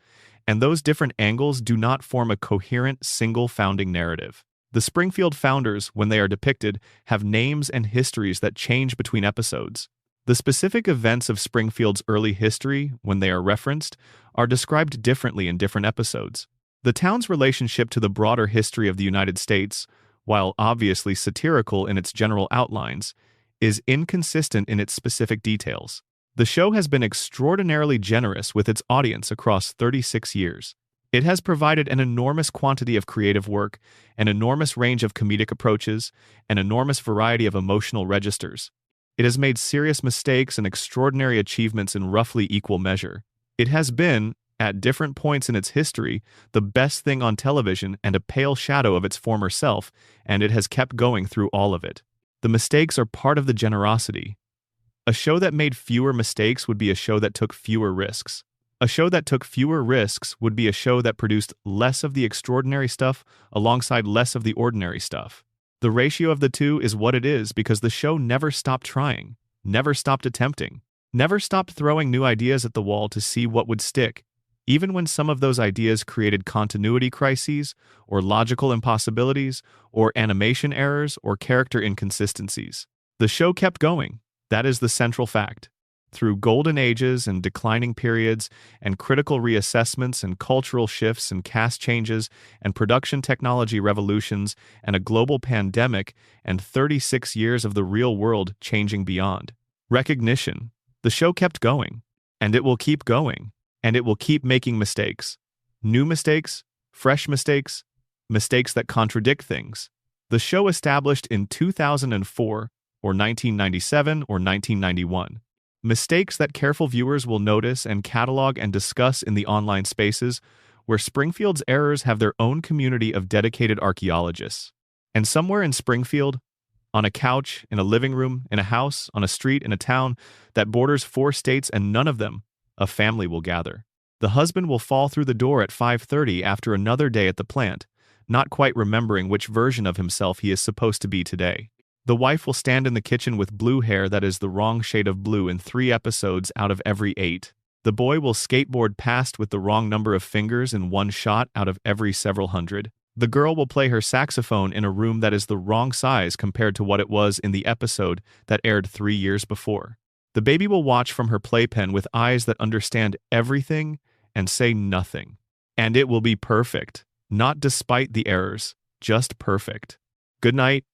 and those different angles do not form a coherent single founding narrative. The Springfield founders, when they are depicted, have names and histories that change between episodes. The specific events of Springfield's early history, when they are referenced, are described differently in different episodes. The town's relationship to the broader history of the United States, while obviously satirical in its general outlines, is inconsistent in its specific details. The show has been extraordinarily generous with its audience across 36 years. It has provided an enormous quantity of creative work, an enormous range of comedic approaches, an enormous variety of emotional registers. It has made serious mistakes and extraordinary achievements in roughly equal measure. It has been, at different points in its history, the best thing on television and a pale shadow of its former self, and it has kept going through all of it. The mistakes are part of the generosity. A show that made fewer mistakes would be a show that took fewer risks. A show that took fewer risks would be a show that produced less of the extraordinary stuff alongside less of the ordinary stuff. The ratio of the two is what it is because the show never stopped trying, never stopped attempting, never stopped throwing new ideas at the wall to see what would stick, even when some of those ideas created continuity crises, or logical impossibilities, or animation errors, or character inconsistencies. The show kept going. That is the central fact. Through golden ages and declining periods, and critical reassessments and cultural shifts and cast changes and production technology revolutions and a global pandemic and 36 years of the real world changing beyond recognition, the show kept going. And it will keep going. And it will keep making mistakes. New mistakes, fresh mistakes, mistakes that contradict things. The show established in 2004 or 1997 or 1991. Mistakes that careful viewers will notice and catalog and discuss in the online spaces where Springfield's errors have their own community of dedicated archaeologists. And somewhere in Springfield, on a couch, in a living room, in a house, on a street, in a town that borders 4 states and none of them, a family will gather. The husband will fall through the door at 5:30 after another day at the plant, not quite remembering which version of himself he is supposed to be today. The wife will stand in the kitchen with blue hair that is the wrong shade of blue in 3 episodes out of every 8. The boy will skateboard past with the wrong number of fingers in 1 shot out of every several hundred. The girl will play her saxophone in a room that is the wrong size compared to what it was in the episode that aired 3 years before. The baby will watch from her playpen with eyes that understand everything and say nothing. And it will be perfect, not despite the errors, just perfect. Good night.